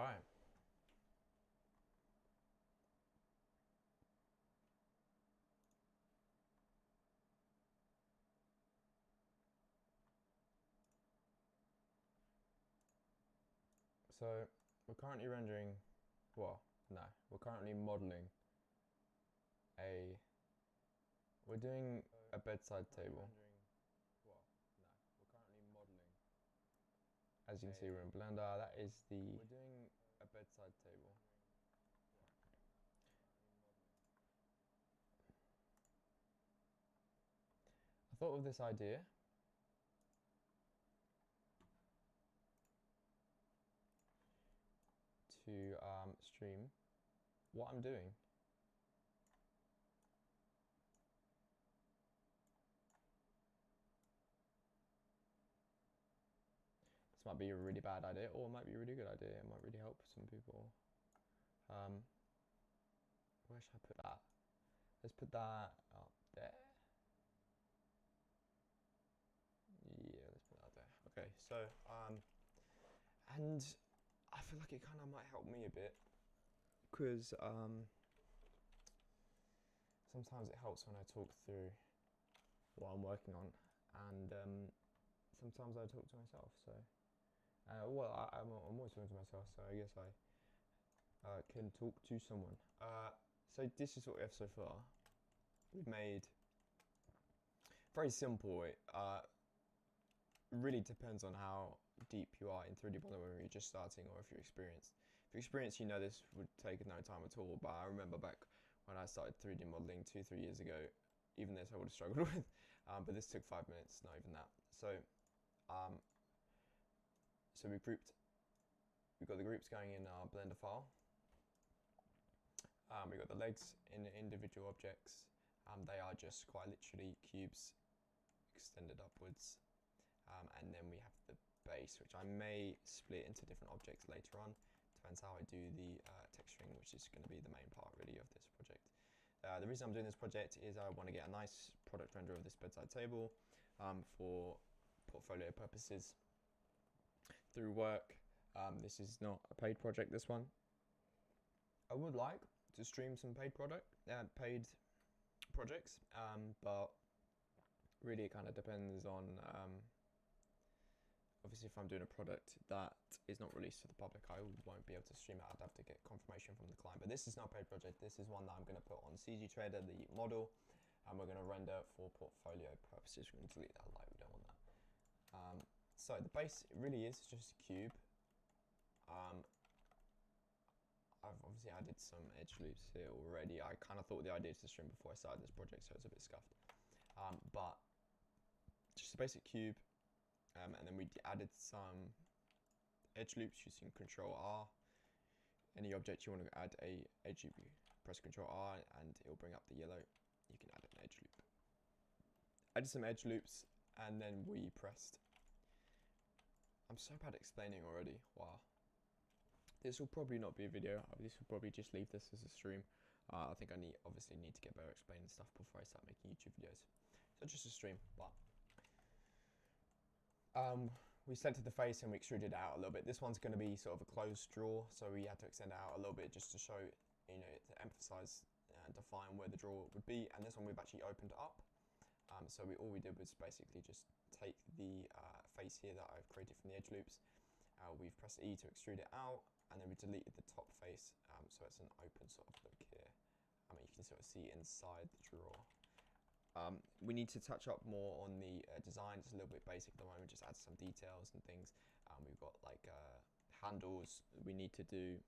Alright. So we're currently rendering, well, no, we're currently modeling a, we're doing a bedside table. As you can see, we're in Blender. That is the, we're doing a bedside table. I thought of this idea to stream what I'm doing. This might be a really bad idea, or it might be a really good idea. It might really help some people. Where should I put that? Let's put that up there. Yeah, let's put that there. Okay, so and I feel like it kind of might help me a bit because sometimes it helps when I talk through what I'm working on, and sometimes I talk to myself. So, well, I'm always talking to myself, so I guess I can talk to someone. So this is what we have so far. We've made very simple. It really depends on how deep you are in 3D modeling when you're just starting or if you're experienced. If you're experienced, you know this would take no time at all, but I remember back when I started 3D modeling 2-3 years ago, even this I would have struggled with, but this took 5 minutes, not even that. So so we've got the groups going in our Blender file. We've got the legs in individual objects. They are just quite literally cubes extended upwards. And then we have the base, which I may split into different objects later on. Depends how I do the texturing, which is going to be the main part really of this project. The reason I'm doing this project is I want to get a nice product render of this bedside table for portfolio purposes through work. This is not a paid project, this one. I would like to stream some paid projects, but really it kind of depends on obviously if I'm doing a product that is not released to the public, I won't be able to stream it. I'd have to get confirmation from the client. But this is not a paid project. This is one that I'm going to put on CG Trader, the model, and we're going to render for portfolio purposes. We're going to delete that light. We don't want that. So the base really is just a cube. I've obviously added some edge loops here already. I kind of thought the idea to stream before I started this project, so it's a bit scuffed. But just a basic cube. And then we added some edge loops using Control R. Any object you want to add a edge loop, press Control R and it will bring up the yellow. You can add an edge loop. Added some edge loops and then we pressed. I'm so bad at explaining already. Wow. This will probably not be a video. This will probably just leave this as a stream. I think I obviously need to get better at explaining stuff before I start making YouTube videos. So just a stream, but. We selected the face and we extruded it out a little bit. This one's going to be sort of a closed draw, so we had to extend it out a little bit just to show, you know, to emphasize and define where the draw would be. And this one we've actually opened up. So all we did was basically just take the face here that I've created from the edge loops. We've pressed E to extrude it out, and then we deleted the top face, so it's an open sort of look here. I mean, you can sort of see inside the draw. We need to touch up more on the design. It's a little bit basic at the moment, just add some details and things. We've got like handles we need to do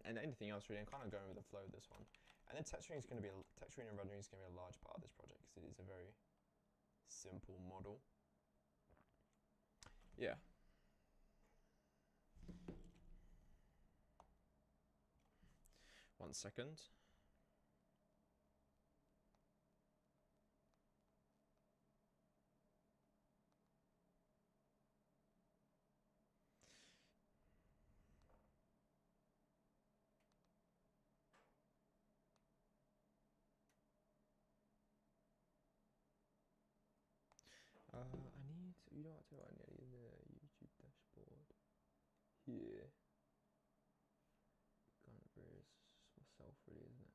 and anything else really. I'm kind of going with the flow of this one. And then texturing and rendering is going to be a large part of this project because it is a very simple model. Yeah. One second. You know what I need in the YouTube dashboard here. really, isn't it?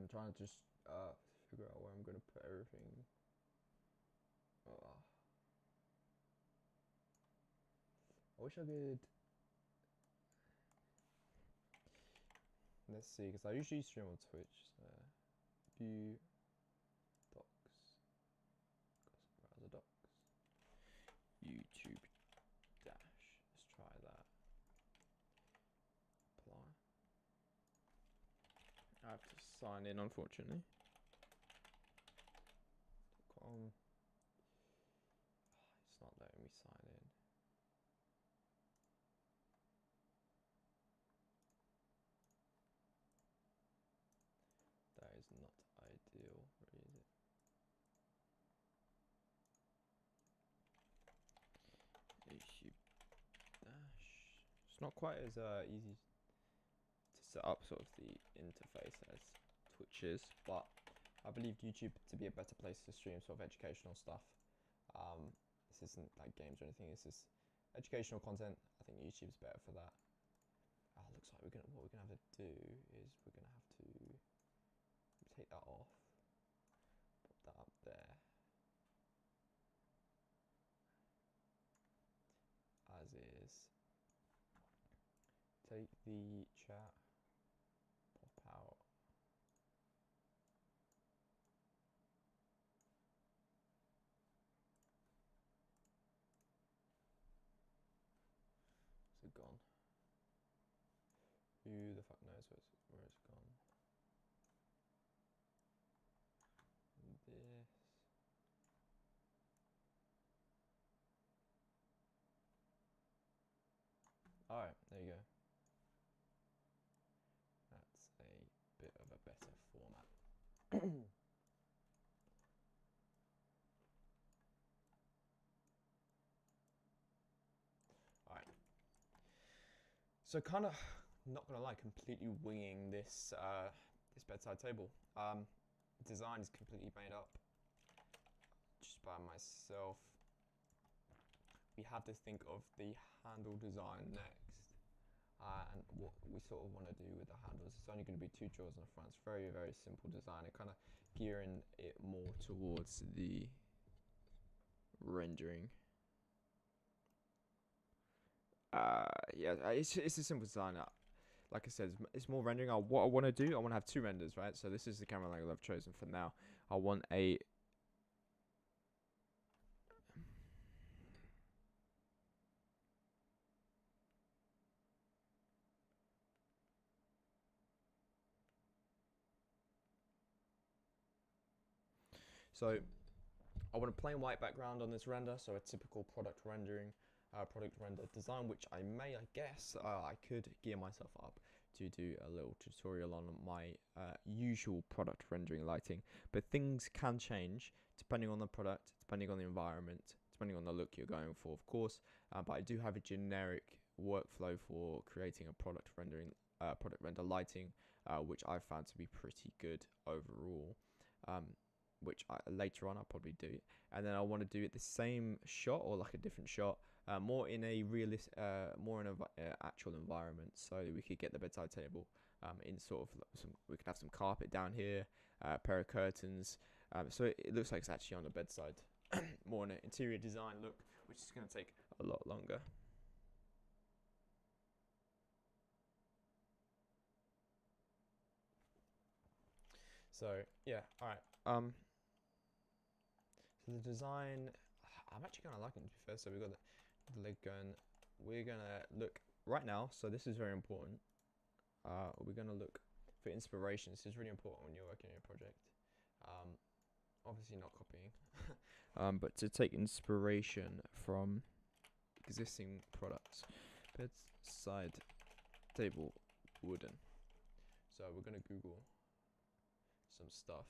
Trying to just figure out where I'm gonna put everything. I wish I could. Let's see, because I usually stream on Twitch. So view docs, browser docs, YouTube dash. Let's try that. Apply. I have to sign in, unfortunately. It's not letting me sign in. That is not ideal, really, is it? YouTube dash. It's not quite as easy to set up sort of the interface as Twitch is, but I believe YouTube to be a better place to stream sort of educational stuff. This isn't like games or anything. This is educational content. I think YouTube's better for that. Looks like what we're gonna have to do is we're gonna have to take that off, put that up there, as is. Take the chat, pop out. Is it gone? Who the fuck knows where it's gone? This. Alright, there you go. That's a bit of a better format. Alright. So kind of, not gonna lie, completely winging this this bedside table. Design is completely made up just by myself. We have to think of the handle design next, and what we sort of want to do with the handles. It's only going to be 2 drawers on the front. It's very, very simple design. It kind of gearing it more towards the rendering. Yeah, it's a simple design. Like I said, it's more rendering. What I want to do, I want to have 2 renders, right? So this is the camera angle I've chosen for now. I want a So I want a plain white background on this render, so a typical product rendering, product render design, which I guess, I could gear myself up to do a little tutorial on my usual product rendering lighting. But things can change depending on the product, depending on the environment, depending on the look you're going for, of course. But I do have a generic workflow for creating a product render lighting, which I found to be pretty good overall. Which later on I'll probably do, and then I want to do it the same shot or like a different shot, more in a more in a actual environment, so we could get the bedside table in sort of we could have some carpet down here, a pair of curtains, so it looks like it's actually on the bedside, more in an interior design look, which is going to take a lot longer. So yeah, all right. So the design, I'm actually kind of liking it, to be fair. So we've got the leg gun. We're going to look right now. So this is very important. We're going to look for inspiration. This is really important when you're working on your project. Obviously not copying, but to take inspiration from existing products. Bedside table wooden. So we're going to Google some stuff.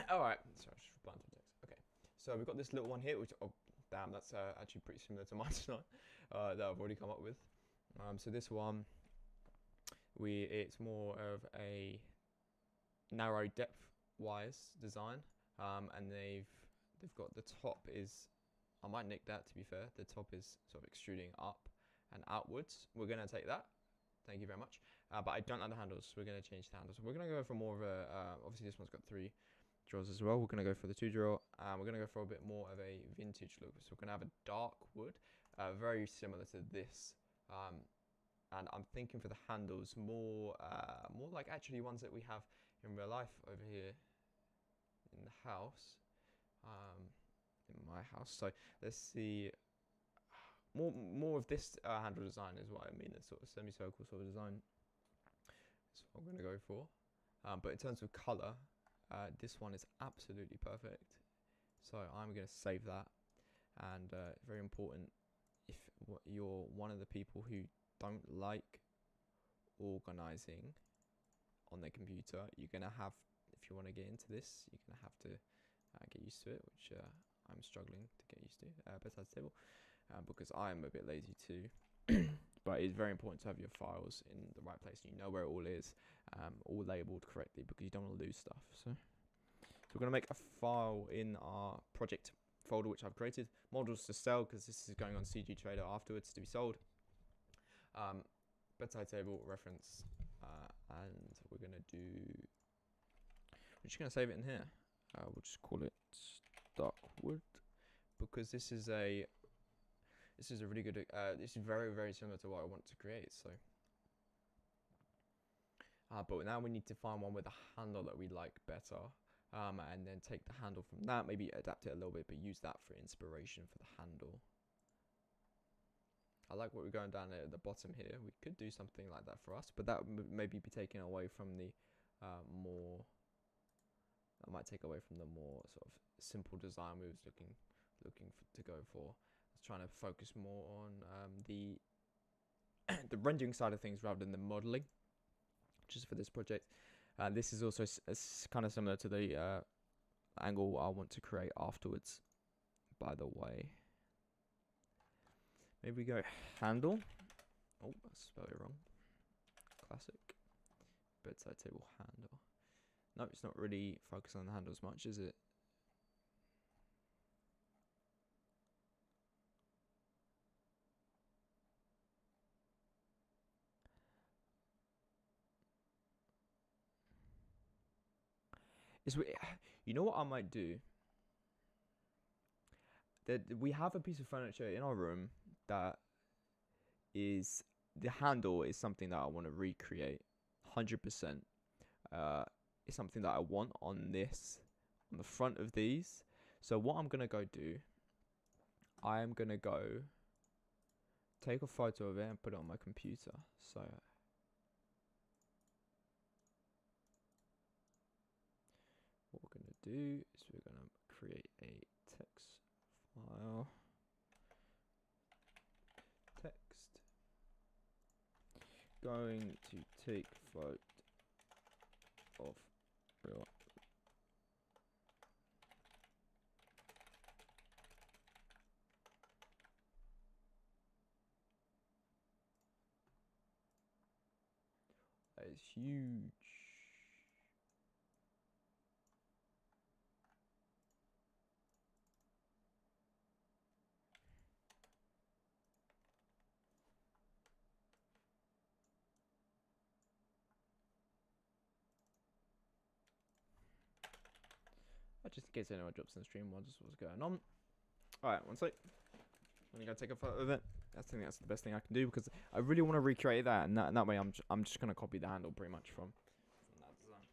All right, sorry, just replying to text. Okay, so we've got this little one here, which, oh damn, that's actually pretty similar to mine tonight, that I've already come up with. So this one, it's more of a narrow depth-wise design, and they've got the top is, I might nick that to be fair. The top is sort of extruding up and outwards. We're gonna take that. Thank you very much. But I don't like the handles. So we're gonna change the handles. We're gonna go for more of a. Obviously, this one's got 3 drawers as well. We're gonna go for the 2 drawer. We're gonna go for a bit more of a vintage look. So we're gonna have a dark wood, very similar to this. And I'm thinking for the handles more like actually ones that we have in real life over here in the house, in my house. So let's see. More of this handle design is what I mean. It's sort of semicircle sort of design. That's what I'm going to go for. But in terms of color, this one is absolutely perfect. So I'm going to save that. And very important, if you're one of the people who don't like organizing on their computer, you're going to have, if you want to get into this, you're going to have to get used to it, which I'm struggling to get used to. Bedside table. Because I am a bit lazy too. But it's very important to have your files in the right place. You know where it all is, all labeled correctly, because you don't want to lose stuff. So we're going to make a file in our project folder, which I've created. Models to sell, because this is going on CG Trader afterwards to be sold. Bedside table reference, and we're going to do. We're just going to save it in here. We'll just call it Stockwood, because this is a really good. This is very similar to what I want to create. So, but now we need to find one with a handle that we like better, and then take the handle from that. Maybe adapt it a little bit, but use that for inspiration for the handle. I like what we're going down at the bottom here. We could do something like that for us, but that would maybe be taken away from the more. That might take away from the more sort of simple design we was looking to go for. Trying to focus more on the rendering side of things rather than the modeling, just for this project. This is also kind of similar to the angle I want to create afterwards, by the way. Maybe we go handle. Oh, I spelled it wrong. Classic. Bedside table handle. No, it's not really focused on the handle as much, is it? You know what I might do? That we have a piece of furniture in our room that is, the handle is something that I want to recreate 100%. It's something that I want on the front of these. So what I'm gonna go do, I am gonna go take a photo of it and put it on my computer. So do is we're going to create a text file. Text going to take photo of real. That is huge. Just in case anyone drops in the stream, just what's going on. Alright, one sec. I'm gonna go take a photo of it. I think that's the best thing I can do because I really want to recreate that, and that way I'm just gonna copy the handle pretty much from that design.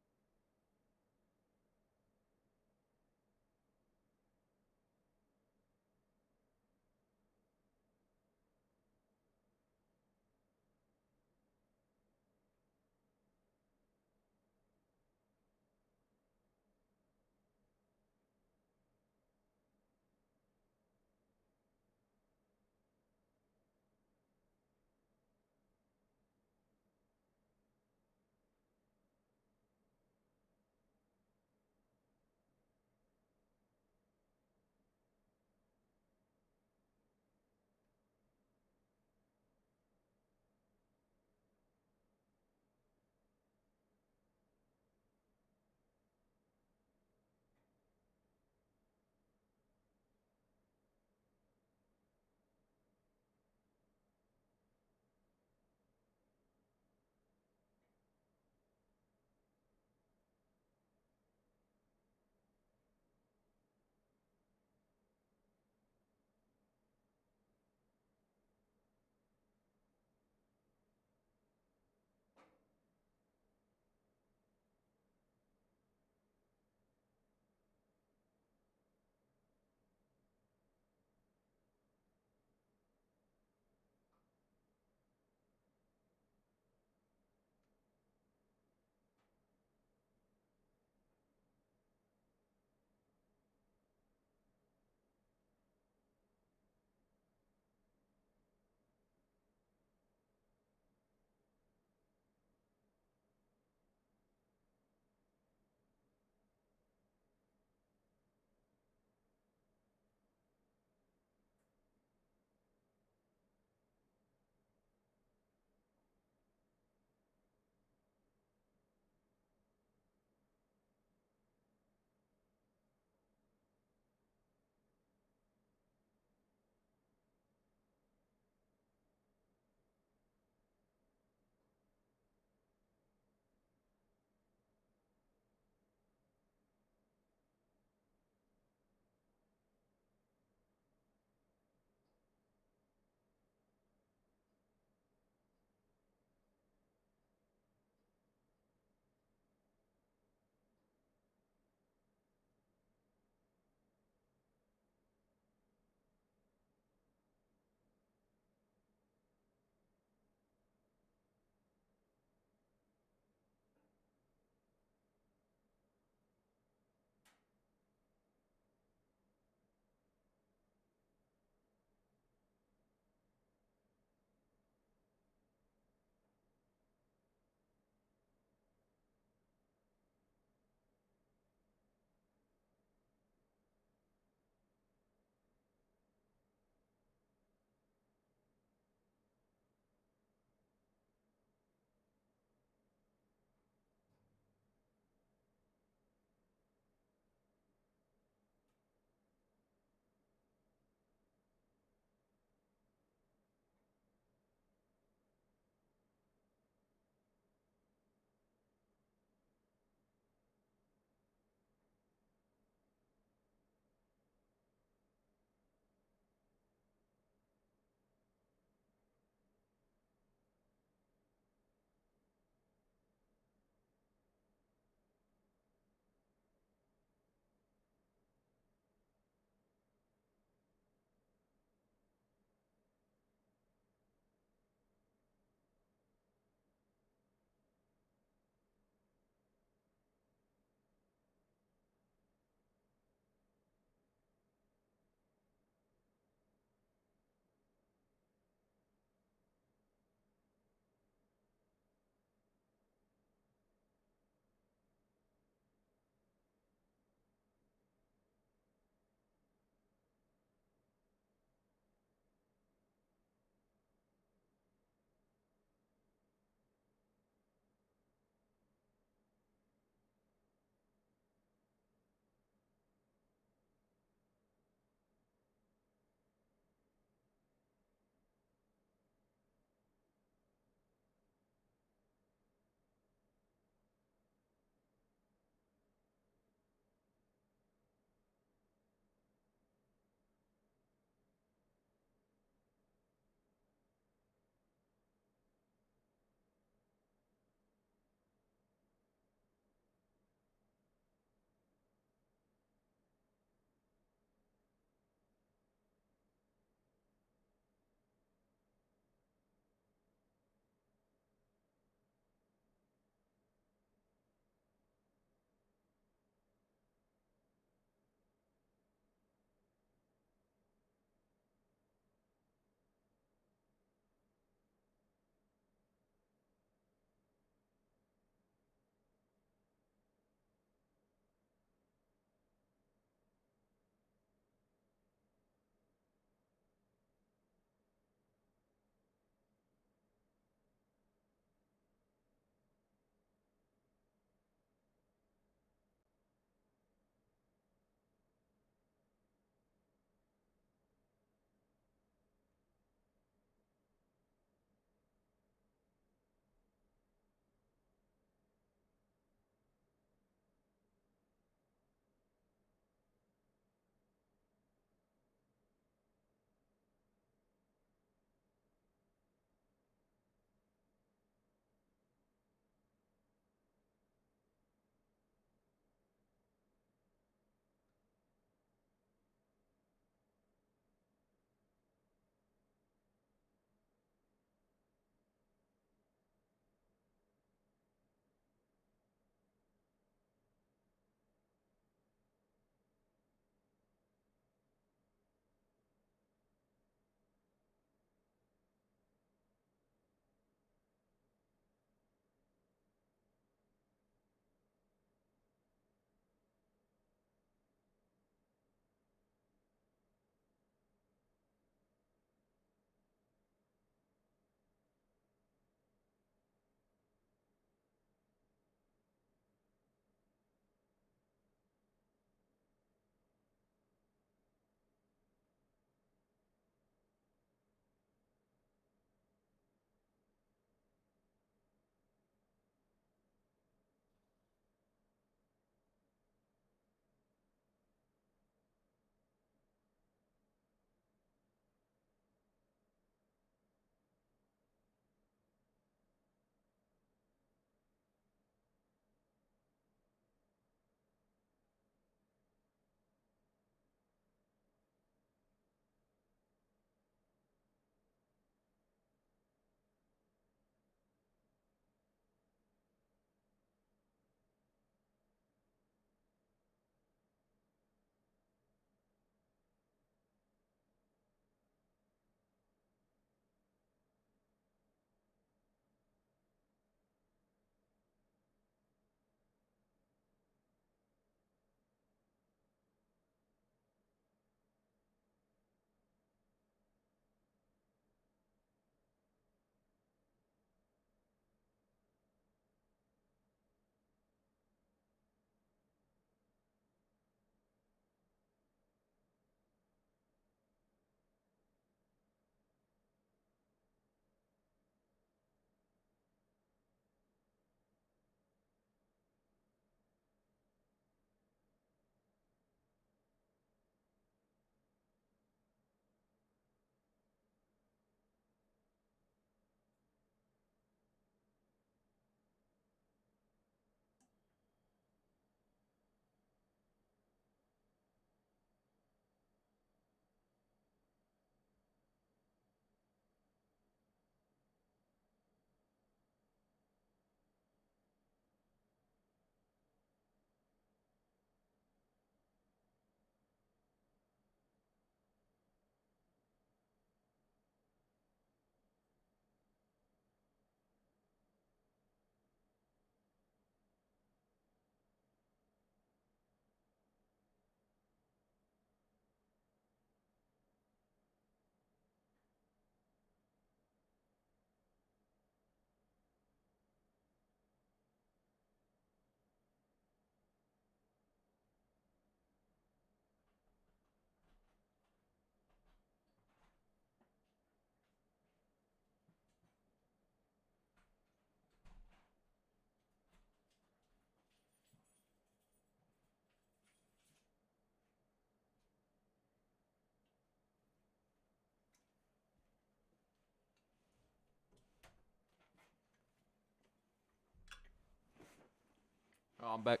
Oh, I'm back.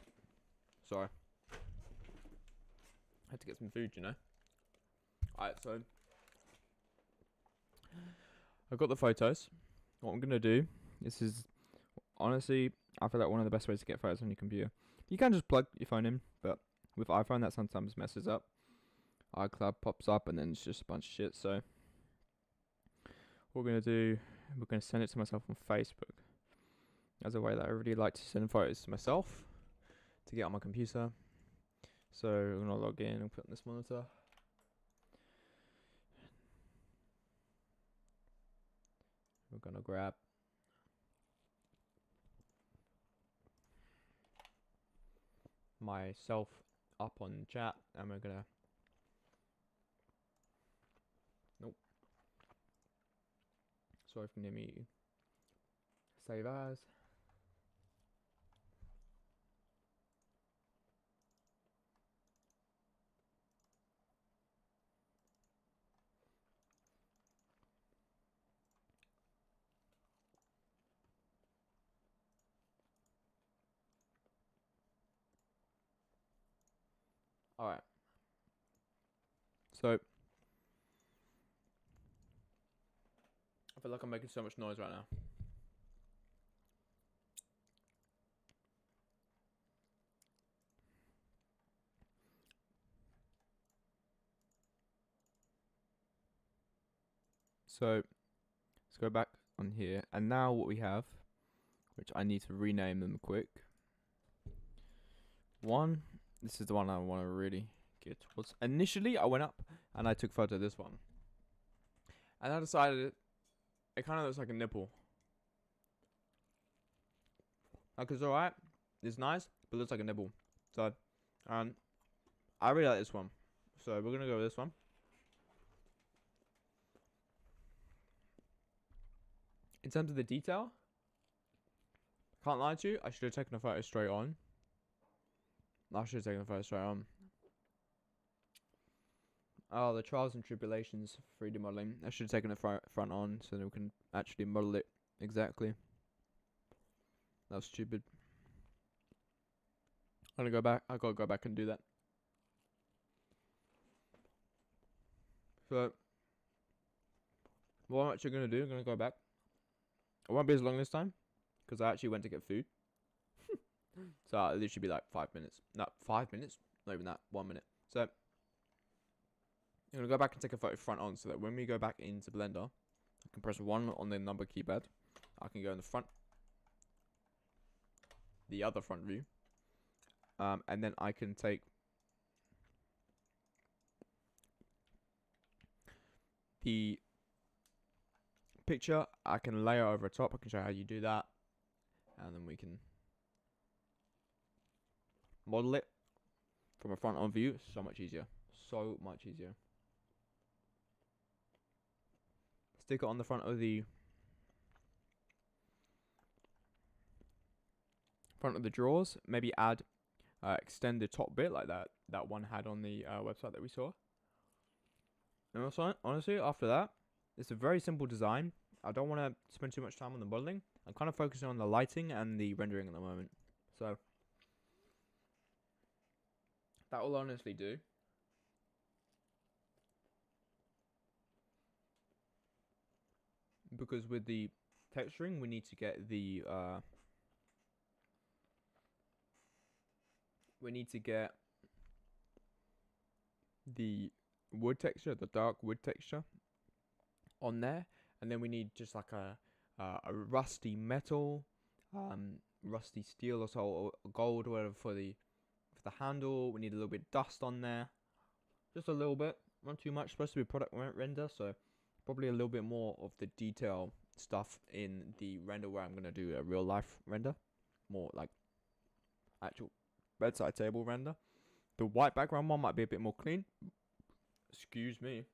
Sorry. I had to get some food, you know. Alright, so I got the photos. What I'm gonna do, this is honestly, I feel like one of the best ways to get photos on your computer. You can just plug your phone in, but with iPhone that sometimes messes up. iCloud pops up and then it's just a bunch of shit. So what we're gonna do, we're gonna send it to myself on Facebook. As a way that I really like to send photos to myself to get on my computer. So I'm gonna log in and put on this monitor. We're gonna grab myself up on chat and we're gonna sorry if you can hear me. Save as. Alright. So I feel like I'm making so much noise right now. So let's go back on here. And now what we have, which I need to rename them quick. One, this is the one I want to really get towards. Initially, I went up and I took photo of this one. And I decided it kind of looks like a nipple. Like it's alright, it's nice, but it looks like a nipple. So, I really like this one. So we're gonna go with this one. In terms of the detail, can't lie to you, I should have taken a photo straight on. I should have taken a photo straight on. Oh, the trials and tribulations of 3D modeling. I should have taken it front on so that we can actually model it exactly. That was stupid. I'm gonna go back. I gotta go back and do that. So, what I'm actually gonna do, I'm gonna go back. I won't be as long this time because I actually went to get food. So it'll literally be like 5 minutes. No, 5 minutes? Not even that. 1 minute. So I'm gonna go back and take a photo front on so that when we go back into Blender, I can press 1 on the number keypad. I can go in the front, the other front view, and then I can take the picture. I can layer over top. I can show you how you do that, and then we can model it from a front on view. So much easier. So much easier. Stick it on the front of the drawers. Maybe add extend the top bit like that one had on the website that we saw. And also, honestly, after that, it's a very simple design. I don't want to spend too much time on the modeling. I'm kind of focusing on the lighting and the rendering at the moment. So that will honestly do. Because with the texturing, we need to get the wood texture, the dark wood texture on there, and then we need just like a rusty metal, rusty steel or so, or gold or whatever for the handle. We need a little bit of dust on there, just a little bit, not too much. It's supposed to be product render, so probably a little bit more of the detail stuff in the render where I'm gonna do a real life render, more like actual bedside table render. The white background one might be a bit more clean. Excuse me.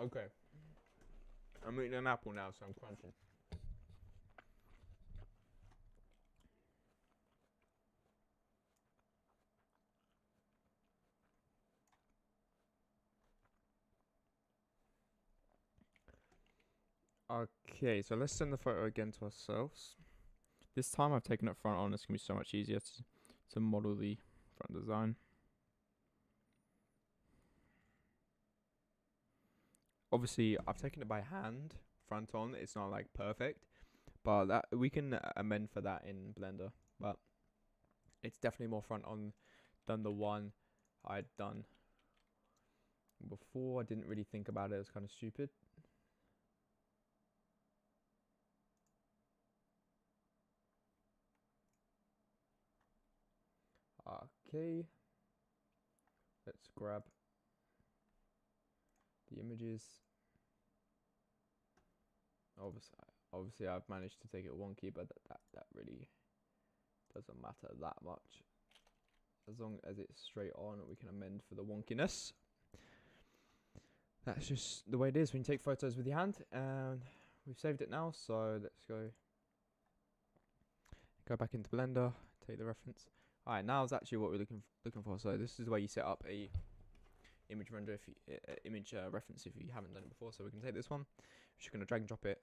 Okay. I'm eating an apple now, so I'm crunching. Okay, so let's send the photo again to ourselves. This time I've taken it front on. It's gonna be so much easier to model the front design. Obviously, I've taken it by hand, front on. It's not like perfect, but that we can amend for that in Blender. But it's definitely more front on than the one I'd done before. I didn't really think about it. It was kind of stupid. Okay, let's grab the images. Obviously, I've managed to take it wonky, but that really doesn't matter that much. As long as it's straight on, we can amend for the wonkiness. That's just the way it is when you take photos with your hand. And we've saved it now, so let's go back into Blender, take the reference. All right, now is actually what we're looking for. So this is where you set up a image render, image reference if you haven't done it before. So we can take this one. We're just gonna drag and drop it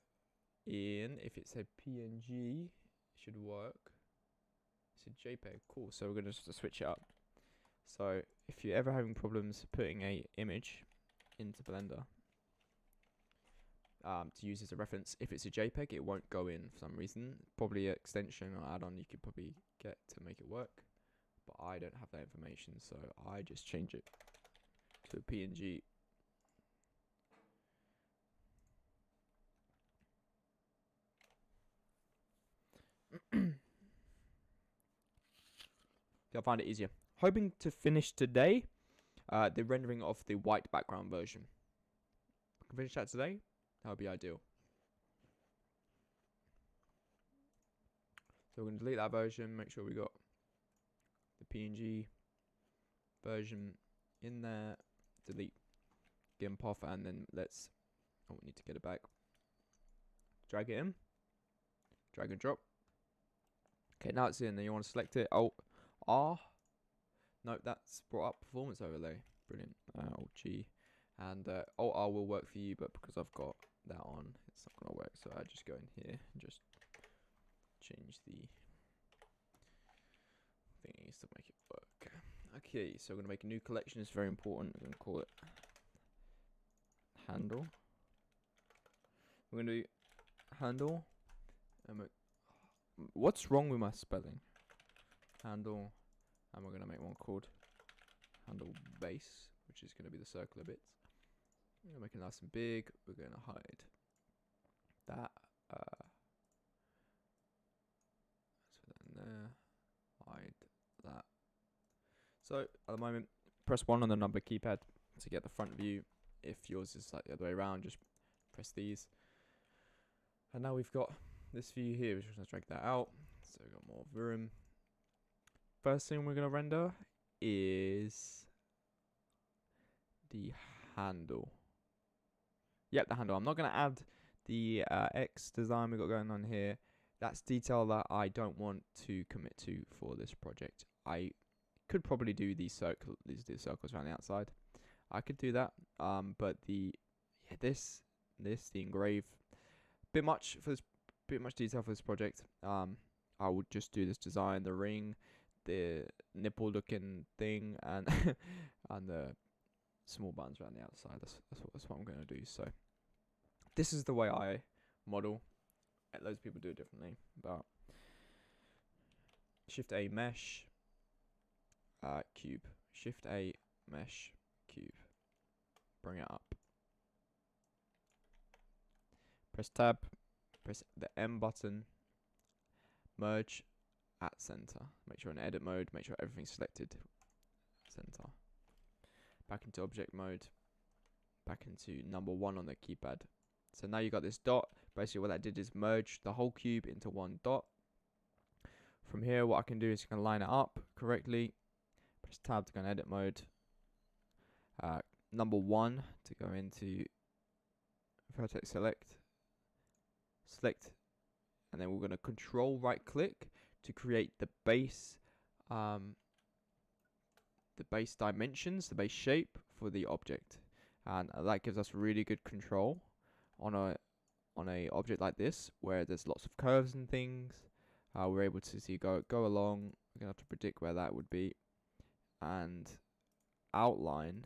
in. If it's a PNG, it should work. It's a JPEG, cool. So we're gonna just switch it up. So if you're ever having problems putting a image into Blender to use as a reference, if it's a JPEG, it won't go in for some reason. Probably an extension or add-on you could probably get to make it work, but I don't have that information, so I just change it to a PNG. I'll find it easier. Hoping to finish today the rendering of the white background version. If I can finish that today, that would be ideal. So we're going to delete that version, make sure we got the PNG version in there, delete GIMP off, and then we need to get it back. Drag it in, drag and drop. Okay, now it's in, then you want to select it, Alt R. No, that's brought up performance overlay. Brilliant. Alt G. And Alt R will work for you, but because I've got that on, it's not going to work. So I just go in here and just change the thingies to make it work. Okay, so we're going to make a new collection. It's very important. We're going to call it handle. We're going to do handle. What's wrong with my spelling? Handle. And we're going to make one called handle base, which is going to be the circular bits. We're going to make it nice and big. We're going to hide that. So then there. Hide that. So at the moment, press 1 on the number keypad to get the front view. If yours is like the other way around, just press these. And now we've got this view here. We're just going to drag that out. So we've got more room. First thing we're going to render is the handle. Yep, the handle. I'm not going to add the X design we've got going on here. That's detail that I don't want to commit to for this project. I could probably do these circles around the outside. I could do that, but the engrave, bit much detail for this project. I would just do this design, the ring, the nipple looking thing, and and the small buttons around the outside. That's what I'm going to do. So this is the way I model. Loads of people do it differently, but Shift A mesh cube, Shift A mesh cube, bring it up, press tab, press the M button, merge at center, make sure in edit mode, make sure everything's selected, center, back into object mode, back into number 1 on the keypad. So now you got this dot. Basically what that did is merge the whole cube into one dot. From here what I can do is I can line it up correctly, press tab to go in edit mode, number 1 to go into vertex select, and then we're going to control right click to create the base dimensions, the base shape for the object, and that gives us really good control on a object like this where there's lots of curves and things. We're able to see go along. We're gonna have to predict where that would be, and outline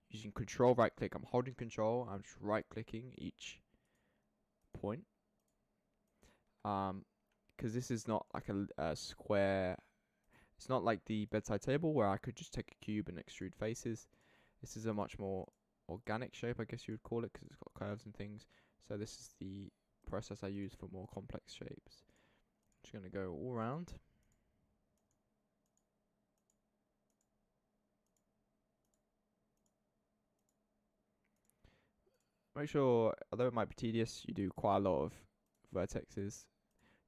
using control right click. I'm holding control, I'm just right clicking each point, because this is not like a square. It's not like the bedside table where I could just take a cube and extrude faces. This is a much more organic shape, I guess you would call it, because it's got curves and things. So this is the process I use for more complex shapes. Just going to go all around. Make sure, although it might be tedious, you do quite a lot of vertexes.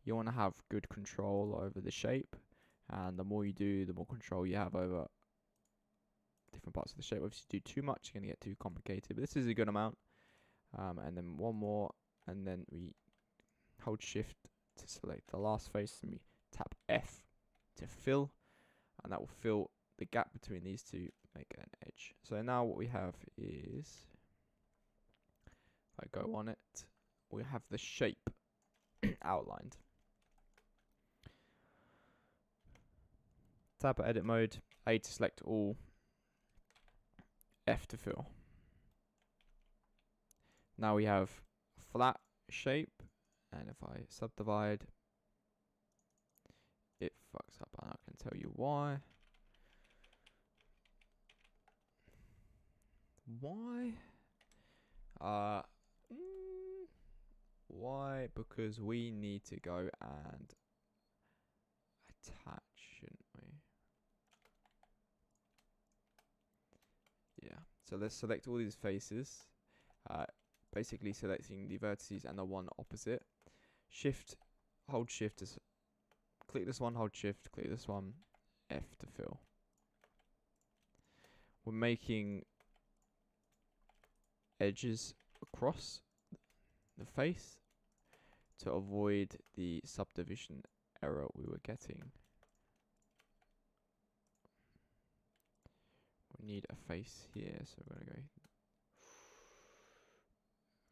You want to have good control over the shape, and the more you do, the more control you have over different parts of the shape. If you do too much, you're going to get too complicated, but this is a good amount. And then one more, and then we hold shift to select the last face, and we tap F to fill, and that will fill the gap between these two, make an edge. So now what we have is, if I go on it, we have the shape outlined. Tap edit mode, A to select all, F to fill. Now we have a flat shape, and if I subdivide, it fucks up, and I can tell you why. Why? Because we need to go and attach, shouldn't we? Yeah. So let's select all these faces. Basically selecting the vertices and the one opposite. Shift, hold shift to click this one, hold shift, click this one, F to fill. We're making edges across the face to avoid the subdivision error we were getting. We need a face here, so we're going to go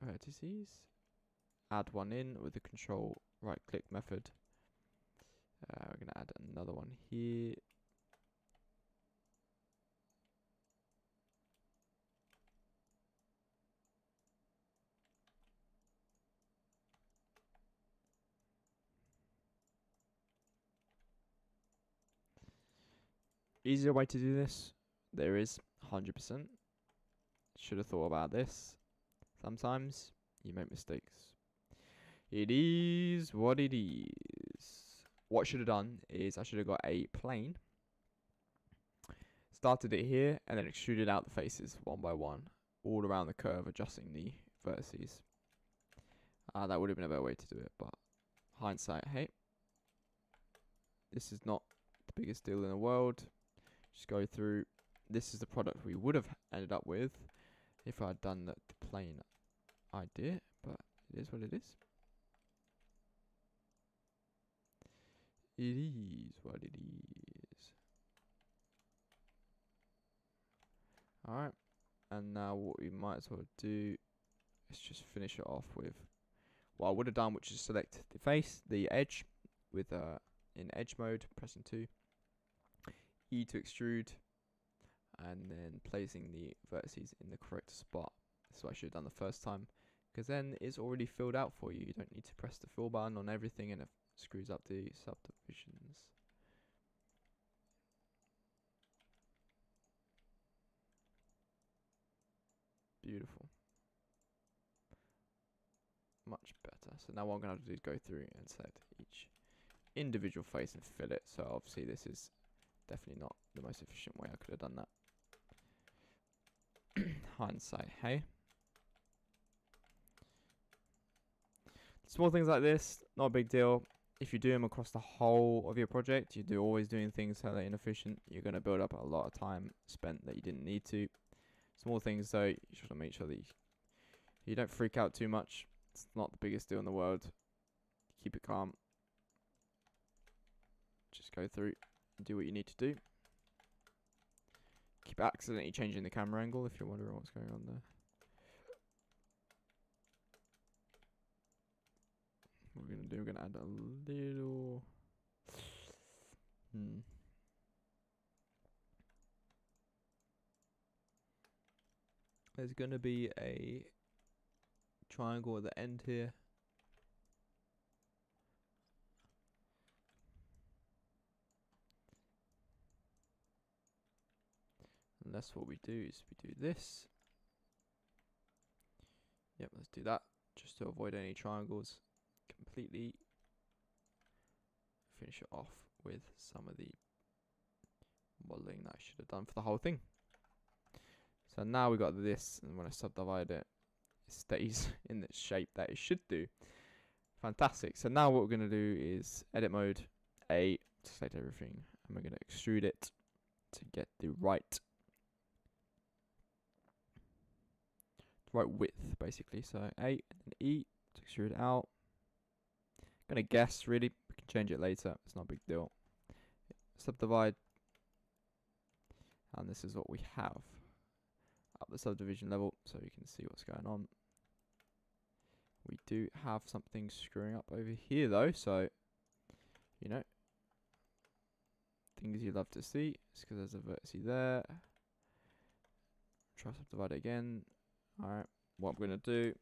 vertices, add one in with the control right click method. We're going to add another one here. Easier way to do this, there is 100%. Should have thought about this. Sometimes you make mistakes. It is what it is. What I should have done is I should have got a plane, started it here, and then extruded out the faces one by one, all around the curve, adjusting the vertices. That would have been a better way to do it, but hindsight, hey, this is not the biggest deal in the world. Just go through. This is the product we would have ended up with if I had done the plane idea, but it is what it is. It is what it is. Alright, and now what we might as well do is just finish it off with what I would have done, which is select the face, the edge, with in edge mode, pressing 2, E to extrude, and then placing the vertices in the correct spot. That's what I should have done the first time, because then it's already filled out for you. You don't need to press the fill button on everything, and it screws up the subdivisions. Beautiful. Much better. So now what I'm going to have to do is go through and select each individual face and fill it. So obviously this is definitely not the most efficient way I could have done that. Hindsight, hey? Small things like this, not a big deal. If you do them across the whole of your project, you're always doing things that are inefficient, you're going to build up a lot of time spent that you didn't need to. Small things though, you should make sure that You don't freak out too much. It's not the biggest deal in the world. Keep it calm. Just go through and do what you need to do. Keep accidentally changing the camera angle if you're wondering what's going on there. What we're going to do, we're going to add a little... There's going to be a triangle at the end here. And that's what we do, is we do this. Yep, let's do that, just to avoid any triangles completely. Finish it off with some of the modeling that I should have done for the whole thing. So now we got this, and when I subdivide it, it stays in the shape that it should do. Fantastic. So now what we're going to do is edit mode A to select everything, and we're going to extrude it to get the right width, basically. So A and E to extrude out. I'm going to guess, really. We can change it later. It's not a big deal. Subdivide. And this is what we have at the subdivision level, so you can see what's going on. We do have something screwing up over here, though, so, you know, things you love to see. It's because there's a vertex there. Try subdivide it again. Alright, what I'm going to do,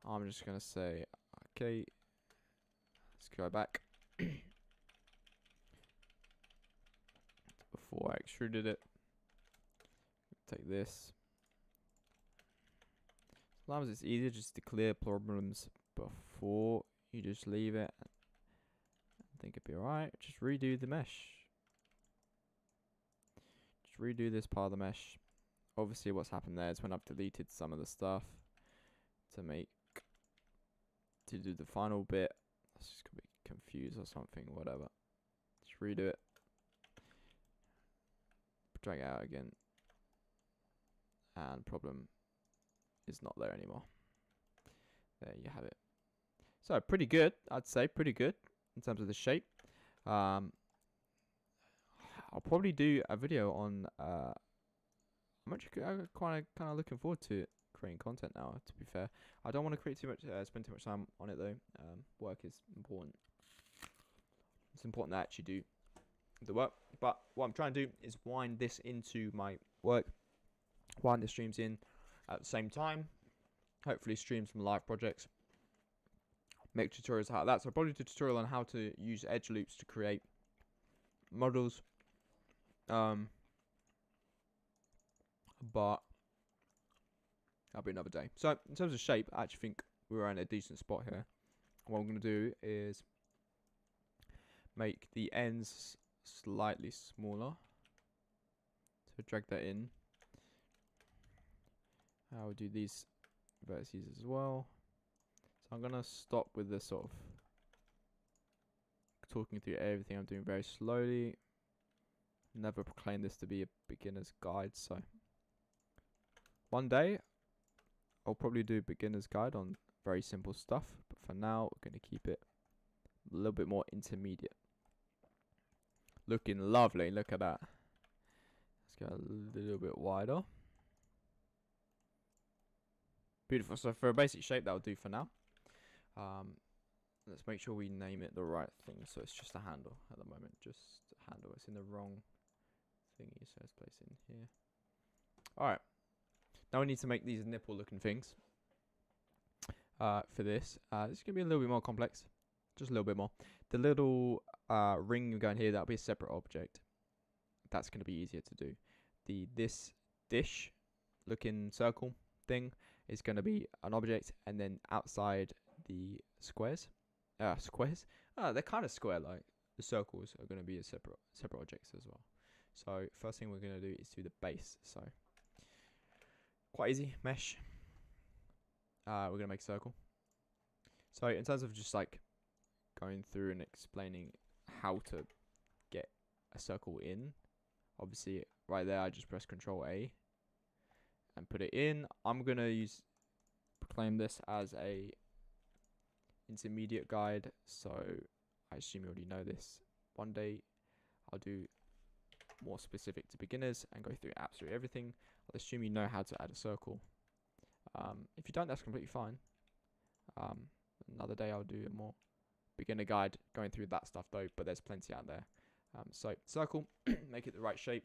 I'm just going to say, okay, let's go back. Before I extruded it, take this. Sometimes it's easier just to clear problems before you just leave it. I think it'd be alright. Just redo the mesh. Just redo this part of the mesh. Obviously what's happened there is when I've deleted some of the stuff to do the final bit, it's just gonna be confused or something, whatever. Just redo it. Drag it out again. And problem is not there anymore. There you have it. So pretty good, I'd say, pretty good in terms of the shape. I'll probably do a video on I'm actually kind of looking forward to creating content now, to be fair. I don't want to create too much, spend too much time on it though. Work is important. It's important to actually do the work. But what I'm trying to do is wind this into my work, wind the streams in at the same time. Hopefully stream some live projects, make tutorials out of that. So I'll probably do a tutorial on how to use edge loops to create models. But that'll be another day. So in terms of shape, I actually think we're in a decent spot here. What I'm going to do is make the ends slightly smaller. So drag that in. I'll do these vertices as well. So I'm going to stop with this sort of talking through everything I'm doing very slowly. Never proclaim this to be a beginner's guide, so one day I'll probably do a beginner's guide on very simple stuff, but for now we're going to keep it a little bit more intermediate. Looking lovely, look at that. Let's go a little bit wider. Beautiful. So for a basic shape, that'll do for now. Let's make sure we name it the right thing. So it's just a handle at the moment, just a handle. It's in the wrong thingy, so let's place it in here. Alright. Now we need to make these nipple looking things for this. This is going to be a little bit more complex. Just a little bit more. The little ring going here, that'll be a separate object. That's going to be easier to do. This dish looking circle thing is going to be an object, and then outside the squares. They're kind of square like. The circles are going to be a separate objects as well. So first thing we're going to do is do the base. So quite easy, mesh. We're going to make a circle. So in terms of just like going through and explaining how to get a circle in, obviously right there I just press Control A and put it in. I'm going to use claim this as a intermediate guide, so I assume you already know this. One day I'll do more specific to beginners and go through absolutely everything. I'll assume you know how to add a circle. If you don't, that's completely fine. Another day I'll do a more beginner guide going through that stuff though, but there's plenty out there. So circle, make it the right shape.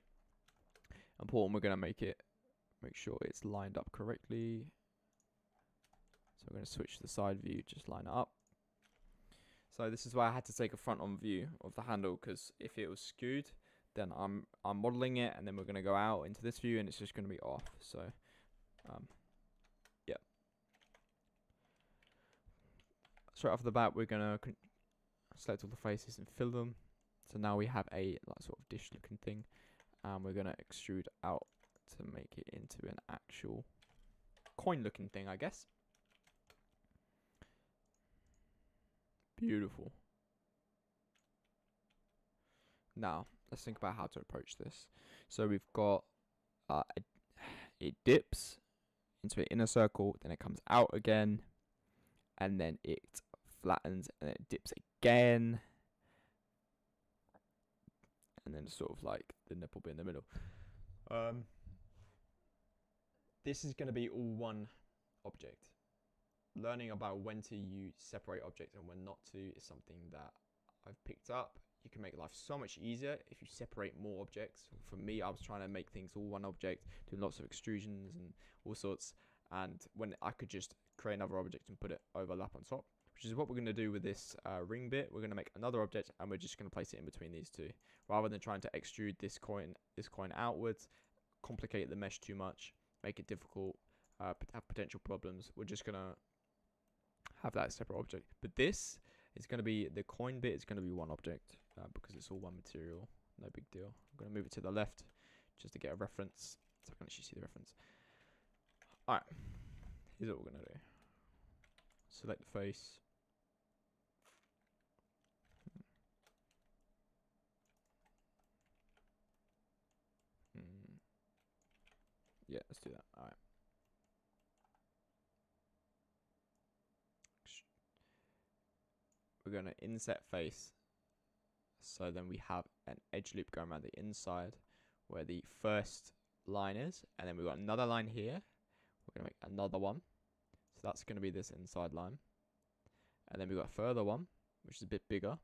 Important, we're going to make sure it's lined up correctly. So we're going to switch to the side view, just line it up. So this is why I had to take a front on view of the handle, because if it was skewed, then I'm modeling it, and then we're going to go out into this view and it's just going to be off. So yeah. Straight off the bat, we're going to select all the faces and fill them. So now we have a sort of dish looking thing, and we're going to extrude out to make it into an actual coin looking thing, I guess. Beautiful. Now let's think about how to approach this. So we've got it dips into an inner circle, then it comes out again, and then it flattens, and it dips again, and then sort of like the nipple bit in the middle. This is going to be all one object. Learning about when to separate objects and when not to is something that I've picked up. You can make life so much easier if you separate more objects. For me, I was trying to make things all one object, doing lots of extrusions and all sorts, and when I could just create another object and put it overlap on top, which is what we're going to do with this ring bit. We're going to make another object, and we're just going to place it in between these two, rather than trying to extrude this coin outwards, complicate the mesh too much, make it difficult, have potential problems. We're just going to have that separate object. But this is going to be, the coin bit is going to be one object, because it's all one material. No big deal. I'm going to move it to the left just to get a reference, so I can actually see the reference. Alright, here's what we're going to do. Select the face. Yeah, let's do that. Alright. We're going to inset face. So then we have an edge loop going around the inside where the first line is. And then we've got another line here. We're going to make another one. So that's going to be this inside line. And then we've got a further one, which is a bit bigger.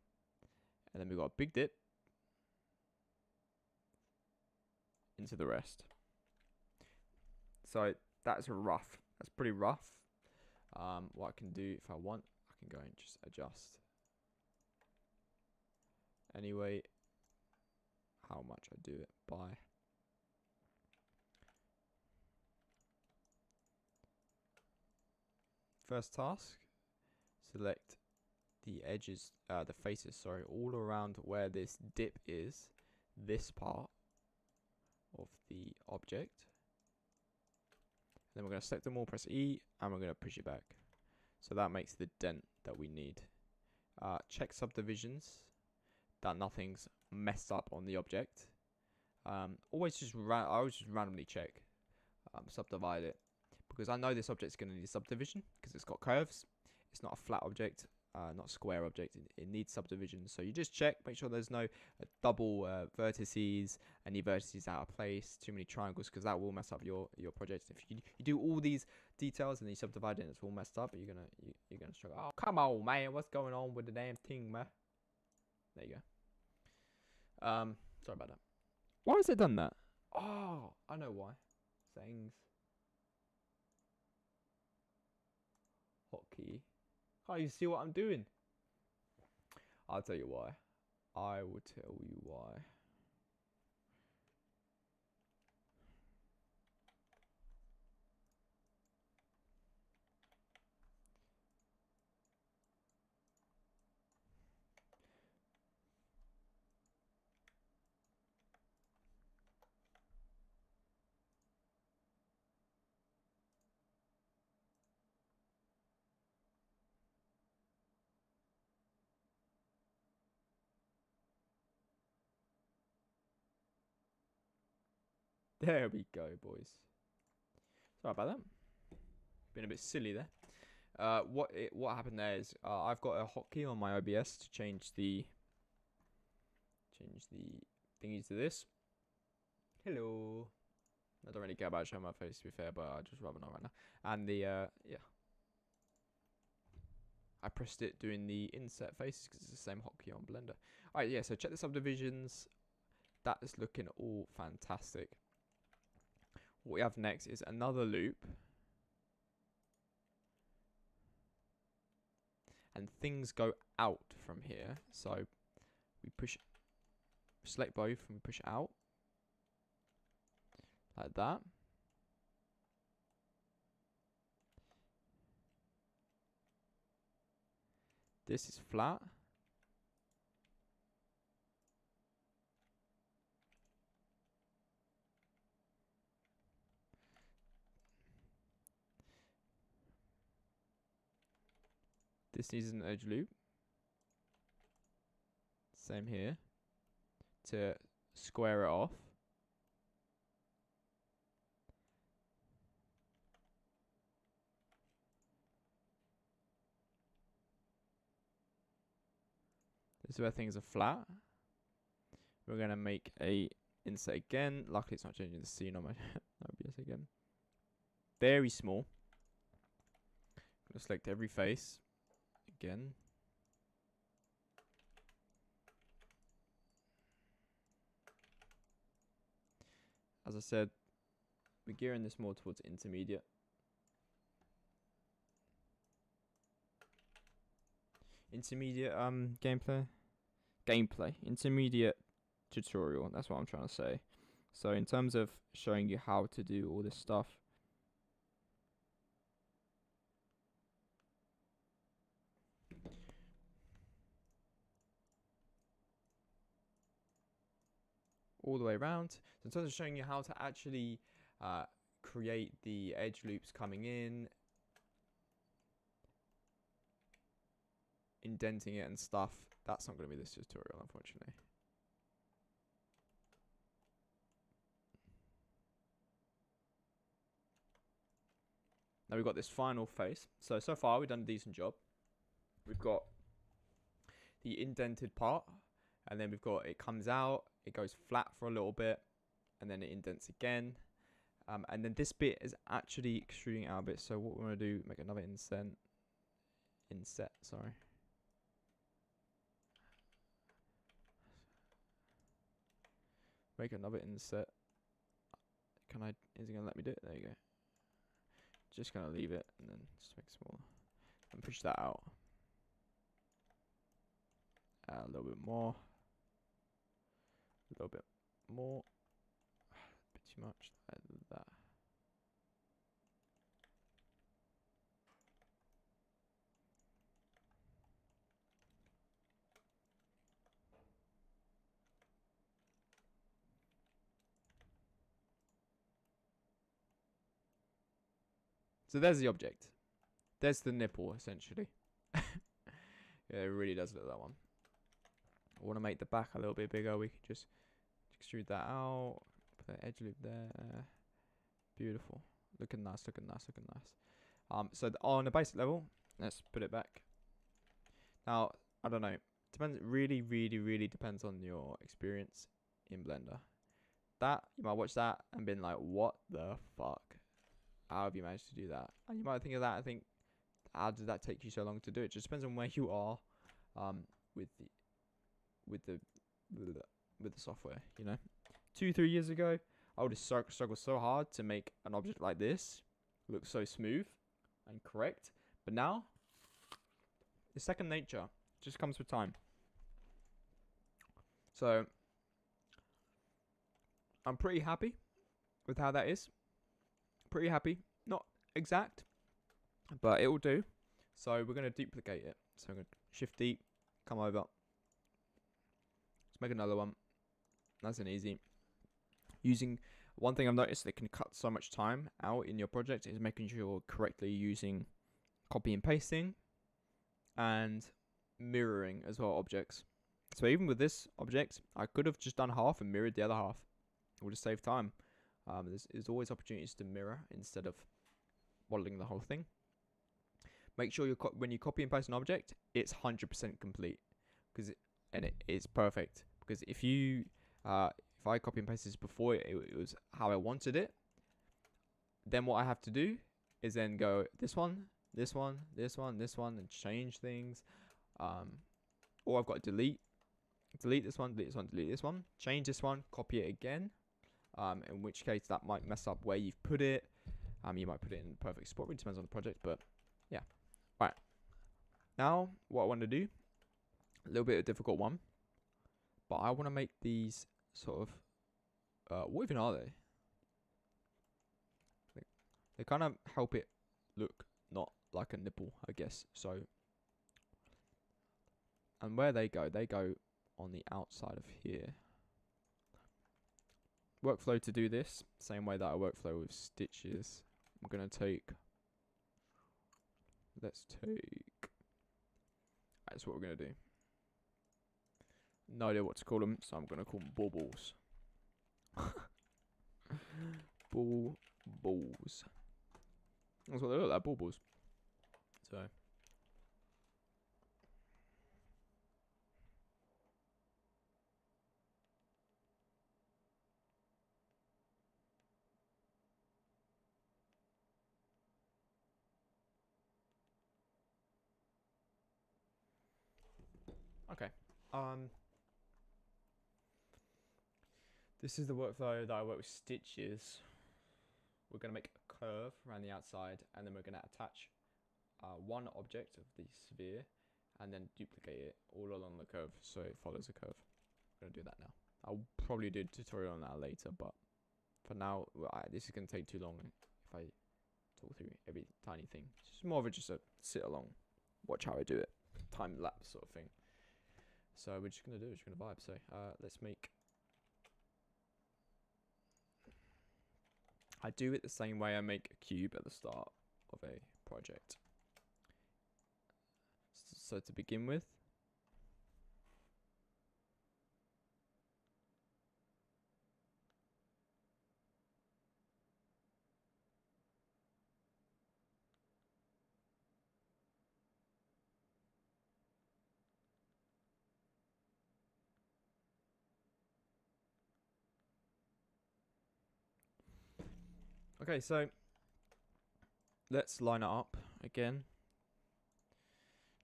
And then we've got a big dip into the rest. So that's rough. That's pretty rough. What I can do if I want, I can go and just adjust. Anyway, how much I do it by. First task, select the edges, the faces, sorry, all around where this dip is, this part of the object. Then we're going to select them all, press E, and we're going to push it back. So that makes the dent that we need. Check subdivisions, that nothing's messed up on the object. I always just randomly check, subdivide it, because I know this object's going to need subdivision because it's got curves. It's not a flat object, not a square object. It needs subdivision. So you just check, make sure there's no double vertices, any vertices out of place, too many triangles, because that will mess up your project. If you do all these details and then you subdivide it and it's all messed up, you're gonna struggle. Oh, come on, man, what's going on with the damn thing, man? There you go. Sorry about that. Why has it done that? Oh, I know why. Settings. Hotkey. Can't you see what I'm doing? I'll tell you why. I will tell you why. There we go, boys. Sorry about that. been a bit silly there. What happened there is I've got a hotkey on my OBS to change the thingies to this. Hello. I don't really care about showing my face, to be fair, but I'd just rather not right now. And the yeah, I pressed it doing the inset faces because it's the same hotkey on Blender. Alright, yeah, so check the subdivisions. That is looking all fantastic. What we have next is another loop. And things go out from here. So we select both and we push out. Like that. This is flat. This needs an edge loop. Same here. To square it off. This is where things are flat. We're going to make a inset again. Luckily it's not changing the scene on my OBS again. Very small. I'm going to select every face again. As I said, we're gearing this more towards intermediate. Intermediate gameplay. Intermediate tutorial. That's what I'm trying to say. So in terms of showing you how to do all this stuff. All the way around. So in terms of showing you how to actually create the edge loops coming in, indenting it and stuff, that's not going to be this tutorial, unfortunately. Now we've got this final face. So far we've done a decent job. We've got the indented part, and then we've got it comes out, it goes flat for a little bit, and then it indents again. And then this bit is actually extruding out a bit. So what we're going to do, make another inset, sorry. Make another inset. Is it going to let me do it? There you go. Just going to leave it and then just make it smaller. And push that out. A little bit more. A little bit more. A bit too much. Like that. So there's the object. There's the nipple, essentially. Yeah, it really does look like that one. I want to make the back a little bit bigger. We can just extrude that out. Put the edge loop there. Beautiful. Looking nice, looking nice, looking nice. So on a basic level, let's put it back. Now, I don't know. Depends. Really depends on your experience in Blender. That, you might watch that and been like, what the fuck? How have you managed to do that? And you might think of that and think, how did that take you so long to do? It just depends on where you are with the software, you know. 2-3 years ago, I would have struggled so hard to make an object like this look so smooth and correct. But now, it's second nature. It just comes with time. So, I'm pretty happy with how that is. Pretty happy. Not exact, but it will do. So we're going to duplicate it. So I'm going to Shift D, come over. Let's make another one. Nice and easy. Using one thing I've noticed that can cut so much time out in your project is making sure you're correctly using copy and pasting and mirroring as well objects. So even with this object, I could have just done half and mirrored the other half. It would have saved time. There's always opportunities to mirror instead of modeling the whole thing. Make sure when you copy and paste an object, it's 100% complete, and it is perfect. Because if I copy and paste this before it was how I wanted it, then what I have to do is then go this one, this one, this one, this one, and change things. Or I've got to delete this one, delete this one, delete this one, change this one, copy it again. In which case that might mess up where you've put it. You might put it in the perfect spot. It depends on the project, but yeah. Right. Now, what I want to do, a little bit of a difficult one, but I want to make these sort of, what even are they? They kind of help it look not like a nipple, I guess. So, and where they go on the outside of here. Workflow to do this, same way that I workflow with stitches. I'm going to take, that's what we're going to do. No idea what to call them, so I'm going to call them baubles. Baubles. That's what they look like, baubles. So. Okay. This is the workflow that I work with stitches. We're going to make a curve around the outside, and then we're going to attach one object of the sphere, and then duplicate it all along the curve so it follows the curve. I'm going to do that now. I'll probably do a tutorial on that later, but for now, this is going to take too long if I talk through every tiny thing. It's more of just a sit along, watch how I do it, time lapse sort of thing. So we're just going to vibe. So let's make, I do it the same way I make a cube at the start of a project. So to begin with, okay, so let's line it up again.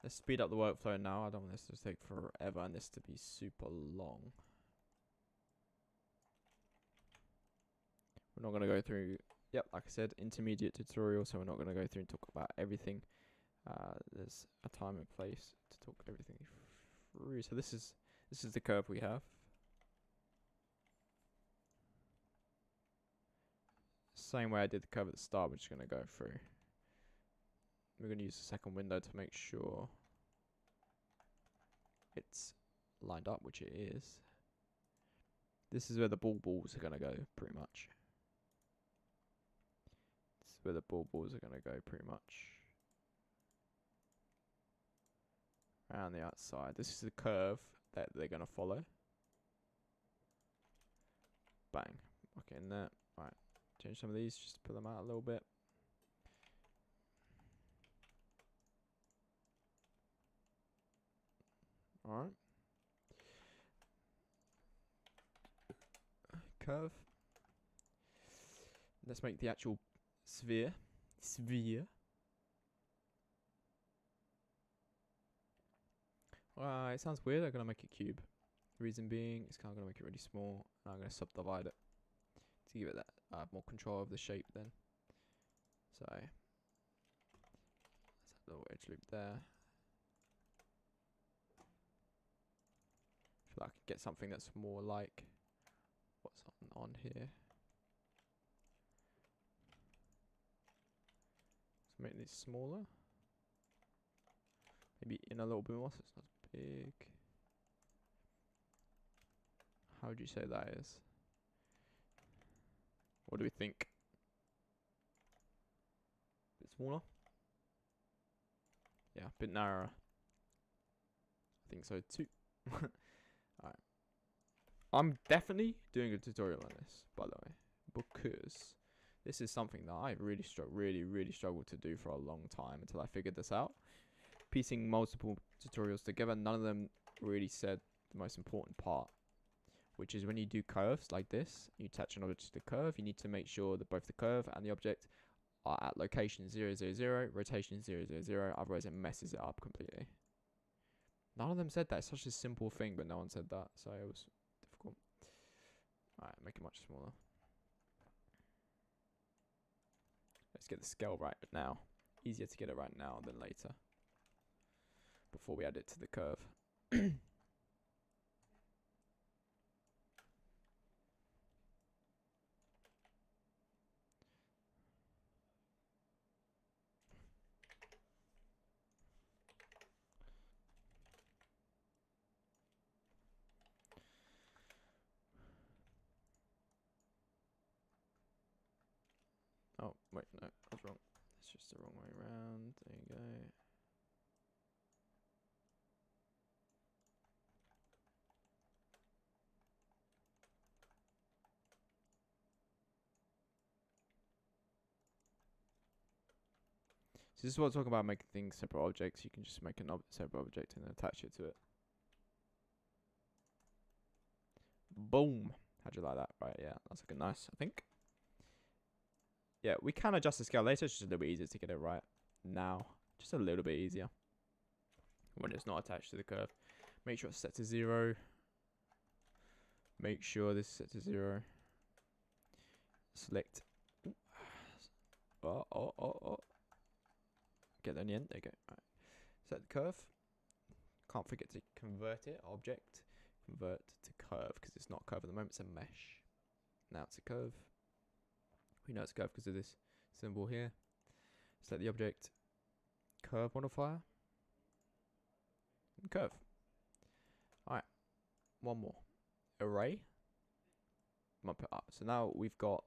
Let's speed up the workflow now. I don't want this to take forever and this to be super long. We're not going to go through, yep, like I said, intermediate tutorial, so we're not going to go through and talk about everything. There's a time and place to talk everything through. So this is the curve we have. Same way I did the curve at the start, we're just going to go through. We're going to use the second window to make sure it's lined up, which it is. This is where the baubles are going to go, pretty much. This is where the baubles are going to go, pretty much. Around the outside. This is the curve that they're going to follow. Bang. Okay, in there. Right. Change some of these just to put them out a little bit. Alright. Curve. Let's make the actual sphere. It sounds weird. I'm going to make a cube. The reason being, it's kind of going to make it really small. And I'm going to subdivide it to give it that more control of the shape then. So, let's have a little edge loop there. I can get something that's more like what's on here. Let's make this smaller. Maybe in a little bit more so it's not big. How would you say that is? What do we think? A bit smaller? Yeah, a bit narrower. I think so too. Alright. I'm definitely doing a tutorial on this, by the way, because This is something that I really struggled to do for a long time until I figured this out. Piecing multiple tutorials together, none of them really said the most important part, which is when you do curves like this, you attach an object to the curve, you need to make sure that both the curve and the object are at location 0, 0, 0, rotation 0, 0, 0, otherwise it messes it up completely. None of them said that. It's such a simple thing, but no one said that, so it was difficult. Alright, make it much smaller. Let's get the scale right now. Easier to get it right now than later, before we add it to the curve. Oh, wait, no, I was wrong. It's just the wrong way around. There you go. So this is what I'm talking about, making things separate objects. You can just make a separate object and then attach it to it. Boom. How'd you like that? Right, yeah, that's looking nice, I think. Yeah, we can adjust the scale later. It's just a little bit easier to get it right now. Just a little bit easier when it's not attached to the curve. Make sure it's set to 0. Make sure this is set to 0. Select. Oh. Get that in the end. There you go. Right. Set the curve. Can't forget to convert it. Object. Convert to curve because it's not a curve at the moment. It's a mesh. Now it's a curve. We know it's a curve because of this symbol here. Select the object. Curve modifier. And curve. Alright. One more. Array. Bump it up. So now we've got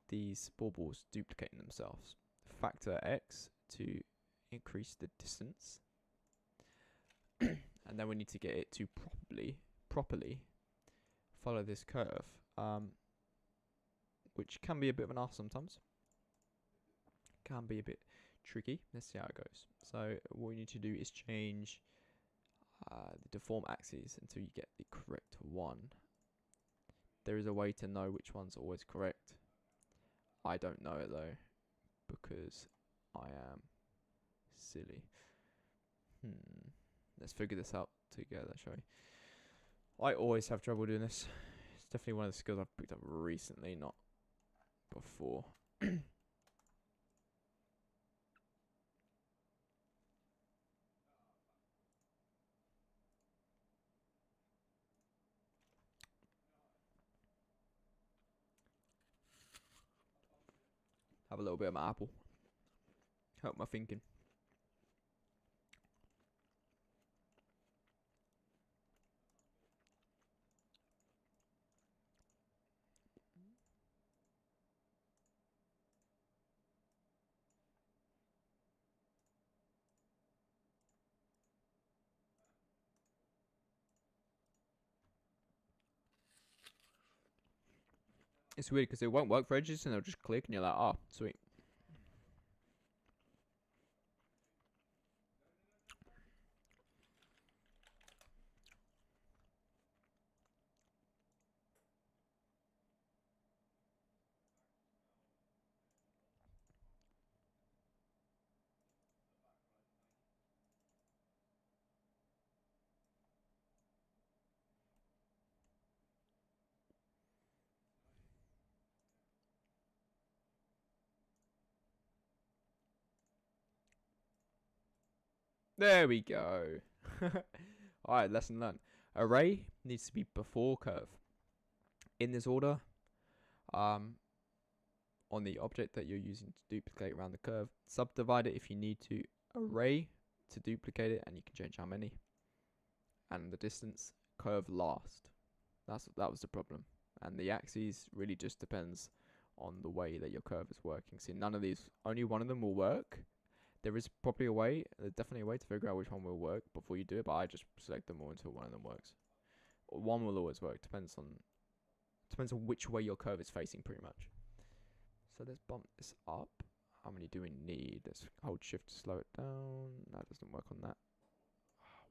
these baubles duplicating themselves. Factor X to increase the distance. And then we need to get it to properly follow this curve. Which can be a bit of an arse sometimes. Can be a bit tricky. Let's see how it goes. So what we need to do is change the deform axes until you get the correct one. There is a way to know which one's always correct. I don't know it though, because I am silly. Let's figure this out together, shall we? I always have trouble doing this. It's definitely one of the skills I've picked up recently, not before. Have a little bit of my apple. Help my thinking. It's weird because it won't work for edges and it'll just click and you're like, oh, sweet. There we go. Alright, lesson learned. Array needs to be before curve. In this order, on the object that you're using to duplicate around the curve, subdivide it if you need to. Array to duplicate it, and you can change how many. And the distance, curve last. That was the problem. And the axes really just depends on the way that your curve is working. See, none of these, only one of them will work. There is probably a way, definitely a way to figure out which one will work before you do it, but I just select them all until one of them works. One will always work, depends on which way your curve is facing pretty much. So let's bump this up. How many do we need? Let's hold shift to slow it down. That doesn't work on that.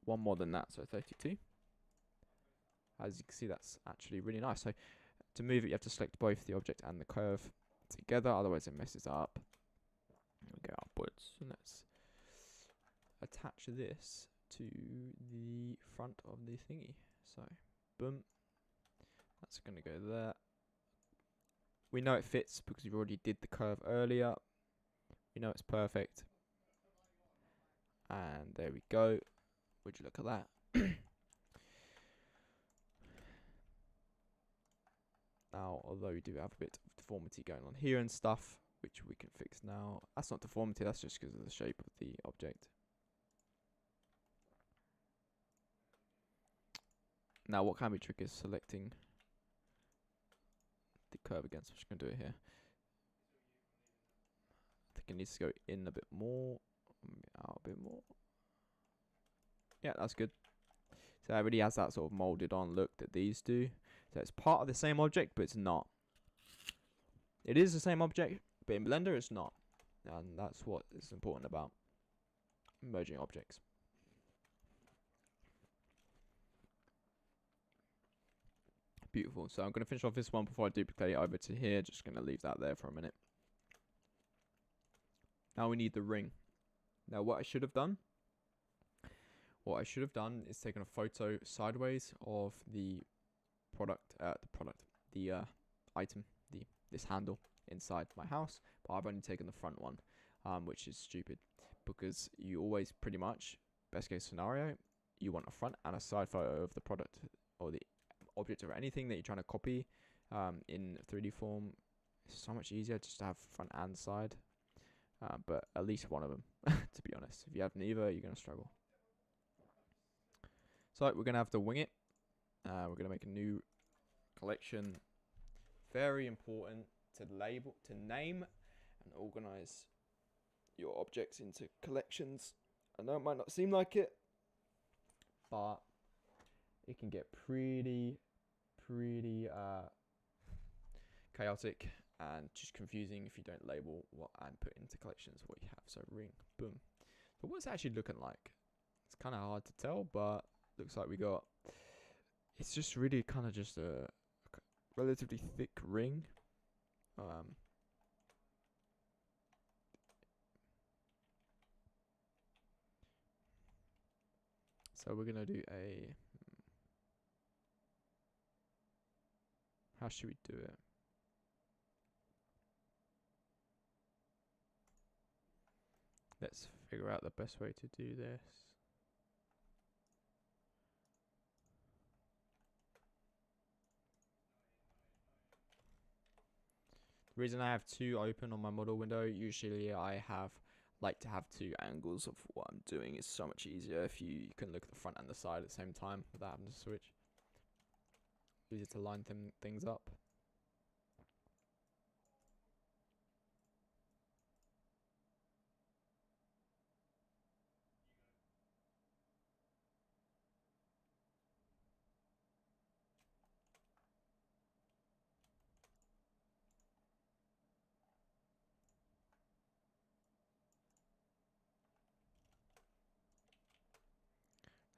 One more than that, so 32. As you can see, that's actually really nice. So to move it, you have to select both the object and the curve together, otherwise it messes up. We go upwards, and let's attach this to the front of the thingy. So, boom. That's going to go there. We know it fits because we already did the curve earlier. We know it's perfect. And there we go. Would you look at that? Now, although we do have a bit of deformity going on here and stuff, which we can fix now. That's not deformity, that's just because of the shape of the object. Now, what can be tricky is selecting the curve again, so I'm just going to do it here. I think it needs to go in a bit more, out a bit more. Yeah, that's good. So it really has that sort of molded on look that these do. So it's part of the same object, but it's not. It is the same object, but in Blender it's not. And that's what is important about merging objects. Beautiful. So I'm going to finish off this one before I duplicate it over to here. Just going to leave that there for a minute. Now we need the ring. Now what I should have done is taken a photo sideways of the item, this handle inside my house, but I've only taken the front one, which is stupid because you always pretty much, best case scenario, you want a front and a side photo of the product or the object or anything that you're trying to copy in 3D form. It's so much easier just to have front and side, but at least one of them, to be honest. If you have neither, you're going to struggle. So we're going to have to wing it. We're going to make a new collection. Very important to label, to name and organize your objects into collections. I know it might not seem like it, but it can get pretty chaotic and just confusing if you don't label what and put into collections what you have. So ring, boom. But what's it actually looking like? It's kind of hard to tell, but looks like we got, it's just really kind of just a relatively thick ring. So we're gonna do a, how should we do it? Let's figure out the best way to do this. The reason I have two open on my model window, usually I like to have two angles of what I'm doing. It's so much easier if you can look at the front and the side at the same time without having to switch. Easier to line things up.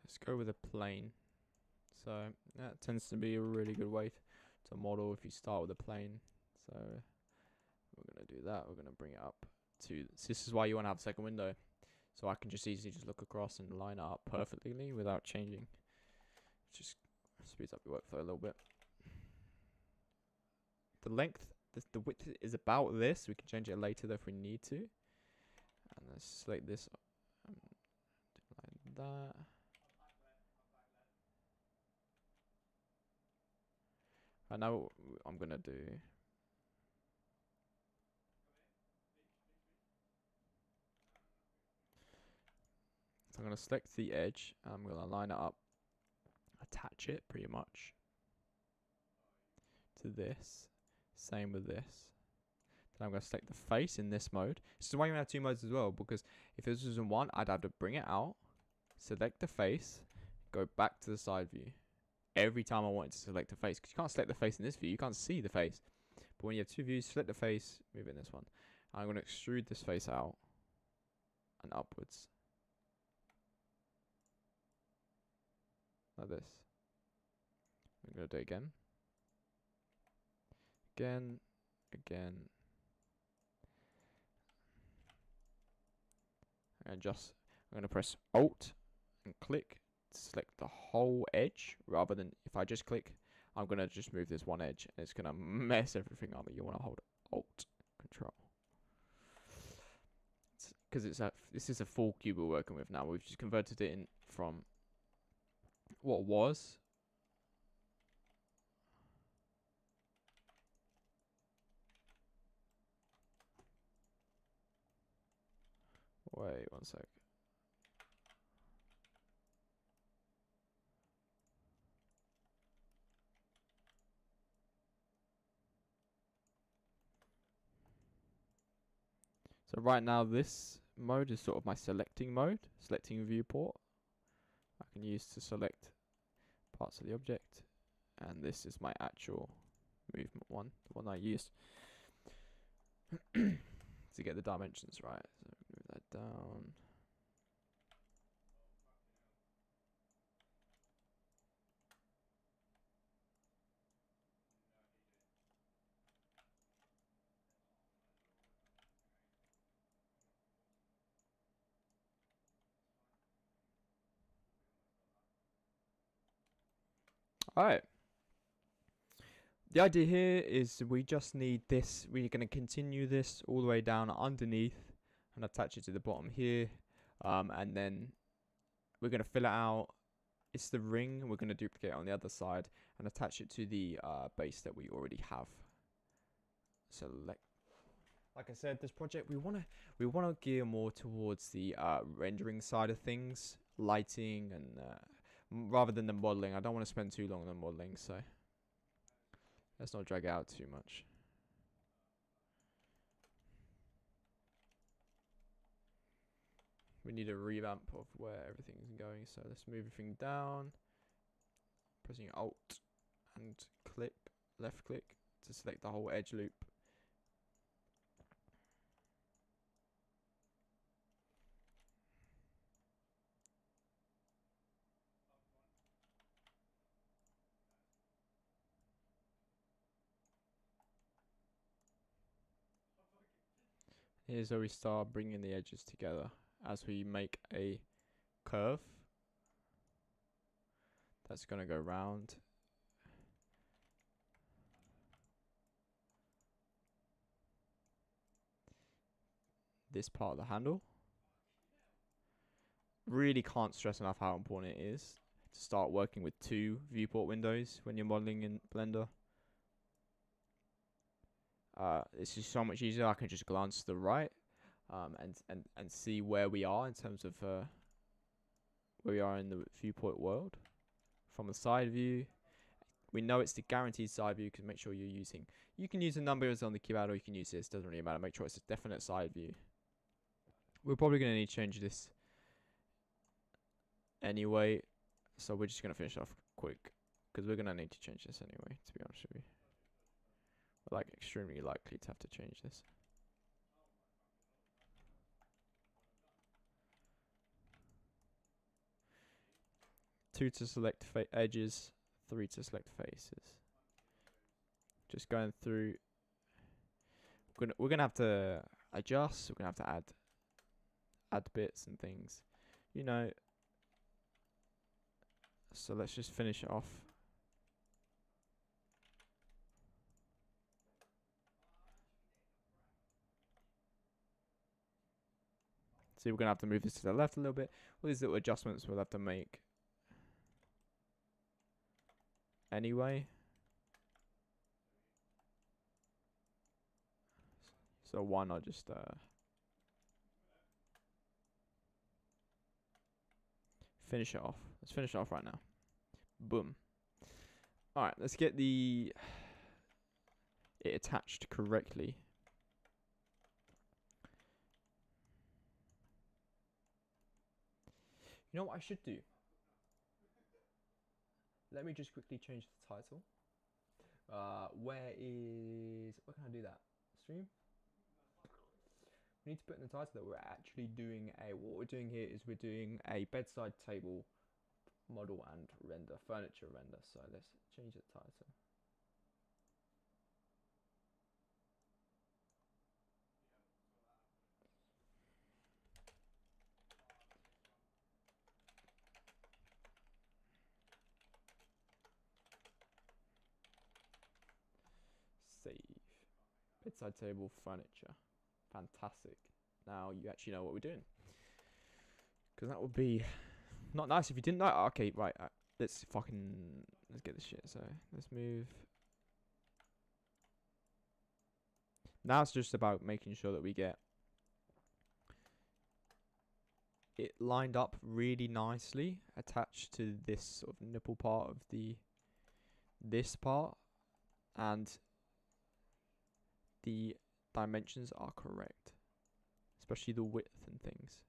Let's go with a plane. So that tends to be a really good way to model if you start with a plane. So we're going to do that. We're going to bring it up to, this is why you want to have a second window. So I can just easily just look across and line it up perfectly without changing. Just speeds up your workflow a little bit. The length, the width is about this. We can change it later though if we need to. And let's select this like that. And now I'm gonna do, so I'm gonna select the edge. I'm gonna line it up, attach it pretty much to this. Same with this. Then I'm gonna select the face in this mode. This is why you have two modes as well, because if this was in one, I'd have to bring it out, select the face, go back to the side view. Every time I wanted to select a face, because you can't select the face in this view, you can't see the face. But when you have two views, select the face, move it in this one. I'm going to extrude this face out and upwards. Like this. I'm going to do it again. Again. Again. And just, I'm going to press Alt and click to select the whole edge, rather than if I just click, I'm going to just move this one edge and it's going to mess everything up. You want to hold Alt Control. Because this is a full cube we're working with now. We've just converted it in from what was. Wait one sec. So right now this mode is sort of my selecting mode, selecting viewport. I can use to select parts of the object, and this is my actual movement one, the one I used to get the dimensions right. So move that down. Alright. The idea here is we just need this. We're going to continue this all the way down underneath and attach it to the bottom here. And then we're going to fill it out. It's the ring. We're going to duplicate it on the other side and attach it to the base that we already have. Select. Like I said, this project we want to gear more towards the rendering side of things, lighting, and rather than the modeling. I don't want to spend too long on the modeling, so let's not drag out too much. We need a revamp of where everything is going, so let's move everything down. Pressing Alt and click, left click to select the whole edge loop. Here's where we start bringing the edges together as we make a curve that's going to go round. This part of the handle. Really can't stress enough how important it is to start working with two viewport windows when you're modeling in Blender. It's just so much easier. I can just glance to the right and see where we are in terms of where we are in the viewport world. From the side view, we know it's the guaranteed side view, because make sure you're using, you can use the numbers on the keypad or you can use this, doesn't really matter. Make sure it's a definite side view. We're probably going to need to change this anyway, so we're just going to finish off quick, because we're going to need to change this anyway, to be honest with you. We're like extremely likely to have to change this. Two to select edges, 3 to select faces. Just going through. We're gonna have to adjust. We're gonna have to add bits and things, you know. So let's just finish it off. See, we're gonna have to move this to the left a little bit. All these little adjustments we'll have to make anyway. So why not just finish it off. Let's finish it off right now. Boom. Alright, let's get it attached correctly. You know what I should do? Let me just quickly change the title. Where can I do that? Stream? We need to put in the title that we're actually doing what we're doing here is we're doing a bedside table model and render, furniture render. So let's change the title. Save. Bedside table furniture. Fantastic. Now you actually know what we're doing. Because that would be not nice if you didn't know. Okay, right. Let's get this shit. So let's move. Now it's just about making sure that we get it lined up really nicely, attached to this sort of nipple part of this part, and the dimensions are correct, especially the width and things.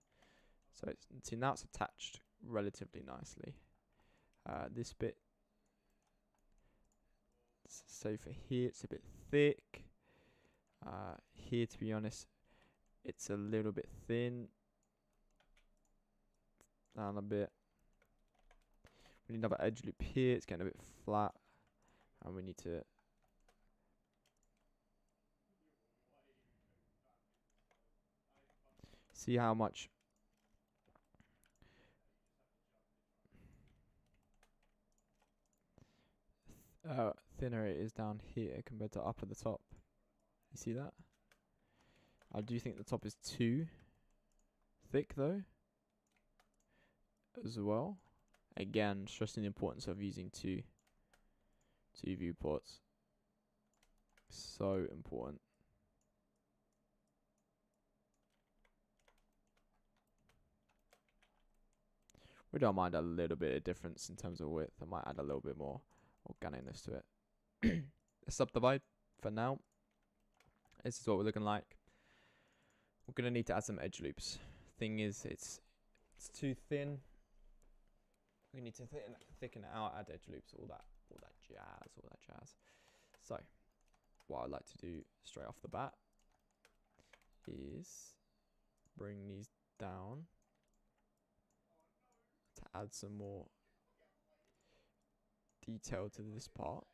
So see, now it's attached relatively nicely. This bit, so for here it's a bit thick. Here, to be honest, it's a little bit thin. Down a bit. We need another edge loop here. It's getting a bit flat, and we need to see how much thinner it is down here compared to up at the top. You see that? I do think the top is too thick though, as well. Again, stressing the importance of using two viewports. So important. We don't mind a little bit of difference in terms of width. I might add a little bit more organicness to it. Let's subdivide for now. This is what we're looking like. We're gonna need to add some edge loops. Thing is, it's too thin. We need to thicken it out, add edge loops, all that jazz. So, what I'd like to do straight off the bat is bring these down to add some more detail to this part.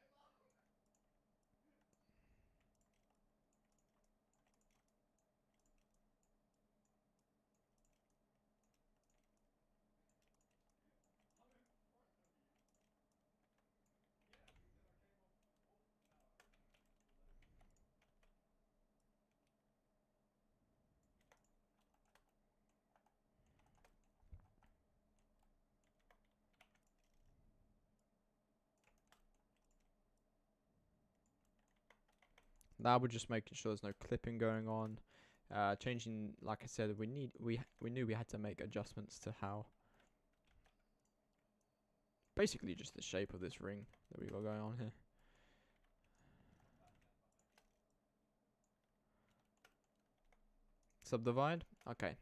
Now we're just making sure there's no clipping going on. Changing, like I said, we knew we had to make adjustments to how, basically just the shape of this ring that we got going on here. Subdivide. Okay. In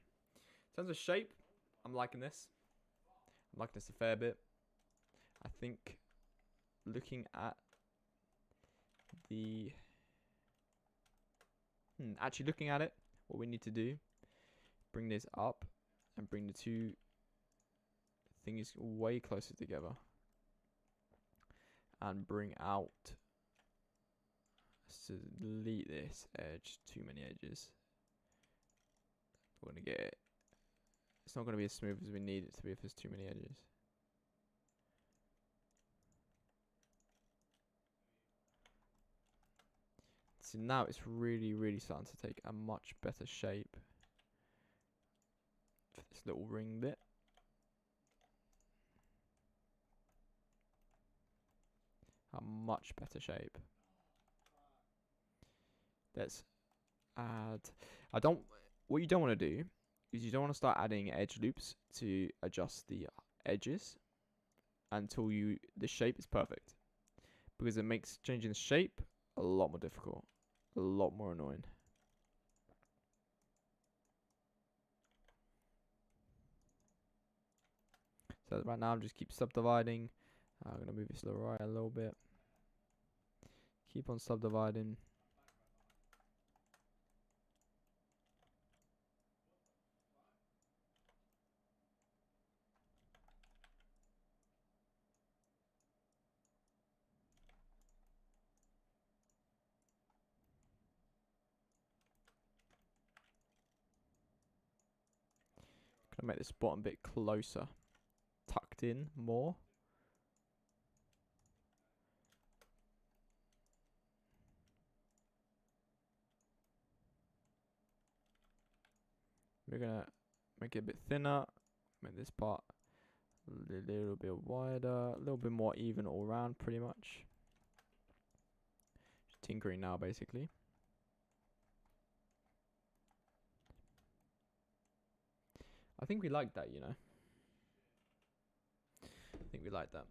terms of shape, I'm liking this. I'm liking this a fair bit. I think looking at the actually looking at it, what we need to do, bring this up and bring the two things way closer together, and bring out, so delete this edge, too many edges. We're gonna get it. It's not gonna be as smooth as we need it to be if there's too many edges. So now it's really starting to take a much better shape for this little ring bit. A much better shape. Let's add. What you don't want to do is you don't want to start adding edge loops to adjust the edges until the shape is perfect, because it makes changing the shape a lot more difficult, a lot more annoying. So right now I'm just keep subdividing. I'm gonna move this to the right a little bit. Keep on subdividing. Gonna make this bottom bit closer, tucked in more. We're gonna make it a bit thinner, make this part a little bit wider, a little bit more even all round, pretty much. Just tinkering now, basically. I think we like that, you know. I think we like that.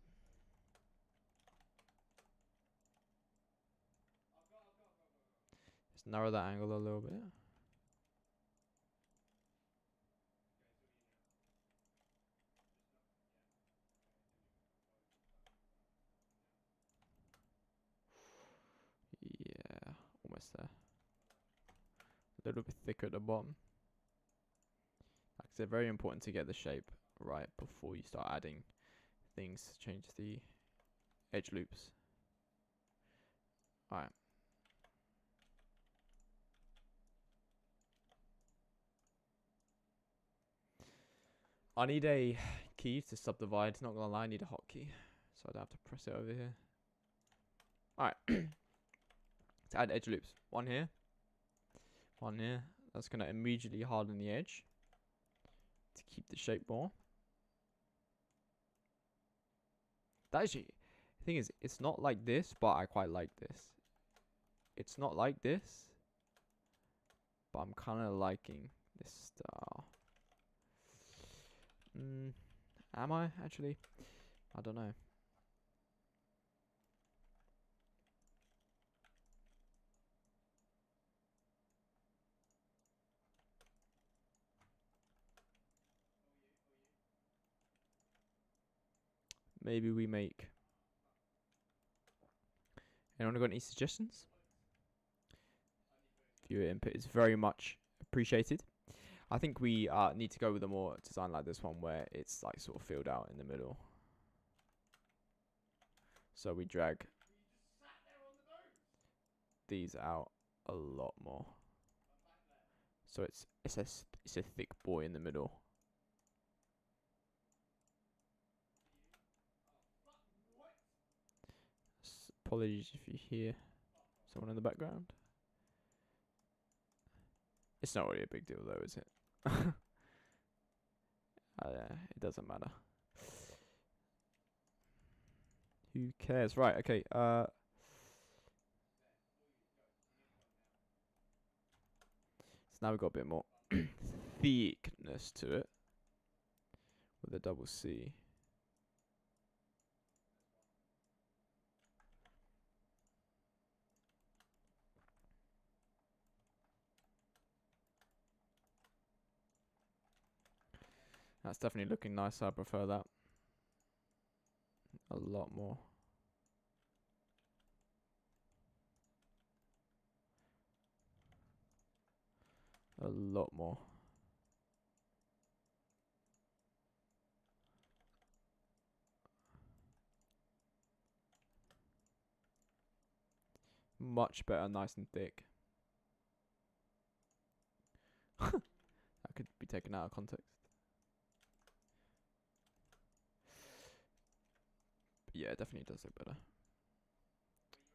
Just narrow that angle a little bit. Yeah, almost there. A little bit thicker at the bottom. Like I said, very important to get the shape right before you start adding things to change the edge loops. Alright. I need a key to subdivide. Not gonna lie, I need a hotkey, so I'd have to press it over here. Alright. To add edge loops. One here. One here. That's gonna immediately harden the edge to keep the shape more. That actually, the thing is, it's not like this, but I quite like this. It's not like this, but I'm kind of liking this style. Am I actually? I don't know. Maybe we make. Anyone got any suggestions? Viewer input is very much appreciated. I think we need to go with a more design like this one where it's like sort of filled out in the middle. So we drag these out a lot more. So it's a thick boy in the middle. Apologies if you hear someone in the background. It's not really a big deal though, is it? It doesn't matter. Who cares? Right, okay. So now we've got a bit more thickness to it with a double C. That's definitely looking nicer. I prefer that a lot more. A lot more. Much better, nice and thick. That could be taken out of context. But yeah, it definitely does look better.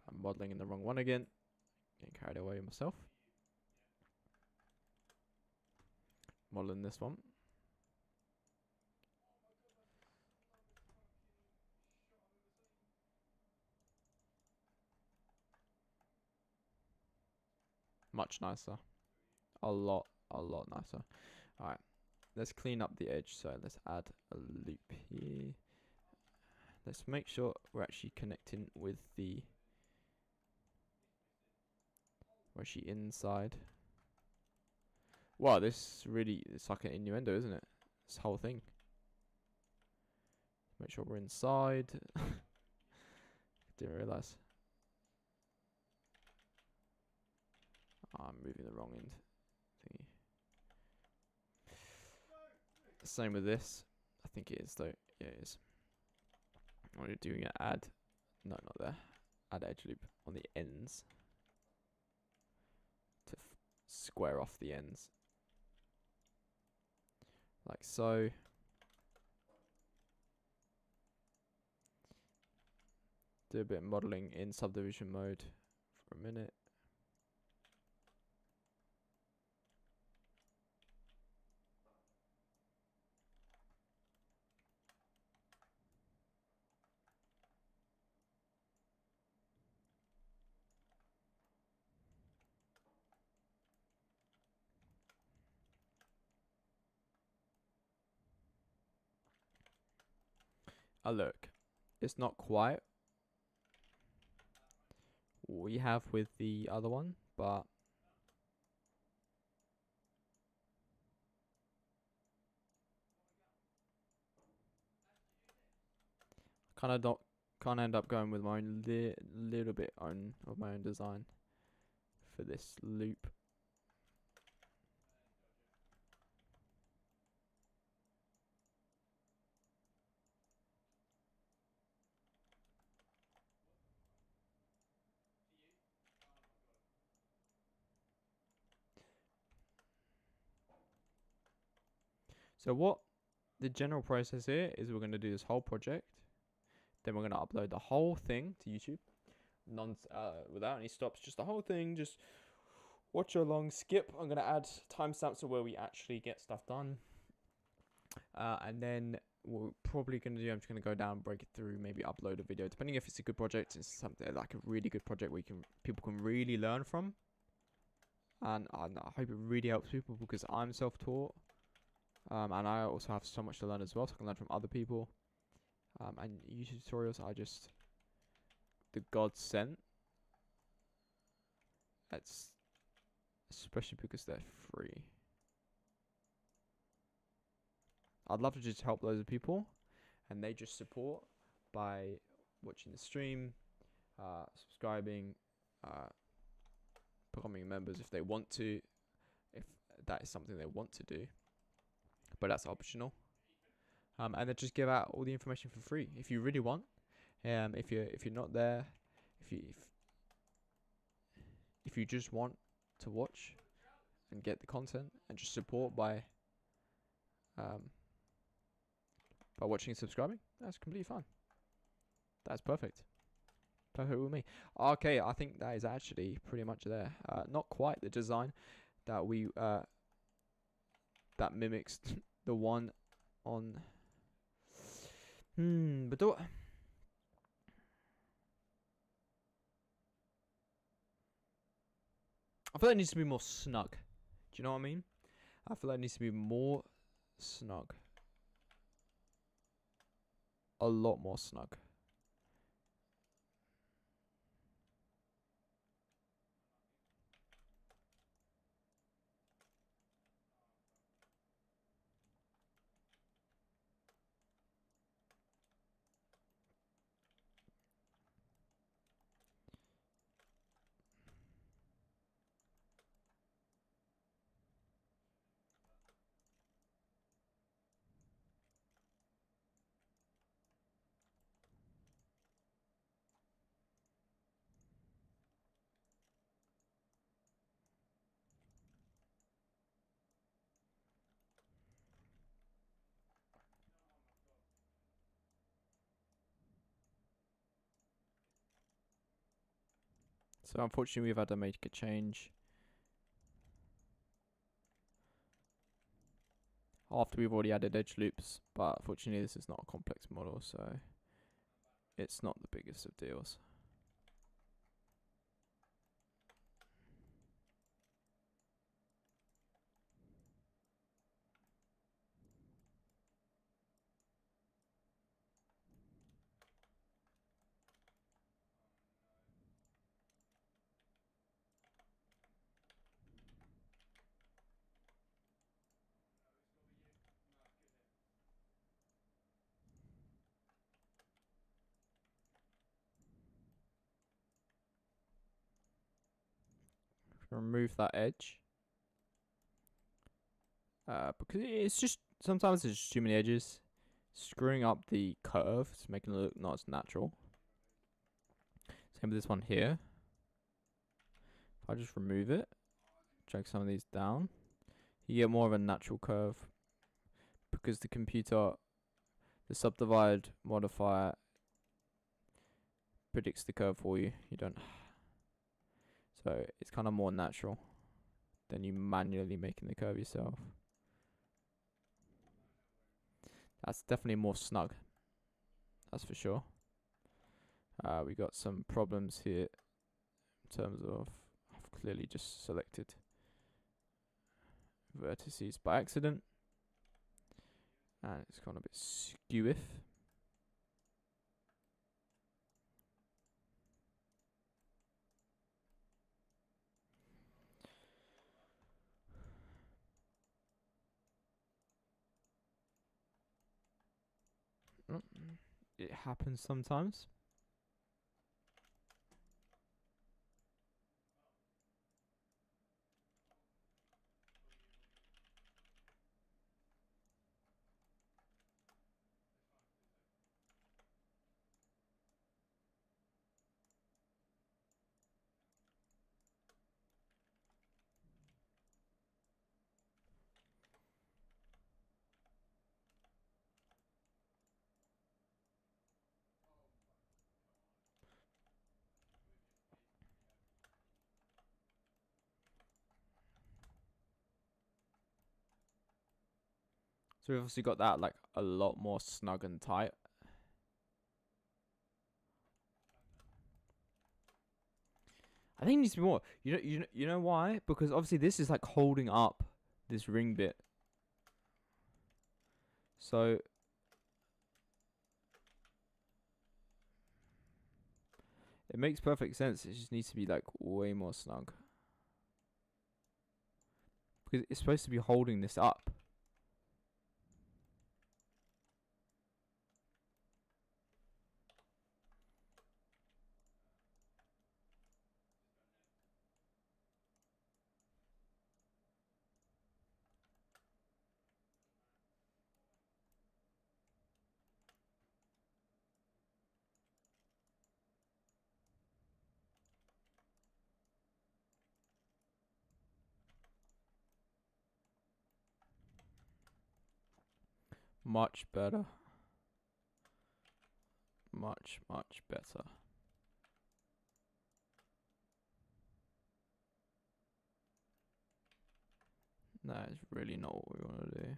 I'm modeling in the wrong one again. Getting carried away with myself. Modeling this one. Much nicer. A lot nicer. Alright. Let's clean up the edge. So let's add a loop here. Let's make sure we're actually connecting with the... We're actually inside. Wow, this really... It's like an innuendo, isn't it? This whole thing. Make sure we're inside. Didn't realise. I'm moving the wrong end thingy. Same with this. I think it is though. Yeah, it is. I'm doing an add. No, not there. Add edge loop on the ends to square off the ends, like so. Do a bit of modeling in subdivision mode for a minute. Look, it's not quite what we have with the other one, but kind of don't can't end up going with my own little bit of my own design for this loop. So what the general process here is, we're going to do this whole project, then we're going to upload the whole thing to YouTube, without any stops, just the whole thing, just watch along, skip. I'm going to add timestamps of where we actually get stuff done, and then what we're probably going to do, I'm just going to go down, break it through, maybe upload a video, depending if it's a good project. It's something like a really good project where people can really learn from, and I hope it really helps people, because I'm self-taught. And I also have so much to learn as well, so I can learn from other people. And YouTube tutorials are just the God sent. That's especially because they're free. I'd love to just help loads of people, and they just support by watching the stream, subscribing, becoming members if they want to, if that is something they want to do. But that's optional. And then just give out all the information for free if you really want. If you're not there, if you just want to watch and get the content and just support by watching and subscribing, that's completely fine. That's perfect. Perfect with me. Okay, I think that is actually pretty much there. Not quite the design that we that mimics the one on. But I feel like it needs to be more snug. Do you know what I mean? I feel like it needs to be more snug. A lot more snug. So unfortunately, we've had to make a change after we've already added edge loops, but unfortunately this is not a complex model, so it's not the biggest of deals. remove that edge. Because it's just, sometimes there's just too many edges. Screwing up the curve, it's making it look not as natural. Same with this one here. If I just remove it, drag some of these down, you get more of a natural curve. Because the computer, the subdivide modifier predicts the curve for you. You don't. So it's kind of more natural than you manually making the curve yourself. That's definitely more snug. That's for sure. We got some problems here in terms of I've clearly just selected vertices by accident, and it's gone a bit skewiff. It happens sometimes. So we've obviously got that like a lot more snug and tight. I think it needs to be more. You know why? Because obviously this is like holding up this ring bit. So it makes perfect sense. It just needs to be like way more snug. Because it's supposed to be holding this up. Much better. Much better. That is really not what we want to do.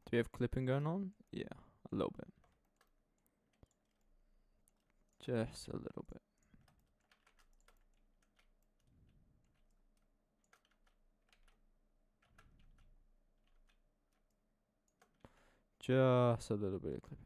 Do we have clipping going on? Yeah, a little bit. Just a little bit. Just a little bit of clipping.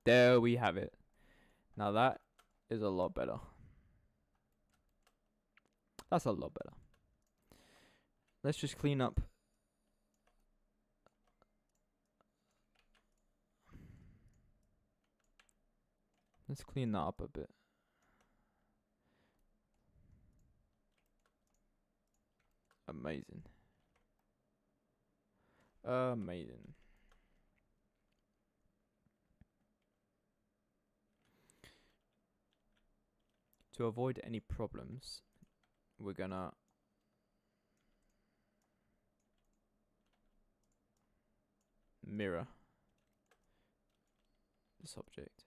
There we have it. Now that is a lot better. That's a lot better. Let's just clean up. Let's clean that up a bit. Amazing. Amazing. To avoid any problems, we're gonna mirror this object.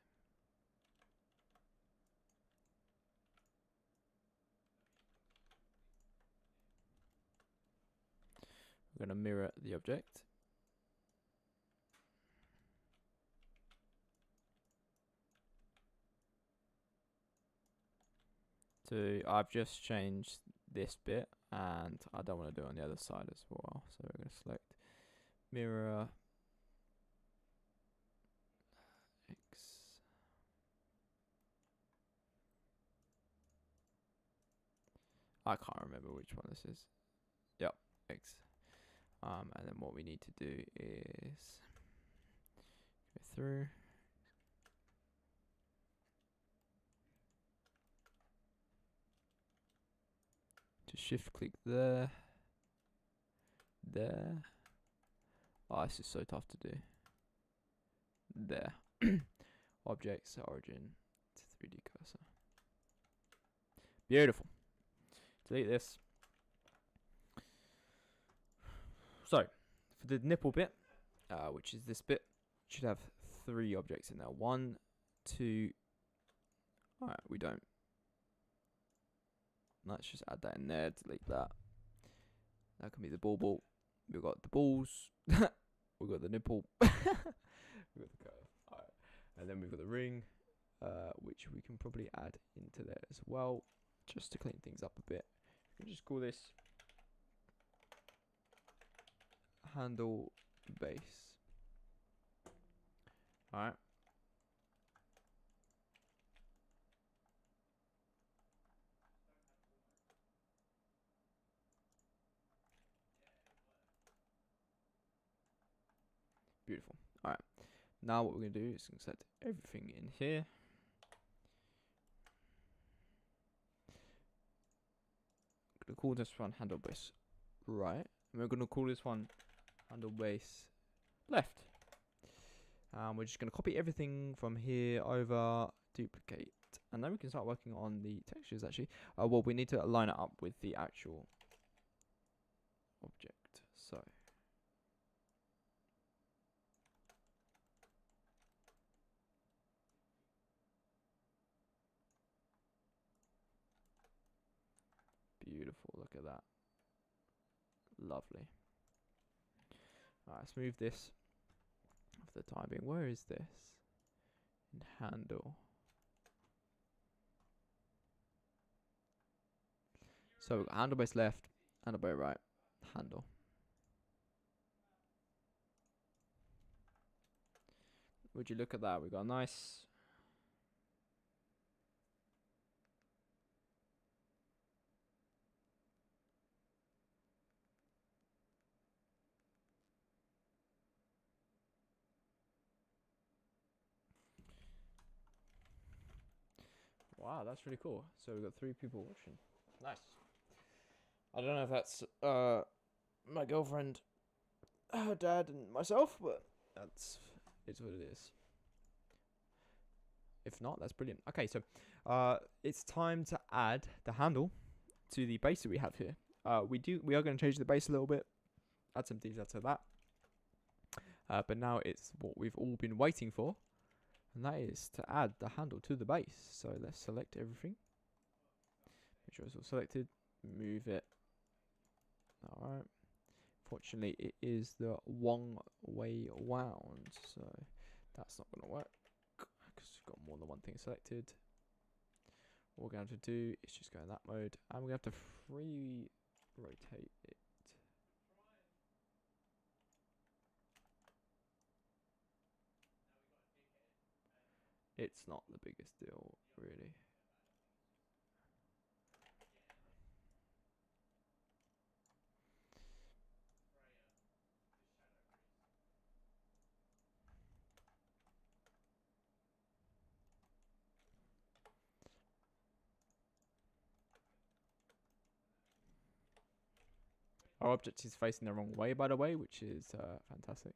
We're gonna mirror the object. So I've just changed this bit, and I don't want to do it on the other side as well. So we're going to select mirror X. I can't remember which one this is. Yep, X. And then what we need to do is go through. Just shift click there. There. Oh, this is so tough to do. There. Objects, origin, to 3D cursor. Beautiful. Delete this. So, for the nipple bit, which is this bit, should have 3 objects in there. 1, 2. Alright, we don't. Let's just add that in there, delete that. That can be the ball. We've got the balls. We've got the nipple. We've got the curve. Alright. And then we've got the ring, which we can probably add into there as well, just to clean things up a bit. We can just call this handle base. Alright. Beautiful. Alright. Now what we're going to do is set everything in here. I'm going to call this one handle base right. And we're going to call this one handle base left. We're just going to copy everything from here over, duplicate. And then we can start working on the textures actually. Well, we need to line it up with the actual object. So. Beautiful, look at that. Lovely. Alright, let's move this for the time being. Where is this? In handle. So handle base left, handle base right, handle. Would you look at that? We got a nice. Wow, that's really cool. So we've got 3 people watching. Nice. I don't know if that's my girlfriend, her dad, and myself, but it's what it is. If not, that's brilliant. Okay, so it's time to add the handle to the base that we have here. We are going to change the base a little bit, add some detail to that. But now it's what we've all been waiting for. And that is to add the handle to the base. So let's select everything. Make sure it's all selected. Move it. Alright. Fortunately, it is the wrong way wound. So that's not going to work. Because we've got more than one thing selected. What we're going to have to do is just go in that mode. And we're going to have to free rotate it. It's not the biggest deal, really. Our object is facing the wrong way, by the way, which is fantastic.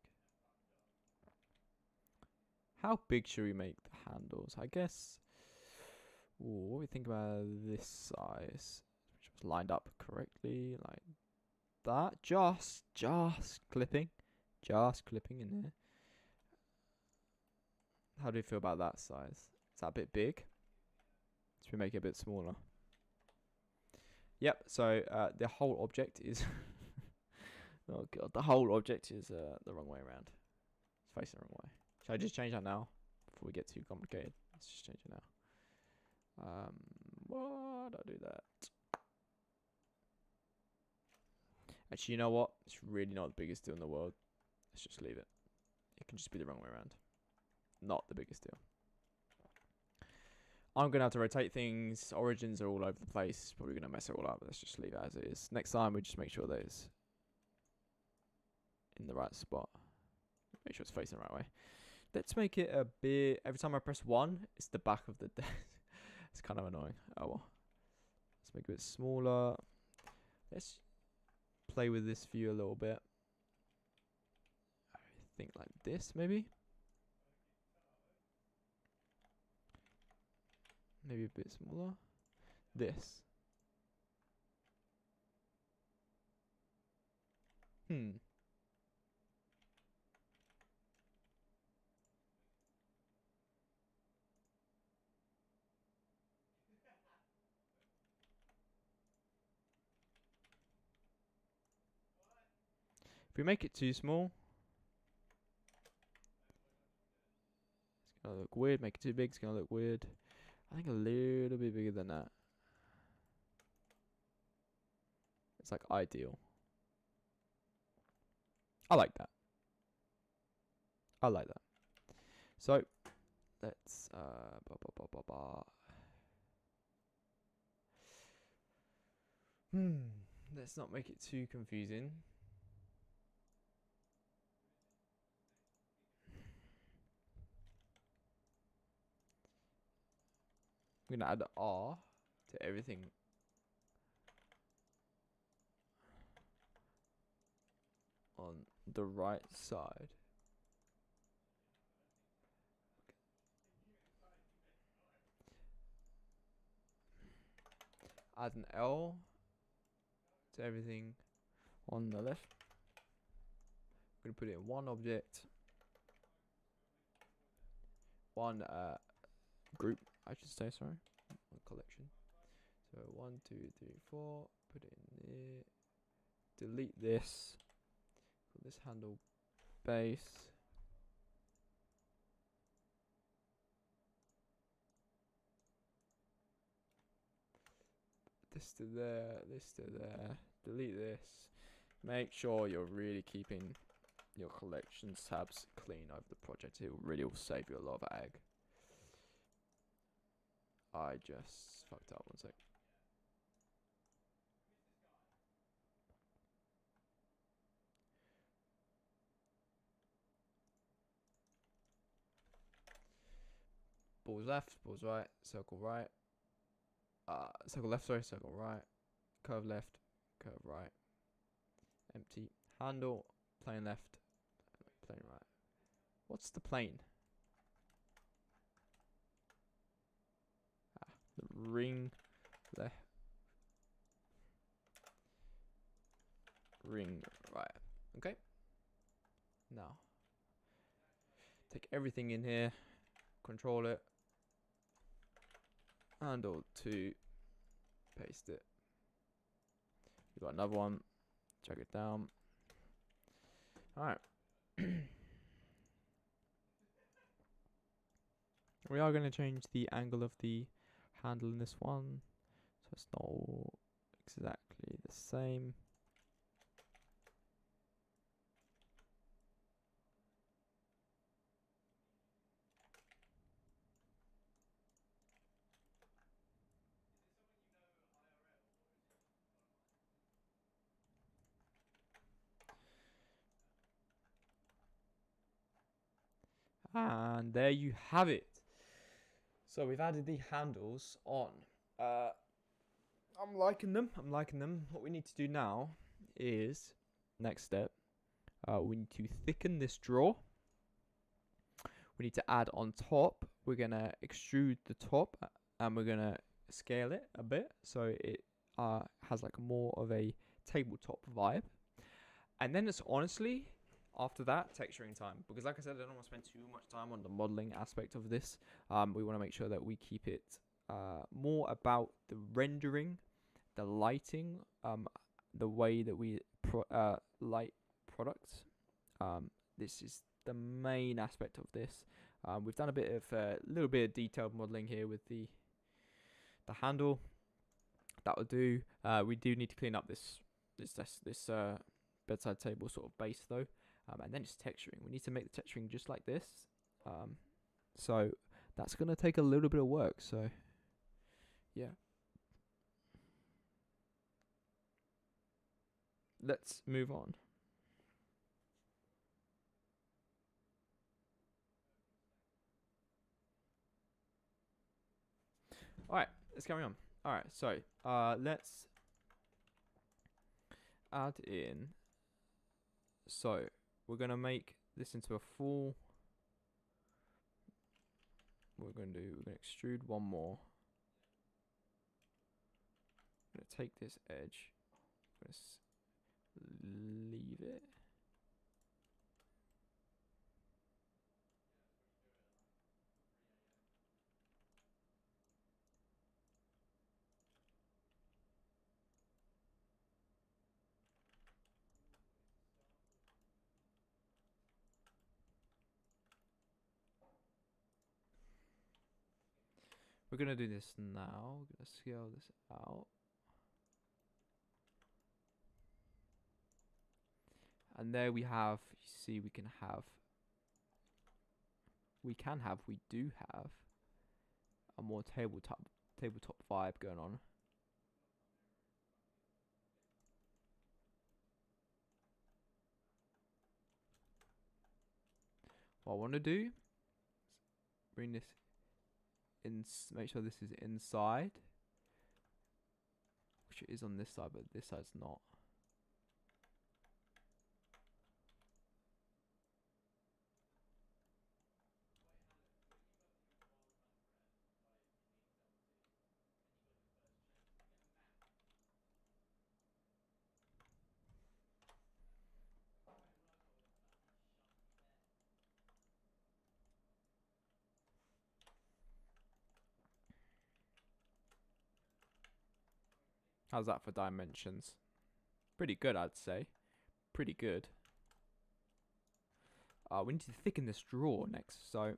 How big should we make the handles? I guess Ooh, what do we think about this size? Which was lined up correctly, like that. Just clipping. Just clipping in there. How do you feel about that size? Is that a bit big? Should we make it a bit smaller? Yep, so the whole object is... oh god, the whole object is the wrong way around. It's facing the wrong way. Should I just change that now? Before we get too complicated. Let's just change it now. Why do I do that? Actually, you know what? It's really not the biggest deal in the world. Let's just leave it. It can just be the wrong way around. Not the biggest deal. I'm going to have to rotate things. Origins are all over the place. Probably going to mess it all up. But let's just leave it as it is. Next time, we just make sure that it's in the right spot. Make sure it's facing the right way. Let's make it a bit... Every time I press 1, it's the back of the desk. It's kind of annoying. Oh well. Let's make it a bit smaller. Let's play with this view a little bit. I think like this, maybe? Maybe a bit smaller. This. If we make it too small, it's gonna look weird. Make it too big, it's gonna look weird. I think a little bit bigger than that. It's like ideal. I like that. I like that. So let's let's not make it too confusing. I'm gonna add R to everything on the right side. Add an L to everything on the left. I'm gonna put it in one object, one group, I should say, sorry, one collection. So 1, 2, 3, 4, put it in there, delete this, put this handle base. This to there, this to there, delete this. Make sure you're really keeping your collections tabs clean over the project. It really will save you a lot of egg. I just fucked up, one sec. Balls left, balls right, circle right. Circle left, sorry, circle right. Curve left, curve right. Empty. Handle, plane left, plane right. What's the plane? The ring left. Ring right. Okay. Now, take everything in here, control it. Handle to paste it. We've got another one. Drag it down. Alright. We are going to change the angle of the handle in this one, so it's not all exactly the same. And there you have it. So we've added the handles on. I'm liking them. I'm liking them. What we need to do now is, next step, we need to thicken this drawer. We need to add on top. We're going to extrude the top and we're gonna scale it a bit so it has like more of a tabletop vibe. And then it's honestly after that texturing time, because like I said, I don't want to spend too much time on the modeling aspect of this. We want to make sure that we keep it more about the rendering, the lighting, the way that we light products. This is the main aspect of this. We've done a little bit of detailed modeling here with the handle. That will do. We do need to clean up this bedside table sort of base though, and then it's texturing. We need to make the texturing just like this. So that's gonna take a little bit of work. So yeah, let's move on. All right, let's carry on. All right, so let's add in. So we're gonna make this into a full. We're gonna extrude one more. I'm gonna take this edge. Leave it. We're gonna do this now. We're gonna scale this out. And there we have, you see, we do have a more tabletop vibe going on. What I want to do is bring this in, make sure this is inside, which it is on this side, but this side's not. How's that for dimensions? Pretty good, I'd say. Pretty good. We need to thicken this drawer next. So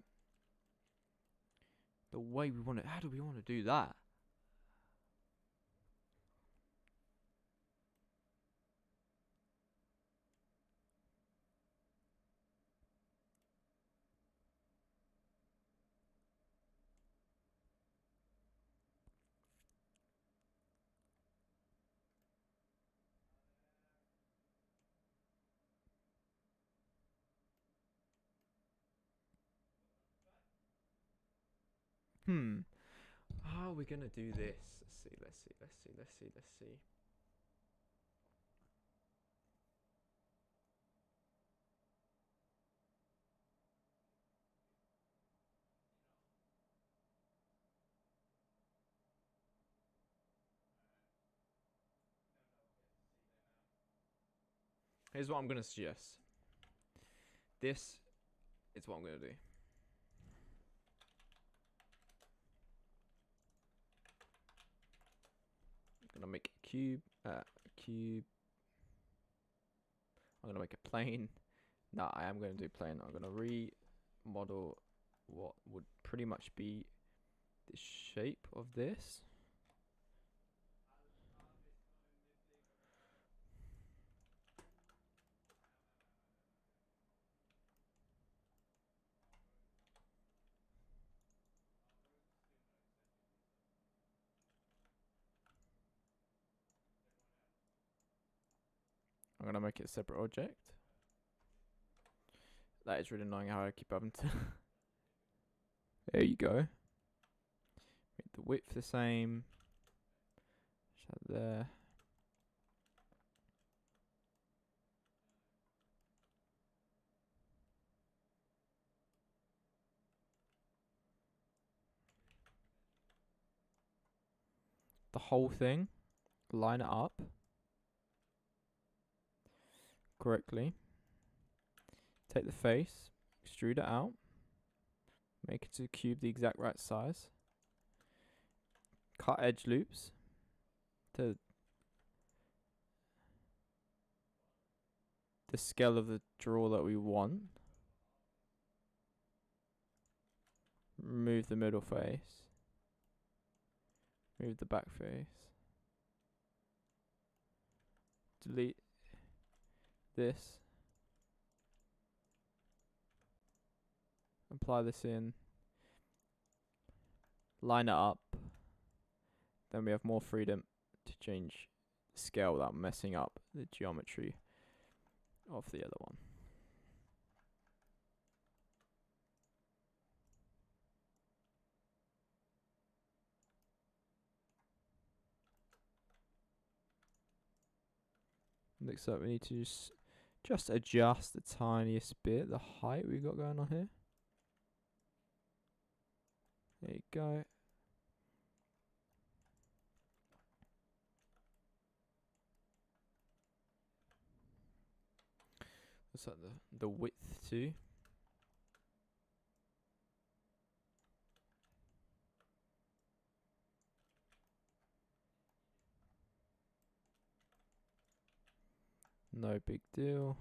the way we want it, how do we want to do that? How are we gonna do this? Let's see. Here's what I'm gonna suggest. This is what I'm gonna do. I'm gonna make a cube. I'm gonna make a plane. No, I am gonna do plane. I'm gonna remodel what would pretty much be the shape of this. I'm gonna make it a separate object. That is really annoying how I keep having to. There you go. Make the width the same. Just that there. the whole thing, line it up correctly, take the face, extrude it out, make it to a cube the exact right size, cut edge loops to the scale of the draw that we want, remove the middle face, move the back face, delete this, apply this in, line it up, then we have more freedom to change the scale without messing up the geometry of the other one. Next up, we need to just adjust the tiniest bit, the height we got going on here. There you go. What's that, the width too? No big deal.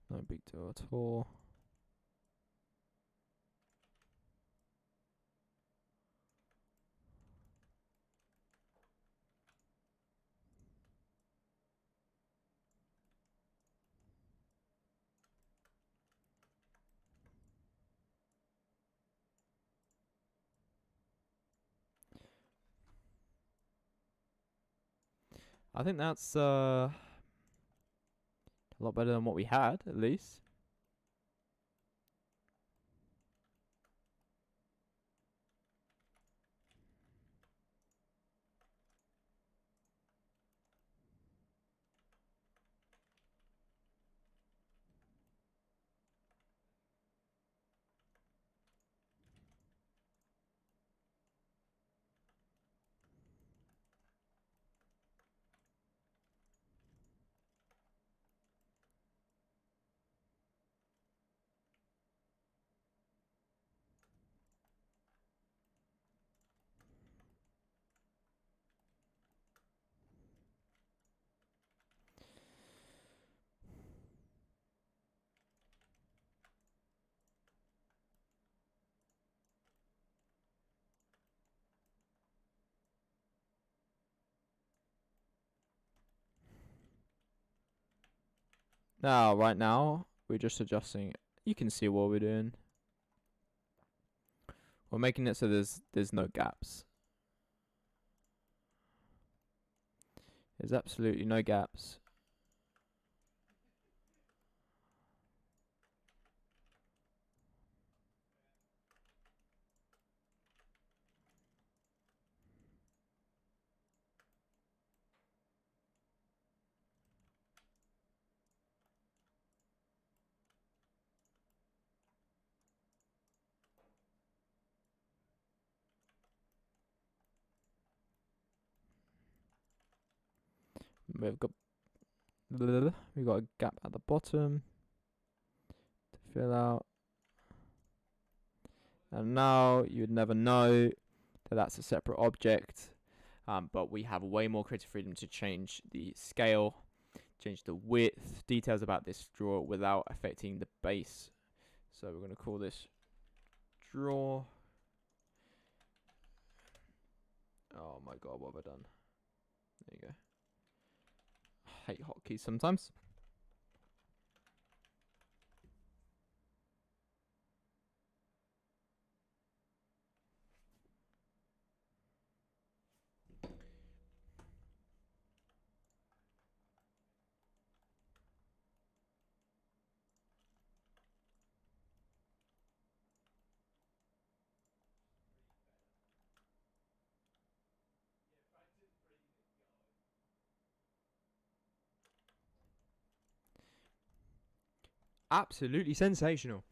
No big deal at all. I think that's a lot better than what we had, at least. Now, right now, we're just adjusting. You can see what we're doing. We're making it so there's no gaps. There's absolutely no gaps. We've got a gap at the bottom to fill out. And now you'd never know that that's a separate object, but we have way more creative freedom to change the scale, change the width, details about this draw without affecting the base. So we're going to call this draw. Oh my god, what have I done? There you go. I hate hotkeys sometimes. absolutely sensational.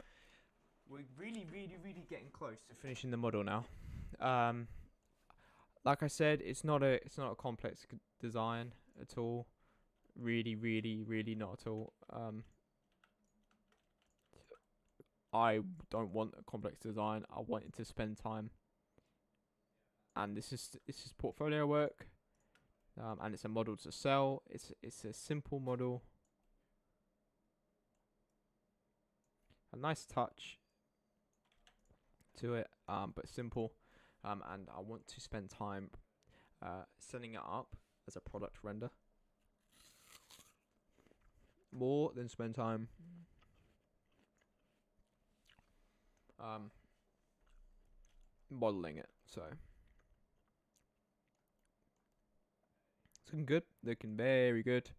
We're really, really, really getting close to finishing the model now. Like I said, it's not a complex design at all. Really, really, really not at all. I don't want a complex design. I want it to spend time. And this is portfolio work. And it's a model to sell. It's a simple model. A nice touch to it, but simple. And I want to spend time setting it up as a product render. More than spend time modeling it. So it's looking good, looking very good.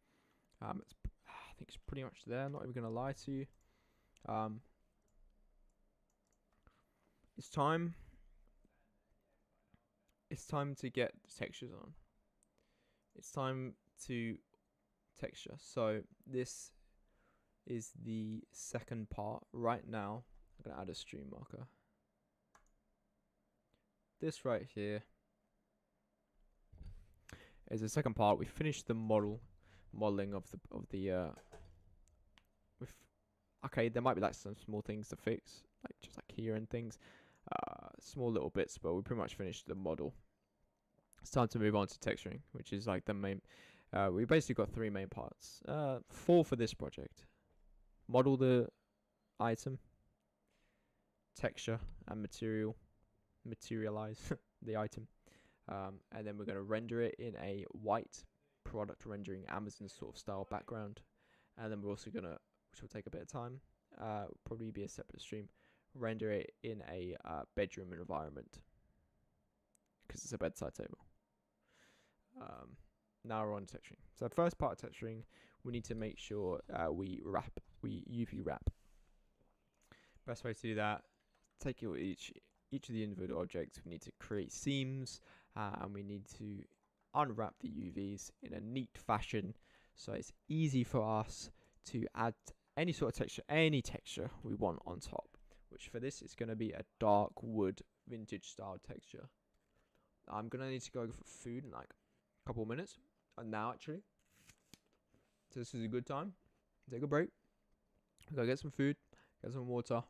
I think it's pretty much there. I'm not even gonna lie to you. It's time. It's time to get the textures on. It's time to texture. So this is the second part. Right now, I'm gonna add a stream marker. This right here is the second part. We finished the modeling of the okay, there might be like some small things to fix, like just like here and things, small little bits, but we pretty much finished the model. It's time to move on to texturing, which is like the main. We basically got 3 main parts, 4 for this project: model the item, texture, and materialize the item, and then we're going to render it in a white product rendering Amazon sort of style background, and then we're also going to, which will take a bit of time, probably be a separate stream, render it in a bedroom environment because it's a bedside table. Now we're on texturing. So first part of texturing, we need to make sure we UV wrap. Best way to do that, take each of the individual objects. We need to create seams, and we need to unwrap the UVs in a neat fashion, so it's easy for us to add any sort of texture, any texture we want on top. Which for this is going to be a dark wood vintage style texture. I'm gonna need to go for food in like a couple of minutes, and now actually. So this is a good time. Take a break. Go get some food, get some water,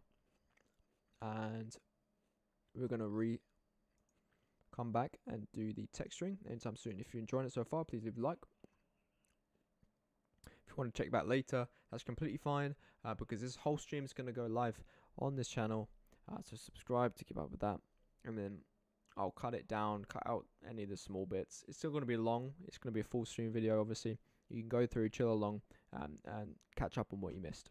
and we're gonna come back and do the texturing anytime soon. If you're enjoying it so far, please leave a like. If you want to check back later, that's completely fine, because this whole stream is going to go live on this channel, so subscribe to keep up with that, and then I'll cut it down, cut out any of the small bits. It's still going to be long. It's going to be a full stream video, obviously. You can go through, chill along, and catch up on what you missed.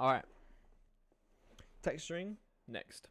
Alright. Texturing, next.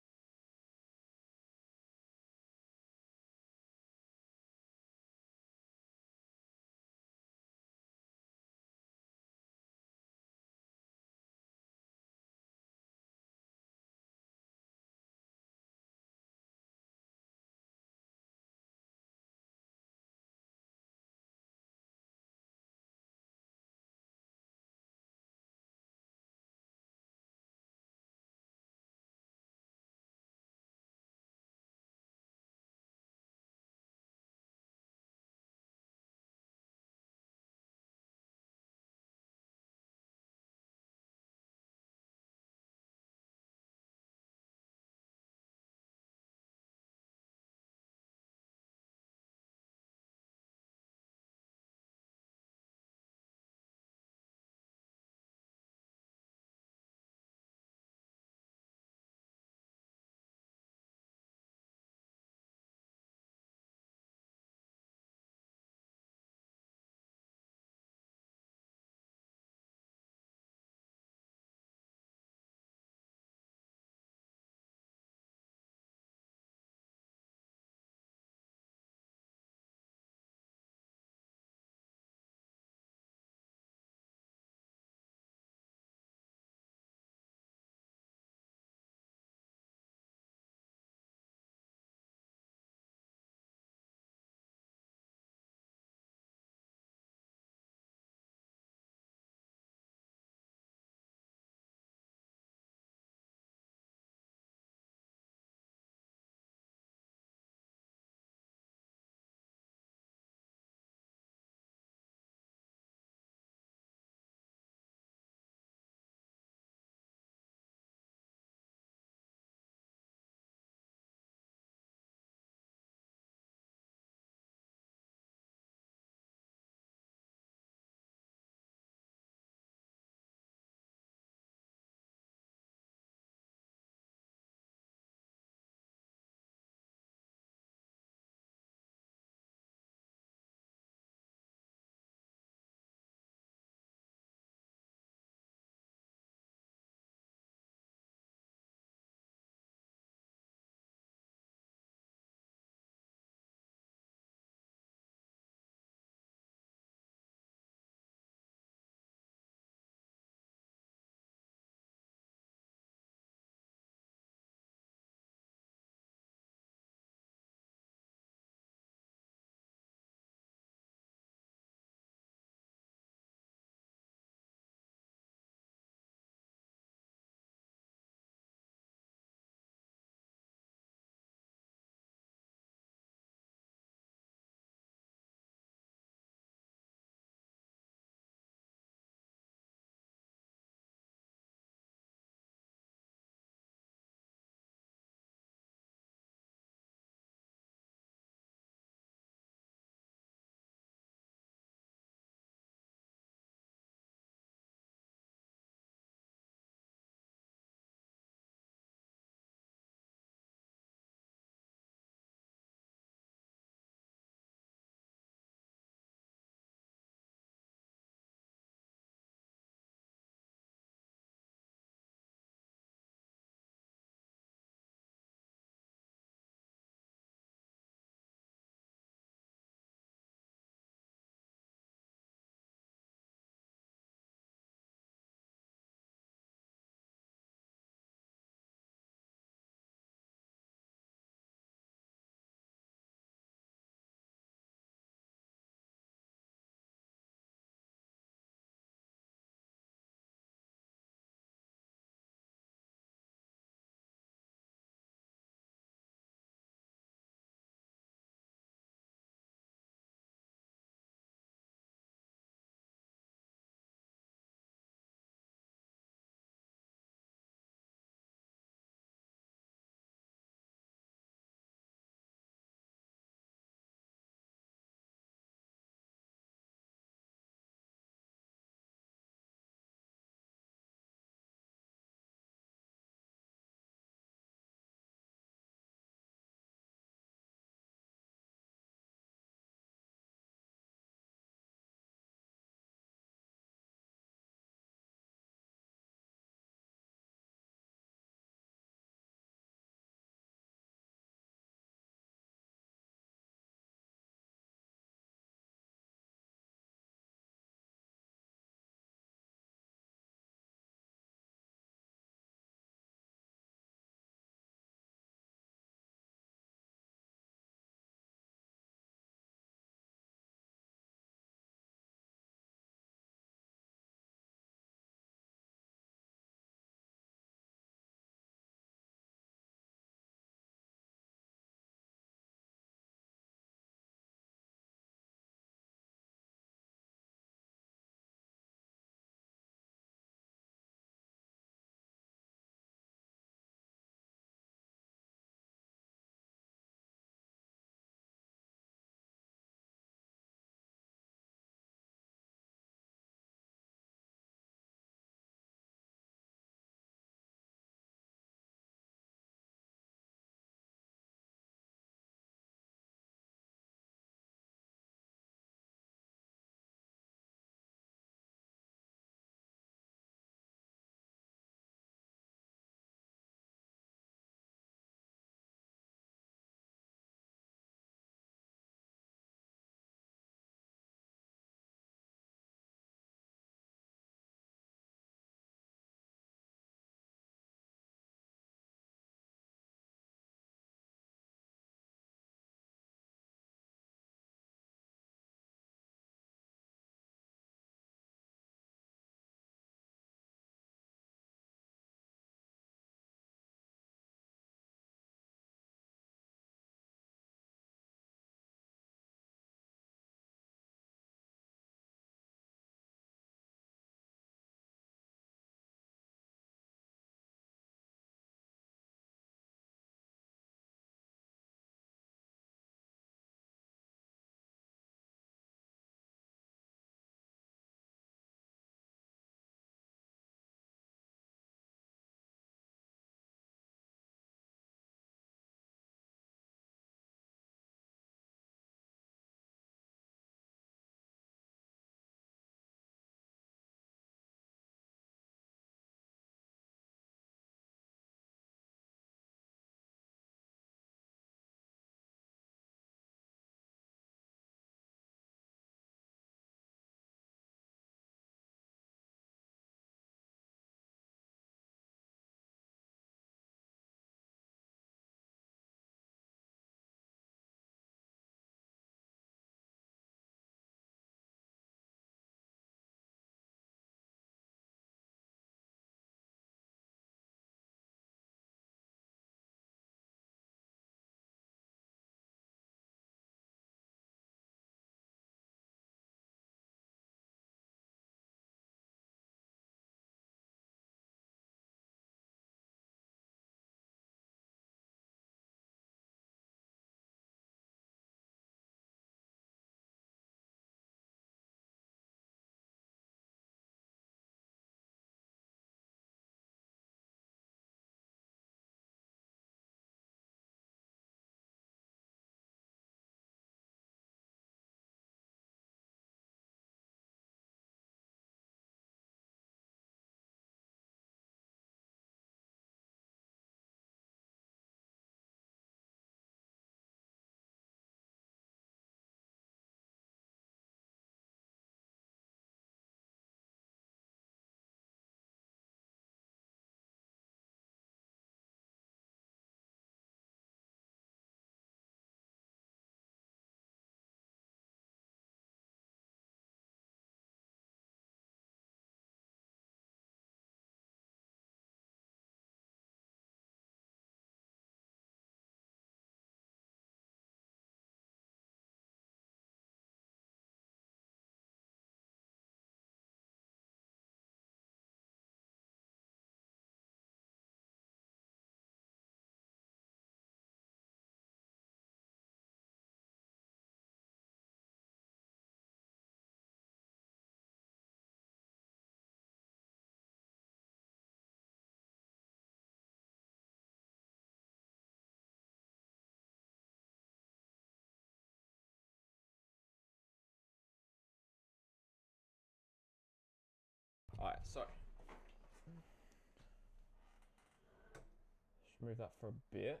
remove that for a bit.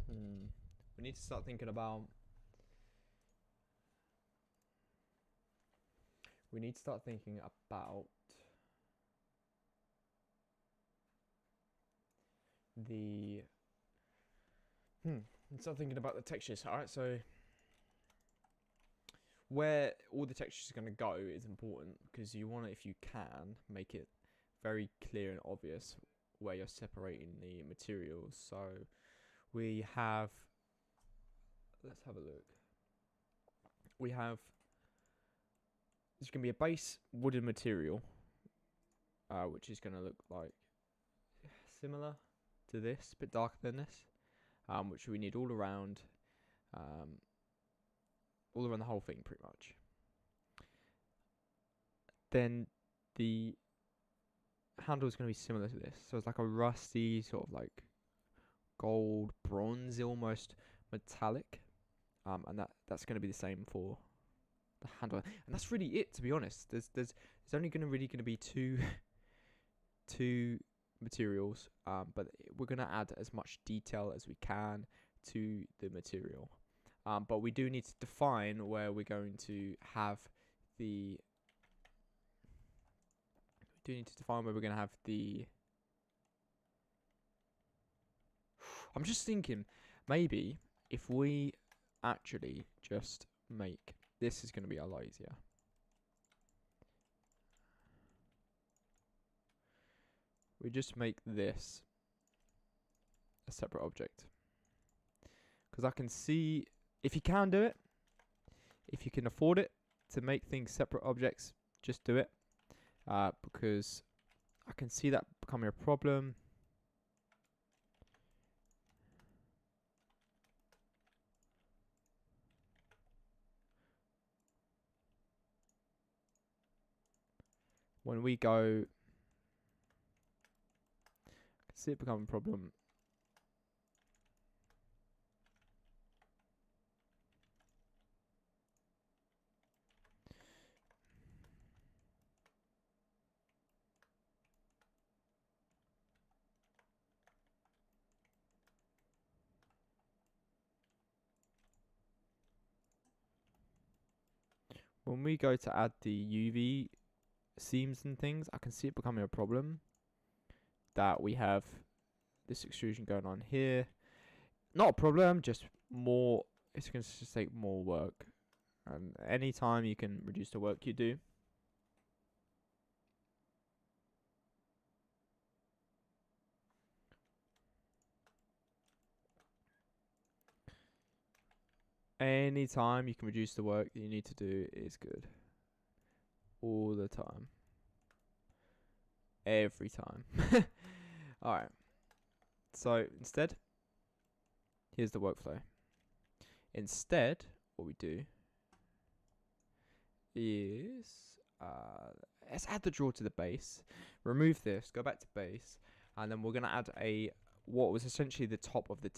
We need to start thinking about. We need to start thinking about the. Start thinking about the textures. All right, so where all the textures are going to go is important because you want to, if you can, make it very clear and obvious where you're separating the materials. So we have. Let's have a look. We have. There's going to be a base wooden material, which is going to look like similar to this, a bit darker than this, which we need all around the whole thing, pretty much. Then the handle is going to be similar to this, so it's like a rusty sort of like gold, bronzy, almost metallic, and that's going to be the same for the handle, and that's really it, to be honest. There's only going to be two materials, but we're going to add as much detail as we can to the material, but we do need to define where we're going to have the I'm just thinking maybe if we actually just make this is going to be a lot easier. We just make this a separate object. Because I can see, if you can do it, if you can afford it, to make things separate objects, just do it. Because I can see that becoming a problem. When we go, I can see it becoming a problem. When we go to add the UV seams and things, I can see it becoming a problem that we have this extrusion going on here. Not a problem, just more. It's going to just take more work, and anytime you can reduce the work you do, anytime you can reduce the work that you need to do is good. All the time. Every time. Alright. So instead, here's the workflow. Instead, what we do is let's add the drawer to the base. Remove this, go back to base, and then we're gonna add what was essentially the top of the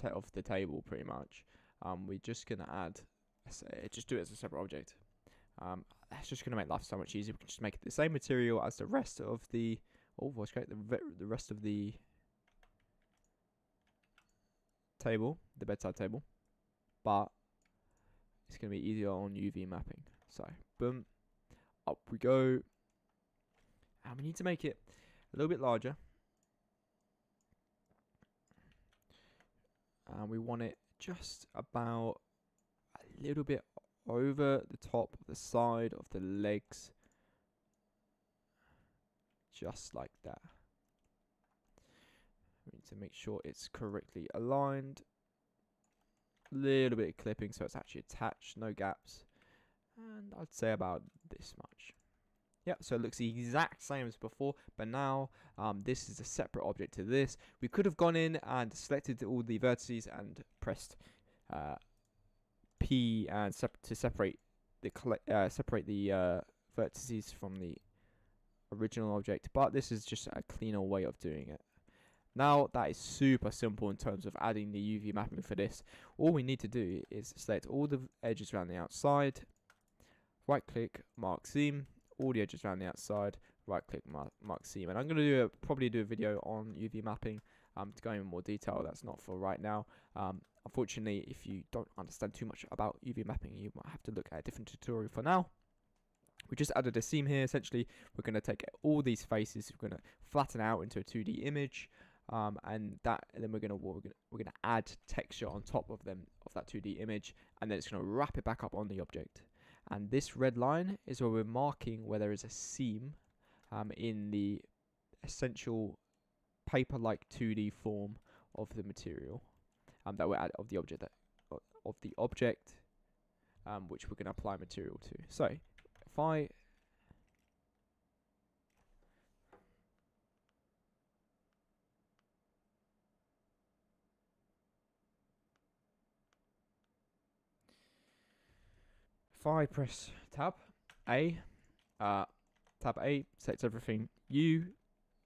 table, pretty much. We're just gonna add, just do it as a separate object. That's just gonna make life so much easier. We can just make it the same material as the rest of the. Oh, voice crack. The rest of the table, the bedside table, but it's gonna be easier on UV mapping. So, boom, up we go, and we need to make it a little bit larger, and we want it just about a little bit over the top of the side of the legs, just like that. We need to make sure it's correctly aligned. A little bit of clipping so it's actually attached, no gaps, and I'd say about this much. Yep, so it looks the exact same as before, but now this is a separate object to this. We could have gone in and selected all the vertices and pressed P and to separate the vertices from the original object, but this is just a cleaner way of doing it. Now that is super simple in terms of adding the UV mapping for this. All we need to do is select all the edges around the outside, right click, mark seam, all the edges around the outside, right click, mark seam. And I'm going to probably do a video on UV mapping to go in more detail. That's not for right now. Unfortunately, if you don't understand too much about UV mapping, you might have to look at a different tutorial for now. We just added a seam here. Essentially, we're going to take all these faces, we're going to flatten out into a 2D image, and then we're going to add texture on top of them, of that 2D image, and then it's going to wrap it back up on the object. And this red line is where we're marking where there is a seam in the essential paper-like 2D form of the material that we're of the object which we're going to apply material to. So if I press tab A, sets everything. U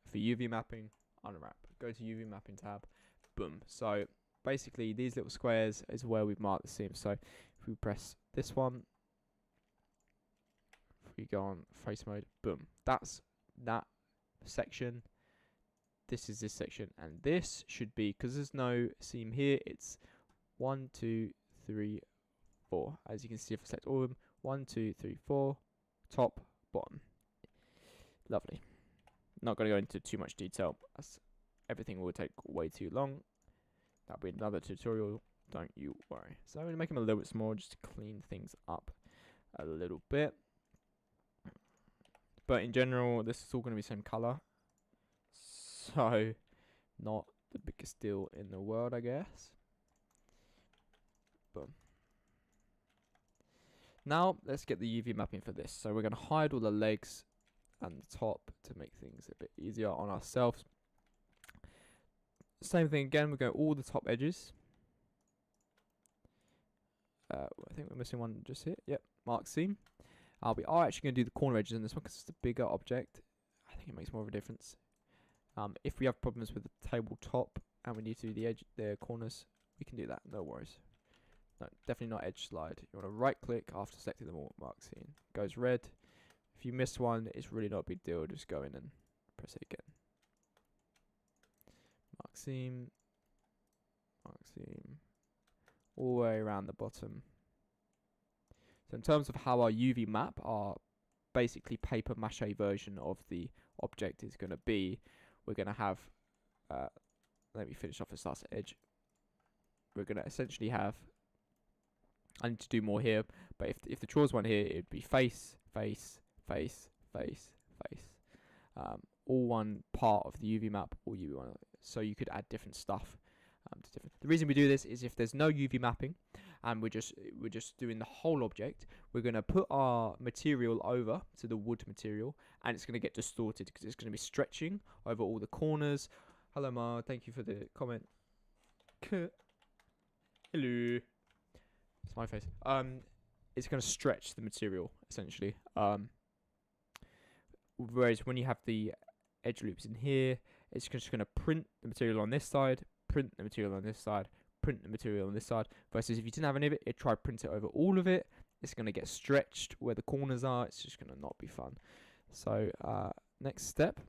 for UV mapping, unwrap. Go to UV mapping tab, boom. So basically these little squares is where we've marked the seam. So if we press this one, if we go on face mode, boom. That's that section. This is this section, and this should be, because there's no seam here, it's 1, 2, 3, 4. As you can see, if I select all of them, 1, 2, 3, 4, top, bottom. Lovely. Not going to go into too much detail, as everything will take way too long. That'll be another tutorial, don't you worry. So I'm going to make them a little bit smaller just to clean things up a little bit. But in general, this is all going to be the same color. So, not the biggest deal in the world, I guess. Boom. Now, let's get the UV mapping for this. So we're going to hide all the legs and the top to make things a bit easier on ourselves. Same thing again, we go all the top edges. I think we're missing one just here. Yep, mark seam. We are actually going to do the corner edges in this one because it's a bigger object. I think it makes more of a difference. If we have problems with the tabletop and we need to do the corners, we can do that, no worries. No, definitely not edge slide. You want to right click after selecting them all, mark seam. Goes red. If you miss one, it's really not a big deal, just go in and press it again. Mark seam, all the way around the bottom. So in terms of how our UV map, our basically paper mache version of the object is going to be, we're going to have, let me finish off this last edge. We're going to essentially have, I need to do more here, but if the chores one here, it would be face, face, face, face, face. All one part of the UV map, or UV one. So you could add different stuff to different. The reason we do this is if there's no UV mapping, and we're just doing the whole object, we're going to put our material over to the wood material, and it's going to get distorted because it's going to be stretching over all the corners. Hello, Ma. Thank you for the comment. Hello. It's my face. It's going to stretch the material essentially. Whereas when you have the edge loops in here, it's just going to print the material on this side, print the material on this side, print the material on this side. Versus if you didn't have any of it, it'd try to print it over all of it. It's going to get stretched where the corners are. It's just going to not be fun. So next step,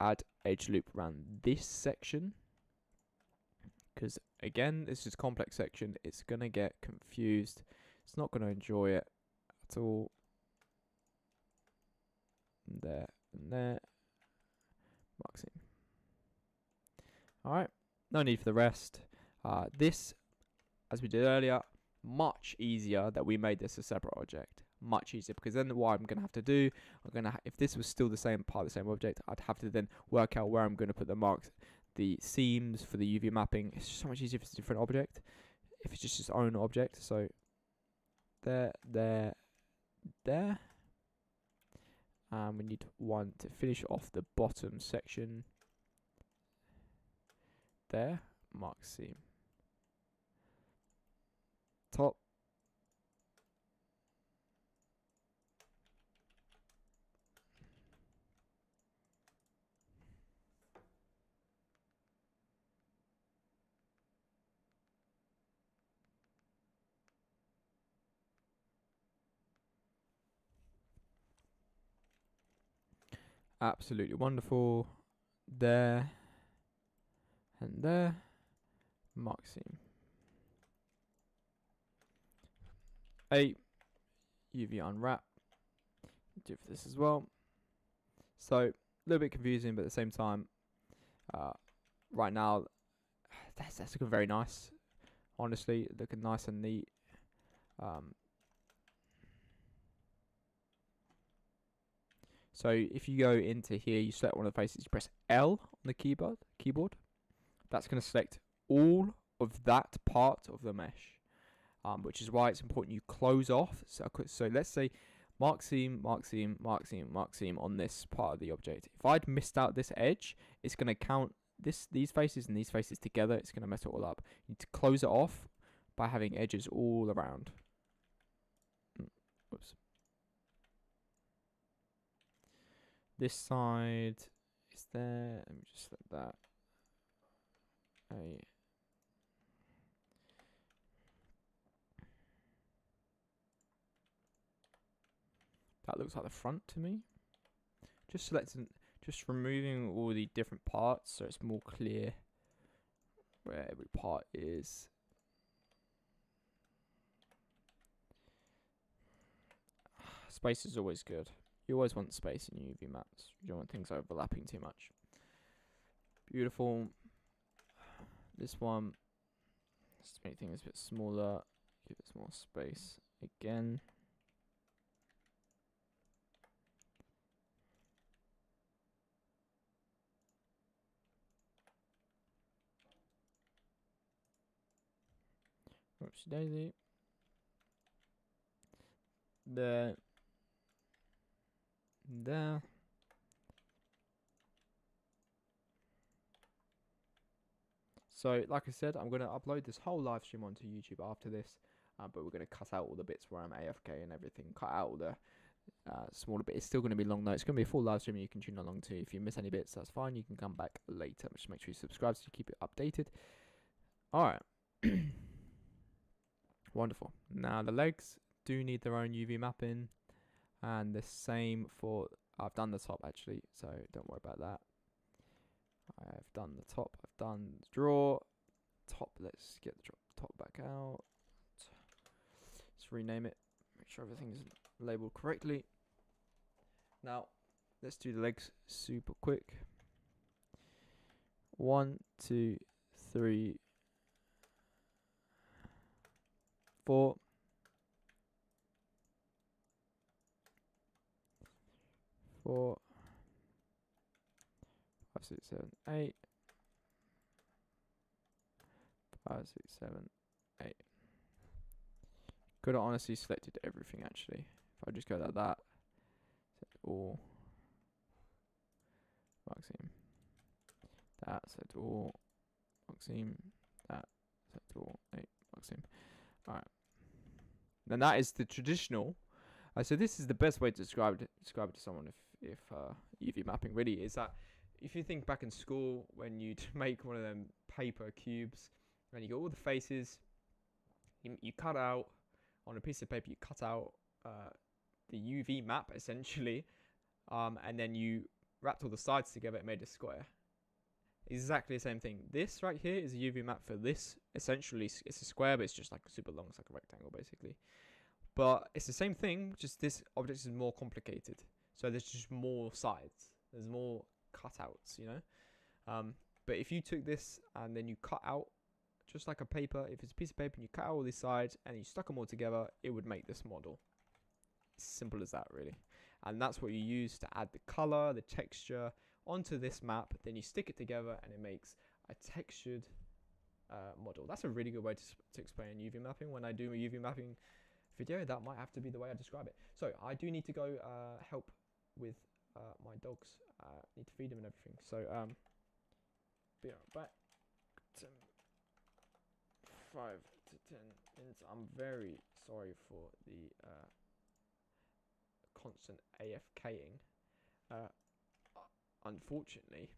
add edge loop around this section. Because again, this is a complex section. It's going to get confused. It's not going to enjoy it at all. There and there. Mark seam. Alright, no need for the rest. This, as we did earlier, much easier that we made this a separate object. Much easier, because then what I'm going to have to do, if this was still the same part of the same object, I'd have to then work out where I'm going to put the marks, the seams for the UV mapping. It's just so much easier if it's a different object, if it's just its own object. So there. We need one to finish off the bottom section. There, mark seam. Top. Absolutely wonderful. There. and there. Mark seam. 8. UV unwrap. Do for this as well. So a little bit confusing, but at the same time, right now, that's looking very nice. Honestly, looking nice and neat. So if you go into here, you select one of the faces, you press L on the keyboard. That's going to select all of that part of the mesh, which is why it's important you close off. So let's say mark seam, mark seam, mark seam, mark seam on this part of the object. If I'd missed out this edge, it's going to count these faces and these faces together. It's going to mess it all up. You need to close it off by having edges all around. Whoops. This side is there. Let me just let that. That looks like the front to me. Just removing all the different parts so it's more clear where every part is. Space is always good. You always want space in UV maps. You don't want things overlapping too much. Beautiful. This one, just make things a bit smaller. Give it some more space again. Whoopsie daisy. There. So, like I said, I'm going to upload this whole live stream onto YouTube after this, but we're going to cut out all the bits where I'm AFK and everything, cut out all the smaller bits. It's still going to be long though. It's going to be a full live stream you can tune along to. If you miss any bits, that's fine. You can come back later. Just make sure you subscribe so you keep it updated. Alright. Wonderful. Now, the legs do need their own UV mapping, and the same for... I've done the top actually, so don't worry about that. I've done the top, I've done the draw. Top, let's get the top back out. Let's rename it, make sure everything's labeled correctly. Now, let's do the legs super quick. 1, 2, 3, 4. 4, 5, 6, 7, 8. 5, 6, 7, 8. Could have honestly selected everything actually. If I just go like that, set all, mark seam, that, set all, mark seam, that, set all, 8, mark seam. Alright. Then that is the traditional. So this is the best way to describe it to someone if UV mapping really is that. If you think back in school when you'd make one of them paper cubes and you got all the faces, you cut out on a piece of paper, you cut out the UV map essentially, and then you wrapped all the sides together and made a square. Exactly the same thing. This right here is a UV map for this. Essentially, it's a square, but it's just like super long. It's like a rectangle basically. But it's the same thing, just this object is more complicated. So there's just more sides. There's more cutouts, you know. But if you took this and then you cut out just like a paper, if it's a piece of paper and you cut out all these sides and you stuck them all together, it would make this model. Simple as that really. And that's what you use to add the color, the texture onto this map. Then you stick it together and it makes a textured model. That's a really good way to explain UV mapping. When I do a UV mapping video, that might have to be the way I describe it. So I do need to go help with my dogs. Need to feed them and everything. So be right back. 5 to 10 minutes. I'm very sorry for the constant AFKing. Unfortunately,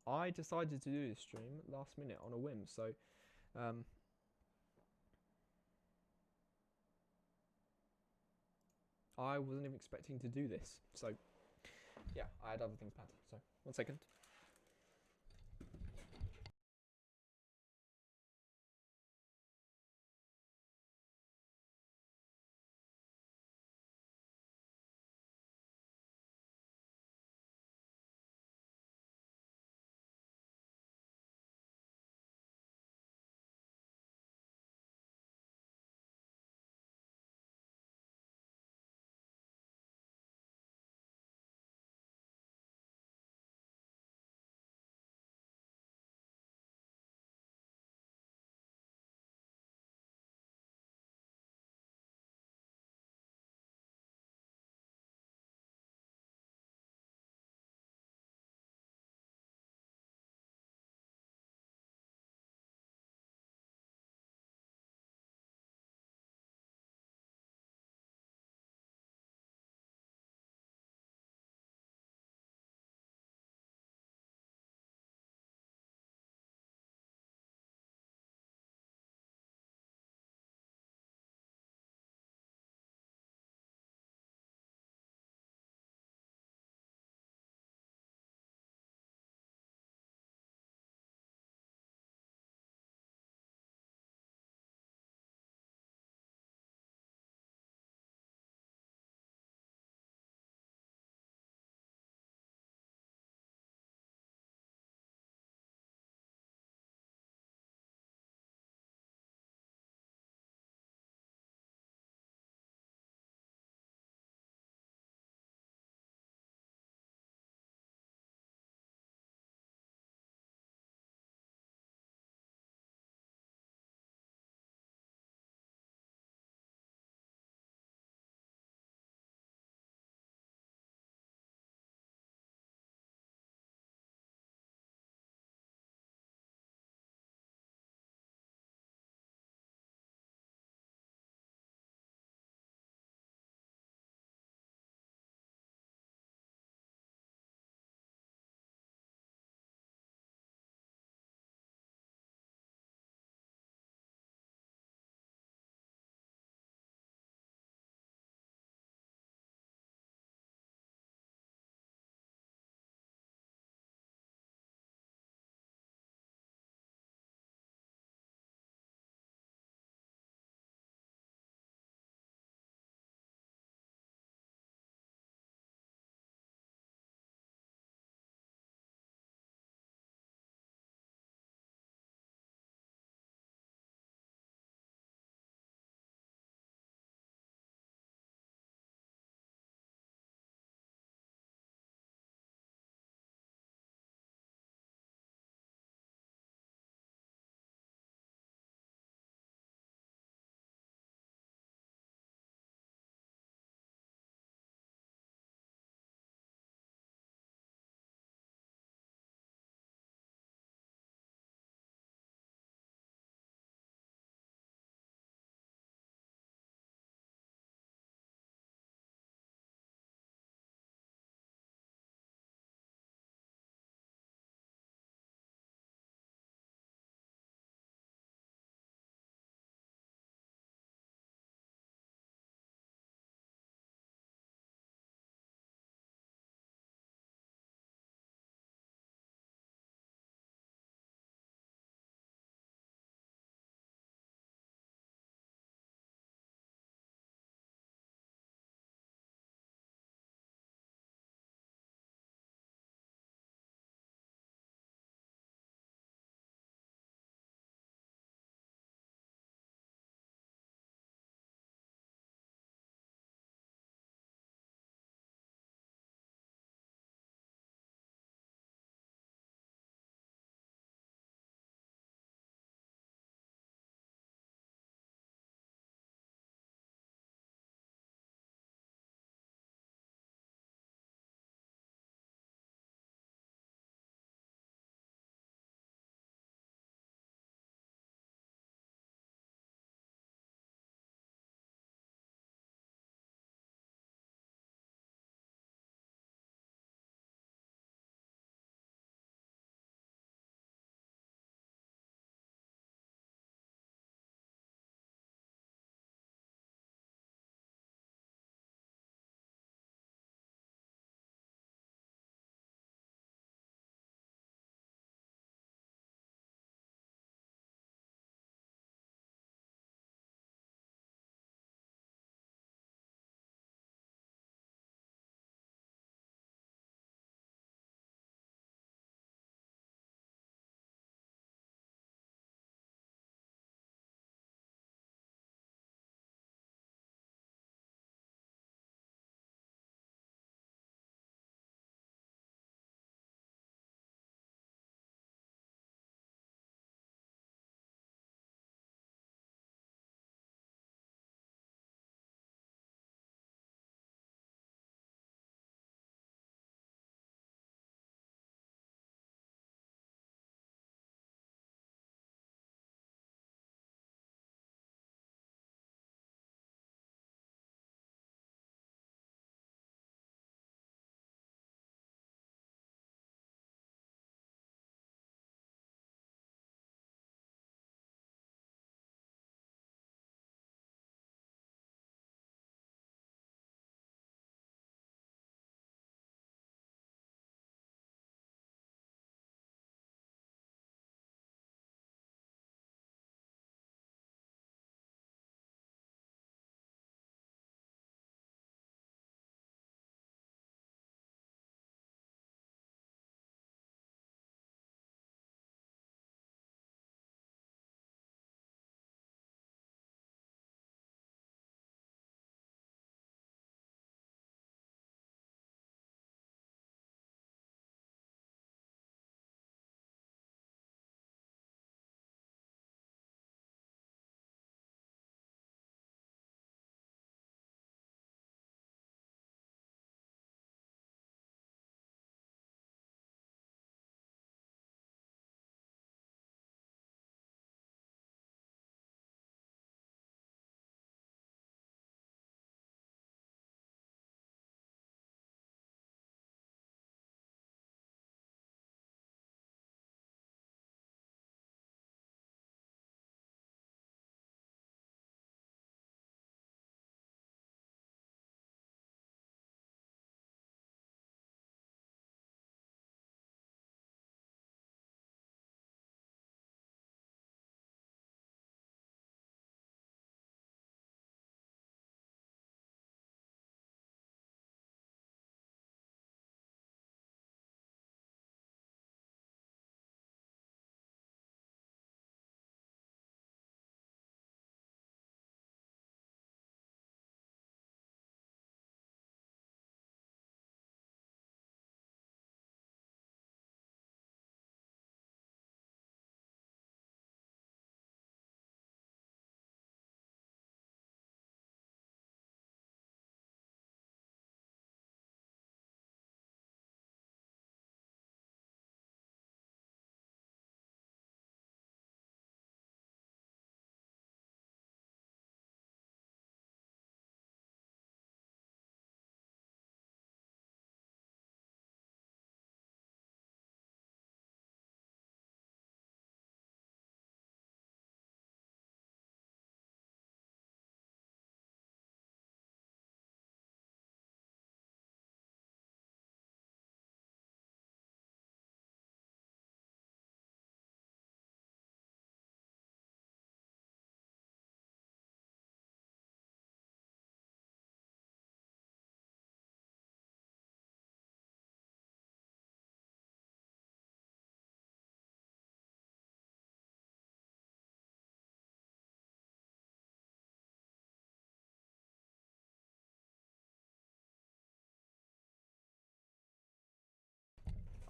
I decided to do this stream last minute on a whim. So I wasn't even expecting to do this. So yeah, I had other things planned. So 1 second.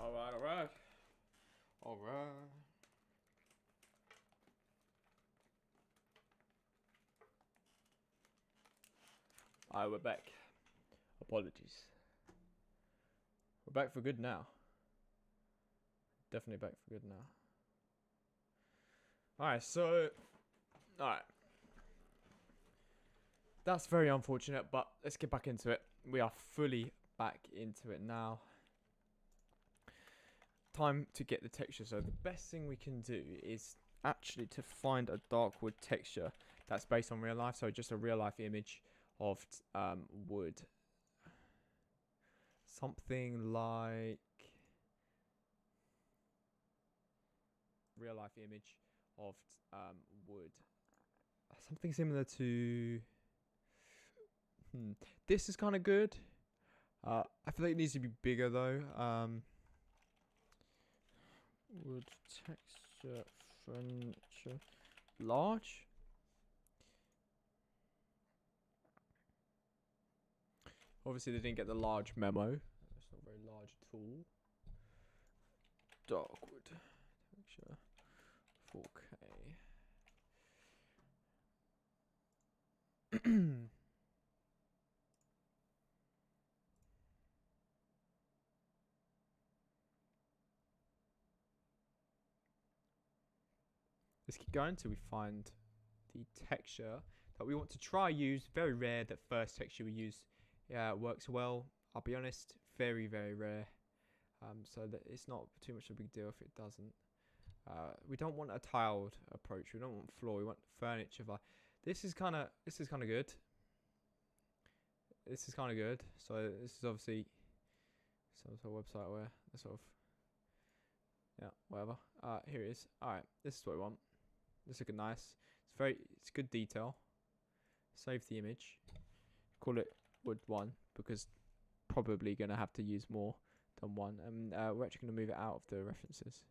Alright, alright. Alright. Alright, we're back. Apologies. We're back for good now. Definitely back for good now. Alright, so... Alright. That's very unfortunate, but let's get back into it. We are fully back into it now. Time to get the texture. So the best thing we can do is actually to find a dark wood texture that's based on real life. So just a real life image of wood. Something like real life image of wood. Something similar to this is kind of good. I feel like it needs to be bigger though. Wood texture furniture large. Obviously they didn't get the large memo. It's not very large at all. Dark wood texture 4K. Let's keep going until we find the texture that we want to try use. Very rare that first texture we use works well. I'll be honest, very, very rare. So that it's not too much of a big deal if it doesn't. We don't want a tiled approach. We don't want floor. We want furniture. This is kind of good. This is kind of good. So this is obviously some sort of website where the sort of whatever. Here it is. All right, this is what we want. This looking nice. It's good detail. Save the image. Call it wood 1 because probably gonna have to use more than 1. And we're actually gonna move it out of the references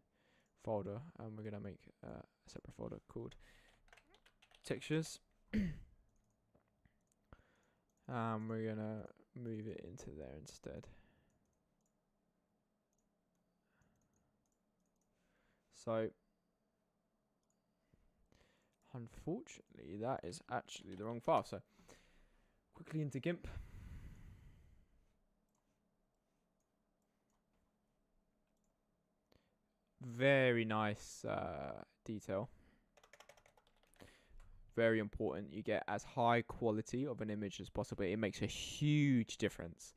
folder, and we're gonna make a separate folder called textures. We're gonna move it into there instead. So unfortunately that is actually the wrong file. So quickly into GIMP. Very nice detail. Very important. You get as high quality of an image as possible. It makes a huge difference.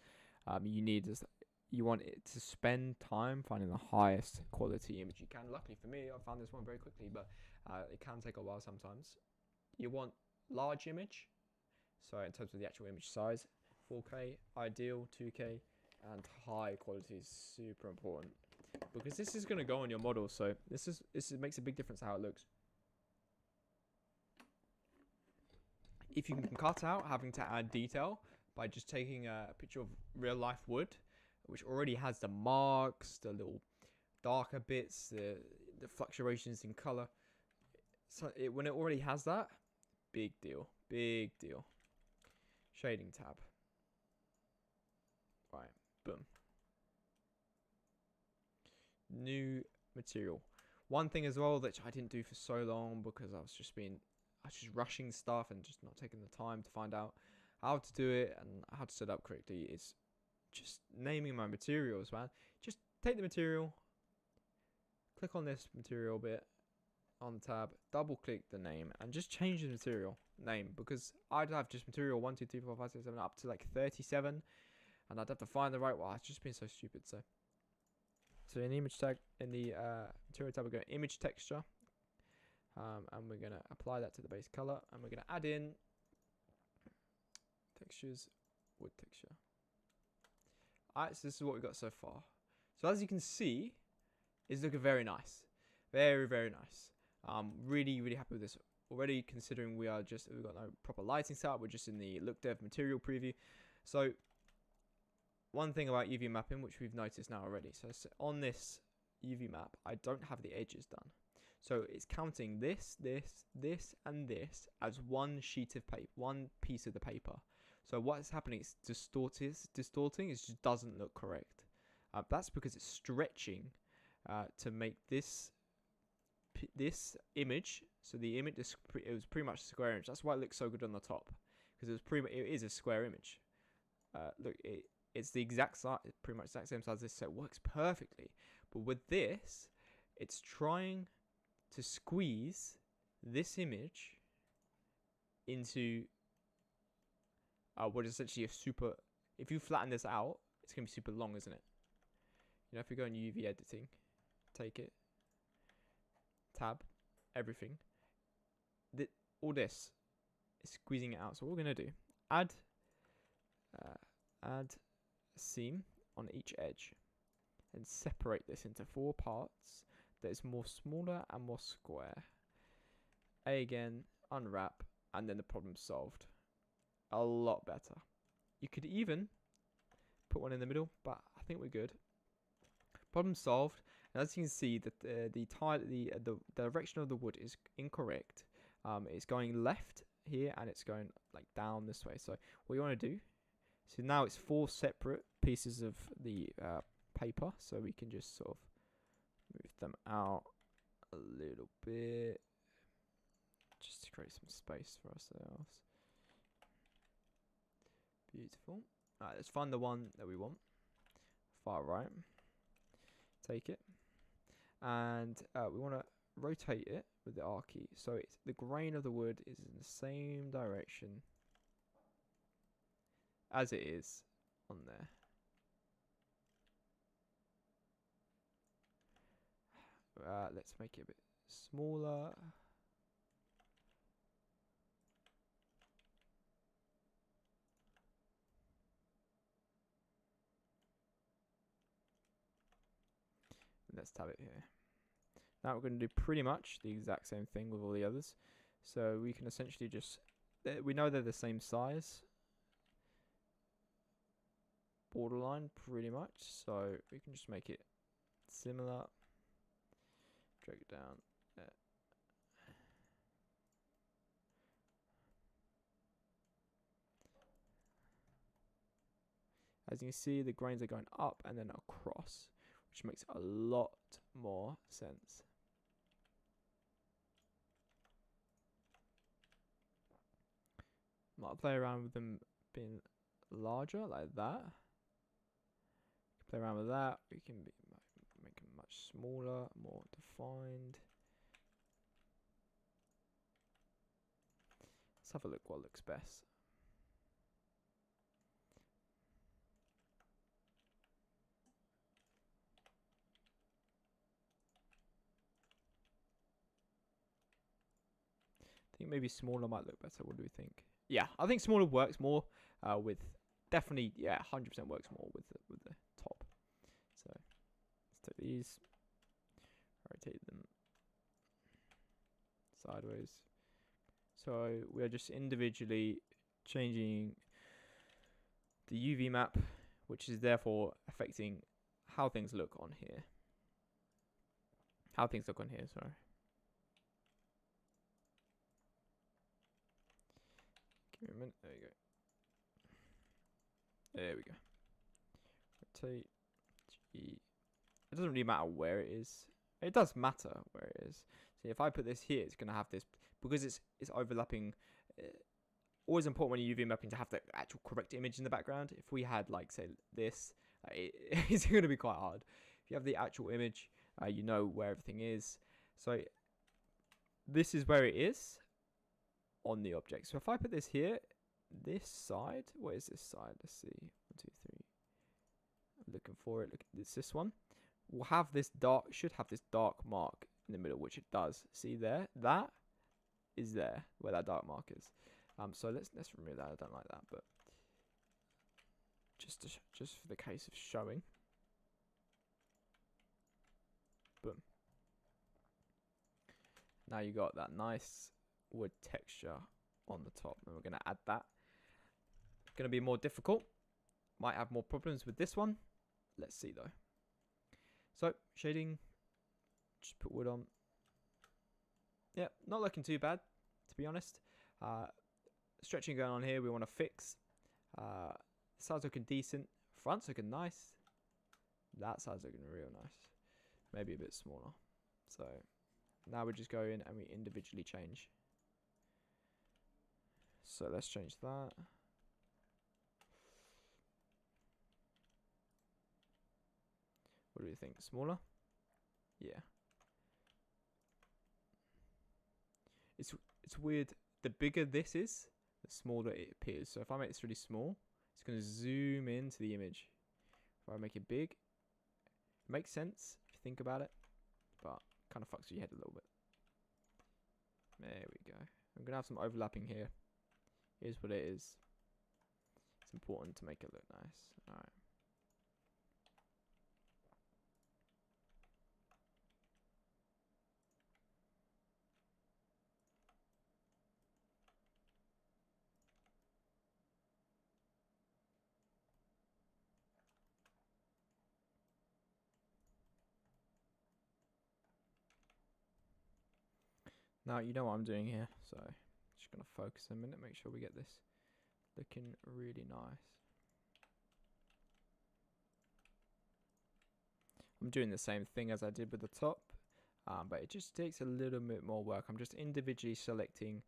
You want it to spend time finding the highest quality image you can. Luckily for me, I found this one very quickly, but it can take a while sometimes. You want large image, so in terms of the actual image size, 4K, ideal, 2K, and high quality is super important because this is going to go on your model. So this makes a big difference how it looks. If you can cut out having to add detail by just taking a picture of real life wood, which already has the marks, the little darker bits, the fluctuations in color. So when it already has that, big deal, big deal. Shading tab. Right, boom. New material. One thing as well that I didn't do for so long because I was just rushing stuff and just not taking the time to find out how to do it and how to set up correctly is just naming my materials, man. Just take the material, click on this material bit on the tab, double click the name, and just change the material name because I'd have just material 1, 2, 3, 4, 5, 6, 7 up to like 37, and I'd have to find the right one. It's just been so stupid. So in the image tag, in the material tab, we're going image texture, and we're gonna apply that to the base color, and we're gonna add in textures, wood texture. Alright, so this is what we've got so far. So as you can see, it's looking very nice. Very, very nice. Really, really happy with this already, considering we've got no proper lighting set up. We're just in the look dev material preview. So one thing about UV mapping, which we've noticed now already. So on this UV map, I don't have the edges done. So it's counting this, and this as one sheet of paper, one piece of the paper. So what's happening is distorting. It just doesn't look correct. That's because it's stretching to make this image. So the image it was pretty much a square image. That's why it looks so good on the top, because it is a square image. Look, it's the exact size, pretty much exact same size as this, so it works perfectly. But with this, it's trying to squeeze this image into what is essentially a super. If you flatten this out, it's gonna be super long, isn't it? You know, if we go in UV editing, take it, tab, everything. All this is squeezing it out. So what we're gonna do, add a seam on each edge, and separate this into 4 parts that is more smaller and more square. A again, unwrap, and then the problem's solved. A lot better. You could even put one in the middle, but I think we're good. Problem solved. And as you can see, that the direction of the wood is incorrect. It's going left here, and it's going like down this way. So what you want to do? So now it's 4 separate pieces of the paper. So we can just sort of move them out a little bit, just to create some space for ourselves. Beautiful. Alright, let's find the one that we want. Far right. Take it. And we want to rotate it with the R key. So it's the grain of the wood is in the same direction as it is on there. Let's make it a bit smaller. Let's tab it here. Now we're going to do pretty much the exact same thing with all the others. So we can essentially just, we know they're the same size, borderline pretty much. So we can just make it similar. Drag it down. As you can see, the grains are going up and then across, which makes a lot more sense. Might play around with them being larger like that. Play around with that. We can make them much smaller, more defined. Let's have a look what looks best. I think maybe smaller might look better. What do we think? Yeah, I think smaller works more with definitely, yeah, 100% works more with the top. So let's take these, rotate them sideways. So we are just individually changing the UV map, which is therefore affecting how things look on here. Sorry. Give me a minute. There you go. There we go. Rotate. G. It doesn't really matter where it is. It does matter where it is. See, if I put this here, it's going to have this, because it's overlapping. Always important when you're UV mapping to have the actual correct image in the background. If we had, like, say, this, it's going to be quite hard. If you have the actual image, you know where everything is. So this is where it is on the object. So if I put this here, this side, what is this side? Let's see. 1, 2, 3. I'm looking for it. Look, it's this one. Will have this dark, should have this dark mark in the middle, which it does. See there? That is there where that dark mark is. So let's remove that. I don't like that, but just for the case of showing. Boom. Now you got that nice wood texture on the top, and we're going to add that. Going to be more difficult. Might have more problems with this one. Let's see though. So shading, just put wood on. Yeah, not looking too bad, to be honest. Stretching going on here, we want to fix. Side's looking decent. Front's looking nice. That side's looking real nice. Maybe a bit smaller. So now we just go in and we individually change. So let's change that. What do we think? Smaller? Yeah. It's weird. The bigger this is, the smaller it appears. So if I make this really small, it's going to zoom into the image. If I make it big, it makes sense if you think about it, but kind of fucks with your head a little bit. There we go. I'm going to have some overlapping here. Here's what it is. It's important to make it look nice. Alright. Now you know what I'm doing here, so just gonna focus a minute, make sure we get this looking really nice. I'm doing the same thing as I did with the top, but it just takes a little bit more work. I'm just individually selecting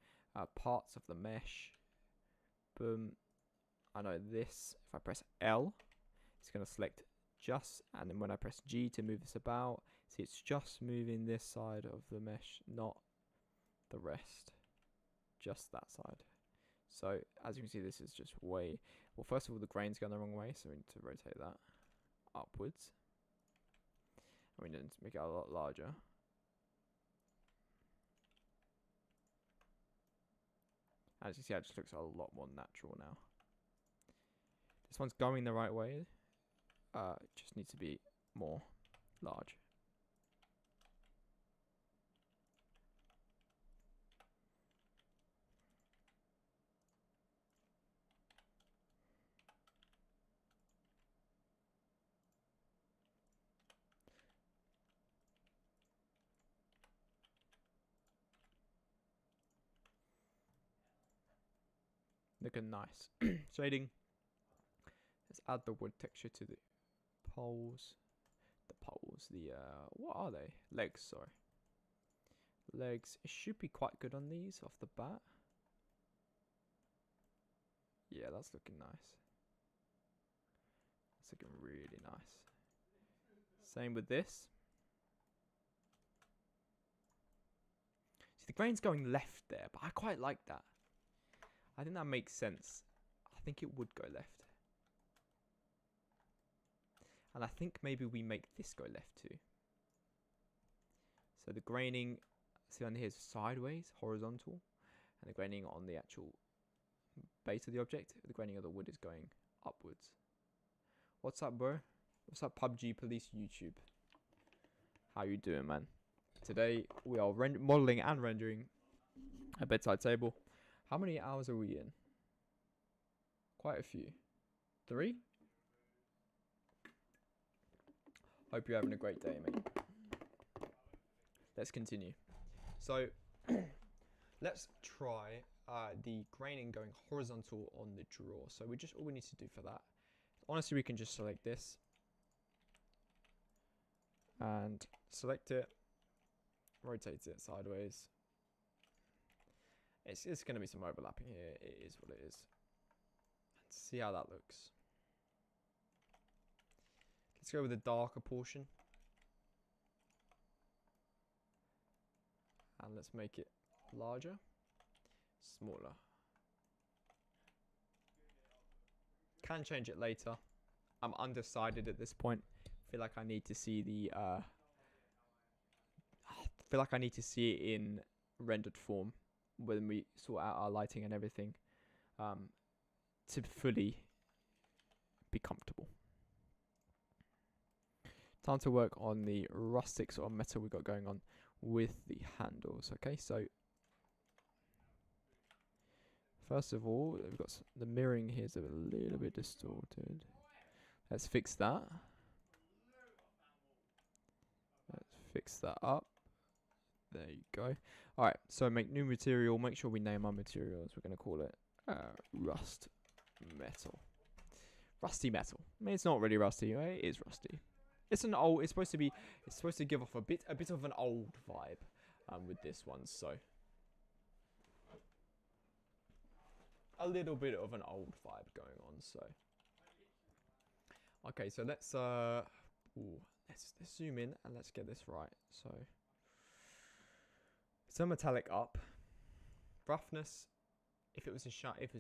parts of the mesh. Boom. I know this, if I press L, it's gonna select just, and then when I press G to move this about, see it's just moving this side of the mesh, not the rest, just that side. So as you can see, this is just way, well, first of all, the grain's going the wrong way, so we need to rotate that upwards, and we need to make it a lot larger. As you see, it just looks a lot more natural now. This one's going the right way, it just needs to be more large. Looking nice. Shading. Let's add the wood texture to the poles. What are they? Legs, sorry. Legs. It should be quite good on these off the bat. Yeah, that's looking nice. That's looking really nice. Same with this. See, the grain's going left there, but I quite like that. I think that makes sense. I think it would go left. And I think maybe we make this go left too. So the graining, see on here is sideways, horizontal. And the graining on the actual base of the object, the graining of the wood is going upwards. What's up, bro? What's up, PUBG Police YouTube? How you doing, man? Today we are modeling and rendering a bedside table. How many hours are we in? Quite a few. 3? Hope you're having a great day, mate. Let's continue. So, let's try the graining going horizontal on the drawer. So all we need to do for that, honestly, we can just select this and select it, rotate it sideways. It's going to be some overlapping here. It is what it is. Let's see how that looks. Let's go with the darker portion. And let's make it larger, smaller. Can change it later. I'm undecided at this point. Feel like I need to see the feel like I need to see it in rendered form when we sort out our lighting and everything, to fully be comfortable. Time to work on the rustic sort of metal we've got going on with the handles. Okay, so first of all, we've got the mirroring here is a little bit distorted. Let's fix that. Let's fix that up. There you go. Alright, so make new material. Make sure we name our materials. We're going to call it rust metal. Rusty metal. I mean, it's not really rusty, right? It is rusty. It's an old. It's supposed to be. It's supposed to give off a bit of an old vibe, with this one. So a little bit of an old vibe going on. So okay, so let's let's zoom in and let's get this right. So it's a metallic up. Roughness, if it was a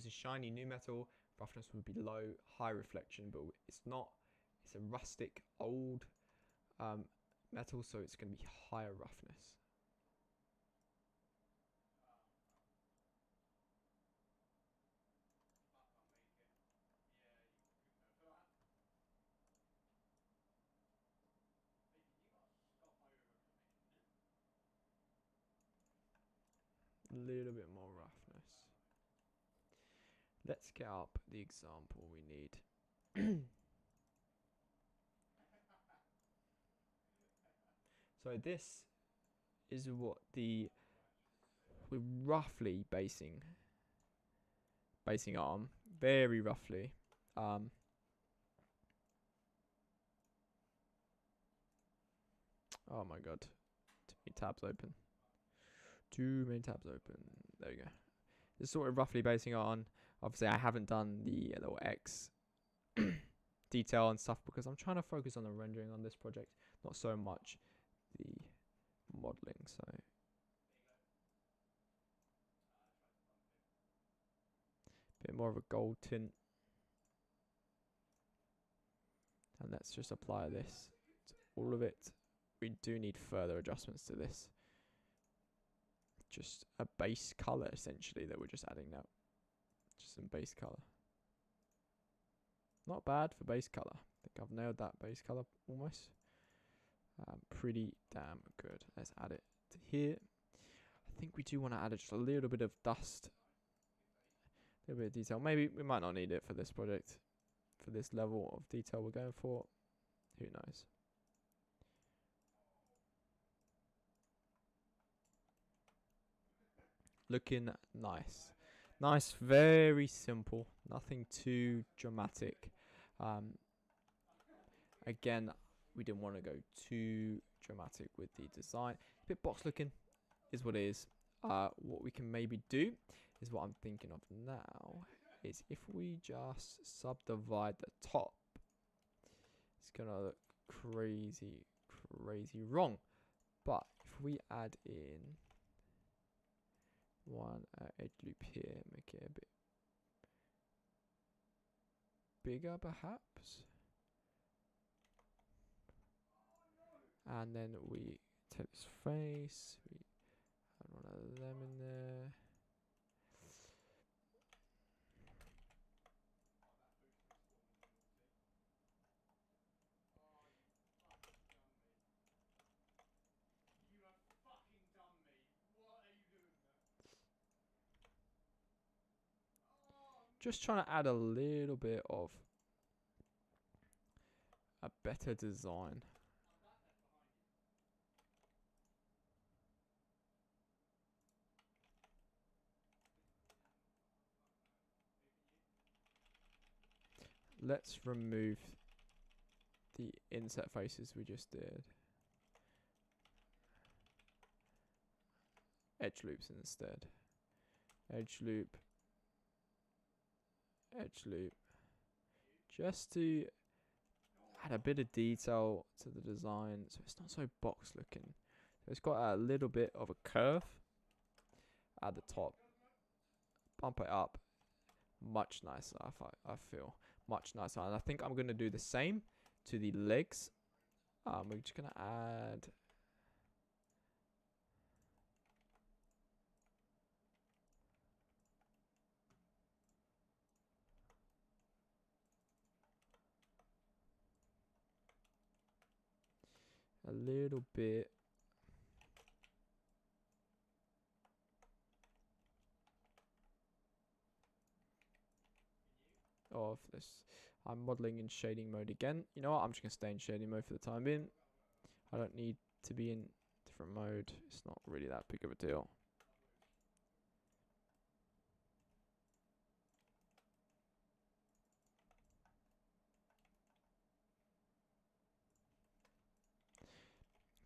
shiny new metal, roughness would be low. High reflection, but it's not. It's a rustic old metal, so it's going to be higher roughness. A little bit more roughness. Let's get up the example we need. So this is what we're roughly basing on, very roughly. Oh my god, too many tabs open. Too many tabs open. There we go. This is sort of roughly basing on. Obviously, I haven't done the little X detail and stuff because I'm trying to focus on the rendering on this project, not so much the modeling. So bit more of a gold tint, and let's just apply this to all of it. We do need further adjustments to this. Just a base color essentially that we're just adding now. Just some base color. Not bad for base color. I think I've nailed that base color almost. Pretty damn good. Let's add it to here. I think we do want to add just a little bit of dust. A little bit of detail. Maybe we might not need it for this project. For this level of detail we're going for. Who knows? Looking nice. Nice, very simple. Nothing too dramatic. Again, we didn't want to go too dramatic with the design. A bit box looking is what it is. What we can maybe do is what I'm thinking of now is if we just subdivide the top, it's gonna look crazy wrong. But if we add in one edge loop here, make it a bit bigger perhaps, and then we take this face, we add one of them in there. Just trying to add a little bit of a better design. Let's remove the inset faces we just did. Edge loops instead. Edge loop. Edge loop. Just to add a bit of detail to the design so it's not so box looking. So it's got a little bit of a curve at the top. Bump it up. Much nicer, I feel. Much nicer. And I think I'm going to do the same to the legs. We're just going to add a little bit of this. I'm modeling in shading mode again. You know what? I'm just going to stay in shading mode for the time being. I don't need to be in different mode. It's not really that big of a deal.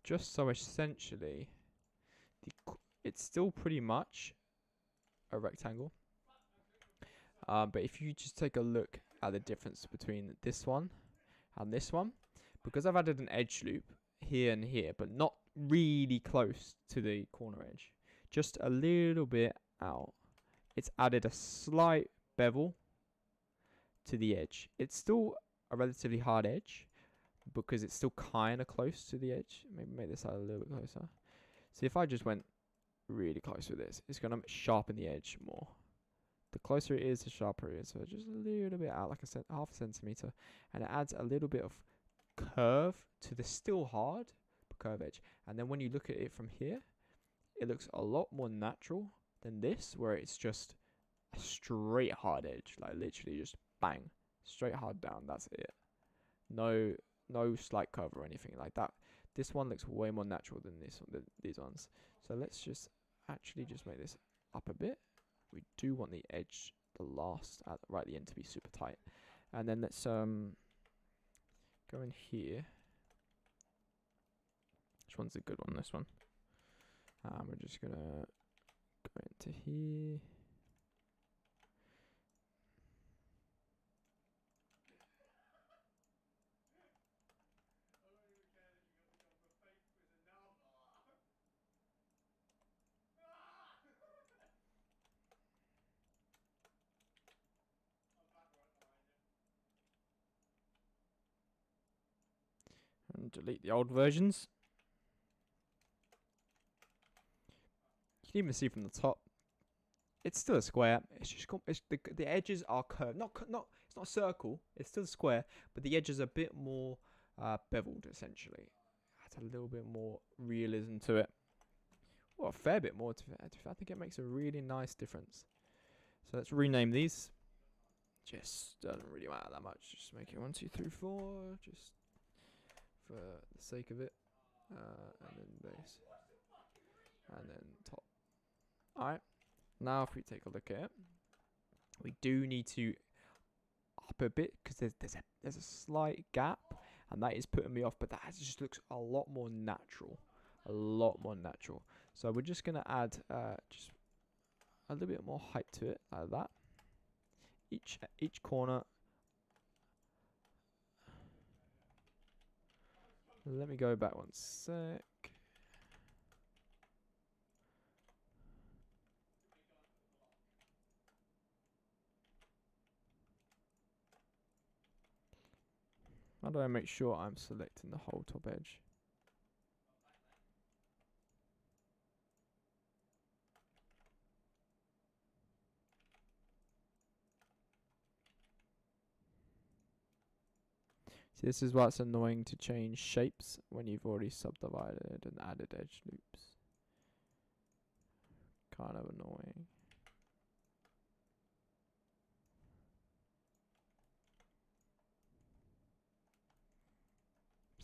just so essentially it's still pretty much a rectangle. But if you just take a look at the difference between this one and this one, because I've added an edge loop here and here, but not really close to the corner edge, just a little bit out, it's added a slight bevel to the edge. It's still a relatively hard edge because it's still kind of close to the edge. Maybe make this out a little bit closer. See, if I just went really close with this, it's going to sharpen the edge more. The closer it is, the sharper it is. So just a little bit out, like I said, half a centimeter, and it adds a little bit of curve to the still hard curve edge. And then when you look at it from here, it looks a lot more natural than this, where it's just a straight hard edge, like literally just bang, straight hard down. That's it. No slight curve or anything like that. This one looks way more natural than this one, these ones. So let's just actually just make this up a bit. We do want the edge, the last right at the end, to be super tight. And then let's go in here. Which one's a good one? This one. We're just gonna go into here. And delete the old versions. You can even see from the top, it's still a square. It's just the edges are curved. It's not a circle. It's still a square, but the edges are a bit more beveled essentially. Adds a little bit more realism to it. Well, a fair bit more. I think it makes a really nice difference. So let's rename these. Just doesn't really matter that much. Just make it 1, 2, 3, 4. Just for the sake of it. And then base. And then top. Alright. Now if we take a look at it, we do need to up a bit because there's a slight gap, and that is putting me off, but that just looks a lot more natural. A lot more natural. So we're just going to add just a little bit more height to it, like that. Each corner. Let me go back 1 sec. How do I make sure I'm selecting the whole top edge? See, this is why it's annoying to change shapes when you've already subdivided and added edge loops. Kind of annoying.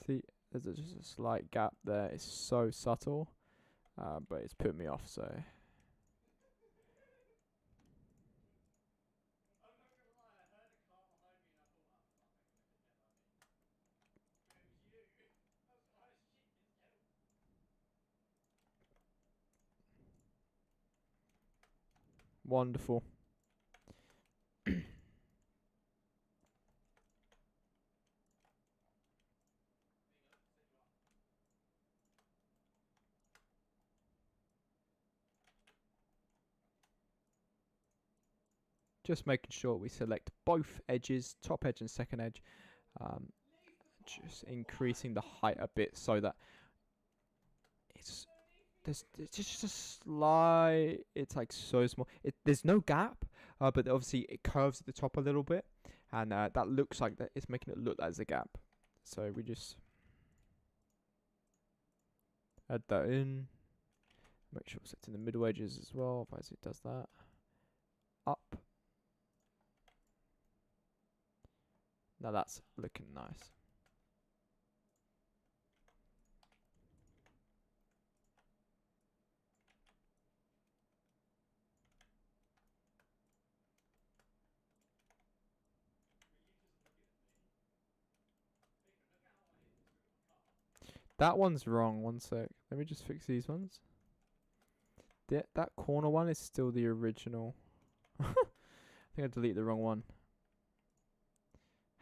See, there's just a slight gap there. It's so subtle, but it's put me off, so. Wonderful. Just making sure we select both edges, top edge and second edge. Just increasing the height a bit so that there's just a slight, it's like so small. There's no gap, but obviously it curves at the top a little bit, and that looks like that. It's making it look like there's a gap. So we just add that in. Make sure it's in the middle edges as well, otherwise it does that. Up. Now that's looking nice. That one's wrong. One sec. Let me just fix these ones. That corner one is still the original. I think I deleted the wrong one.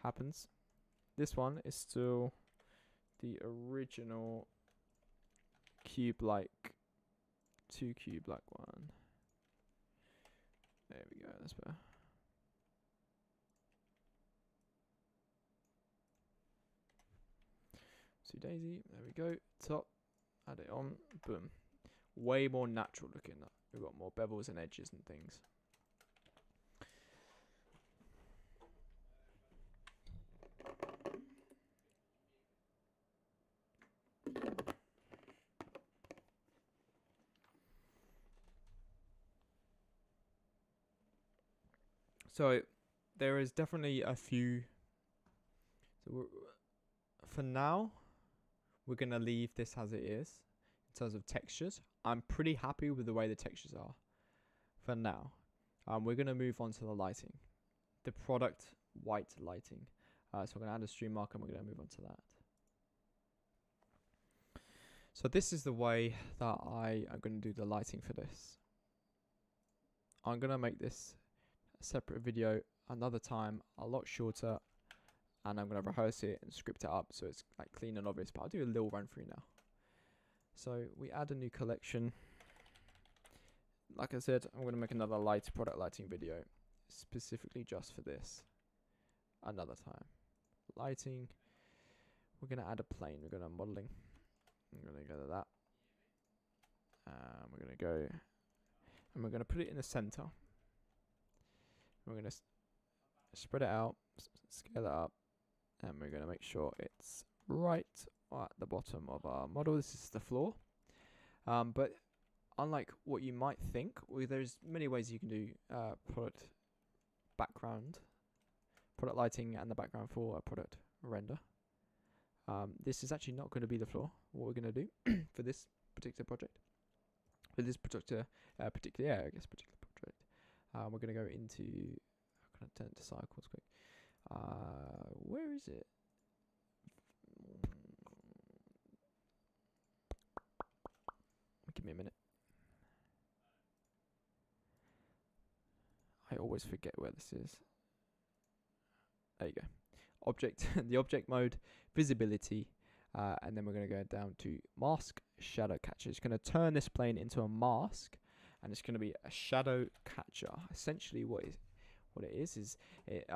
Happens. This one is still the original cube-like, 2 cube-like one. There we go. That's better. So Daisy, there we go. Top, add it on, boom. Way more natural looking. We've got more bevels and edges and things. So there is definitely a few. So for now, we're going to leave this as it is in terms of textures. I'm pretty happy with the way the textures are for now. We're going to move on to the lighting. The product white lighting. So we're going to add a stream marker and we're going to move on to that. So this is the way that I am going to do the lighting for this. I'm going to make this a separate video another time, a lot shorter, and I'm going to rehearse it and script it up so it's like clean and obvious, but I'll do a little run through now. So we add a new collection. Like I said, I'm going to make another product lighting video specifically just for this another time. Lighting, we're going to add a plane, we're going to modeling. I'm going to go to that. We're going to go and we're going to put it in the center. We're going to spread it out, scale it up, and we're going to make sure it's right at the bottom of our model. This is the floor. But unlike what you might think, there's many ways you can do product lighting and the background for a product render. This is actually not going to be the floor. What we're going to do for this particular project, for this particular project, we're going to go into. I'm going to turn to cycles quick. Where is it? Give me a minute. I always forget where this is. There you go. Object, the object mode, visibility, and then we're going to go down to mask, shadow catcher. It's going to turn this plane into a mask, and it's going to be a shadow catcher. Essentially, what it is it,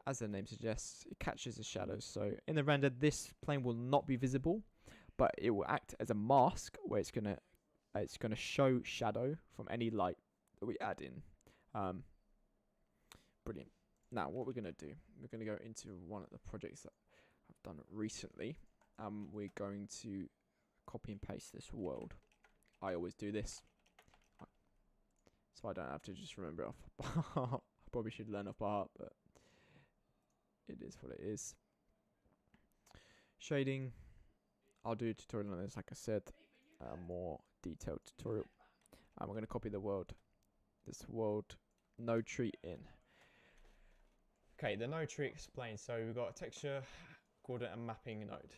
as the name suggests, it catches the shadows. So in the render, this plane will not be visible, but it will act as a mask where it's going to show shadow from any light that we add in. Brilliant. Now, what we're going to do, we're going to go into one of the projects that I've done recently. We're going to copy and paste this world. I always do this, so I don't have to just remember it off by heart. I probably should learn off by heart, but it is what it is. Shading, I'll do a tutorial on this, like I said, a more detailed tutorial. And we're going to copy the world, this world node tree in. Okay, the node tree explains. So we've got a texture, coordinate and mapping node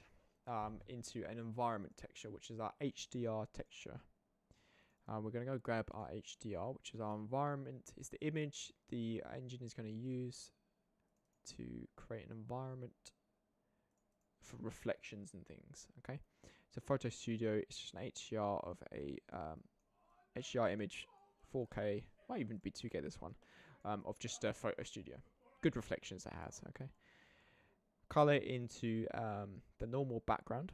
into an environment texture, which is our HDR texture. We're going to go grab our HDR, which is our environment. It's the image the engine is going to use to create an environment for reflections and things. Okay, so Photo Studio is just an HDR of a HDR image, 4K, might even be 2K this one, of just a Photo Studio. Good reflections it has. Okay, color into the normal background,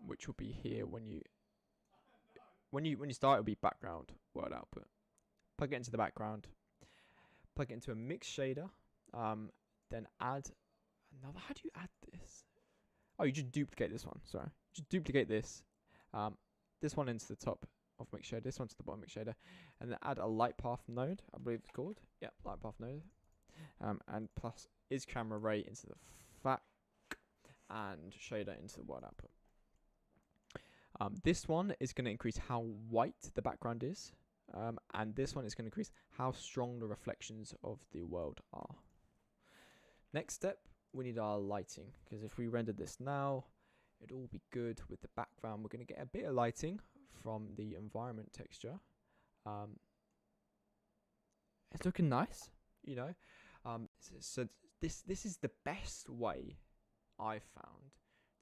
which will be here when you start. It'll be background world output. Plug it into the background. Plug it into a mix shader. Then add another. How do you add this? Oh, you just duplicate this one. Sorry, just duplicate this. This one into the top of mix shader. This one to the bottom mix shader, and then add a light path node. I believe it's called. Yeah, light path node. And plus is camera ray into the FAC and shader into the world output. This one is going to increase how white the background is, and this one is going to increase how strong the reflections of the world are. Next step, we need our lighting, because if we render this now, it'd all be good with the background. We're going to get a bit of lighting from the environment texture. It's looking nice, you know. So this is the best way I found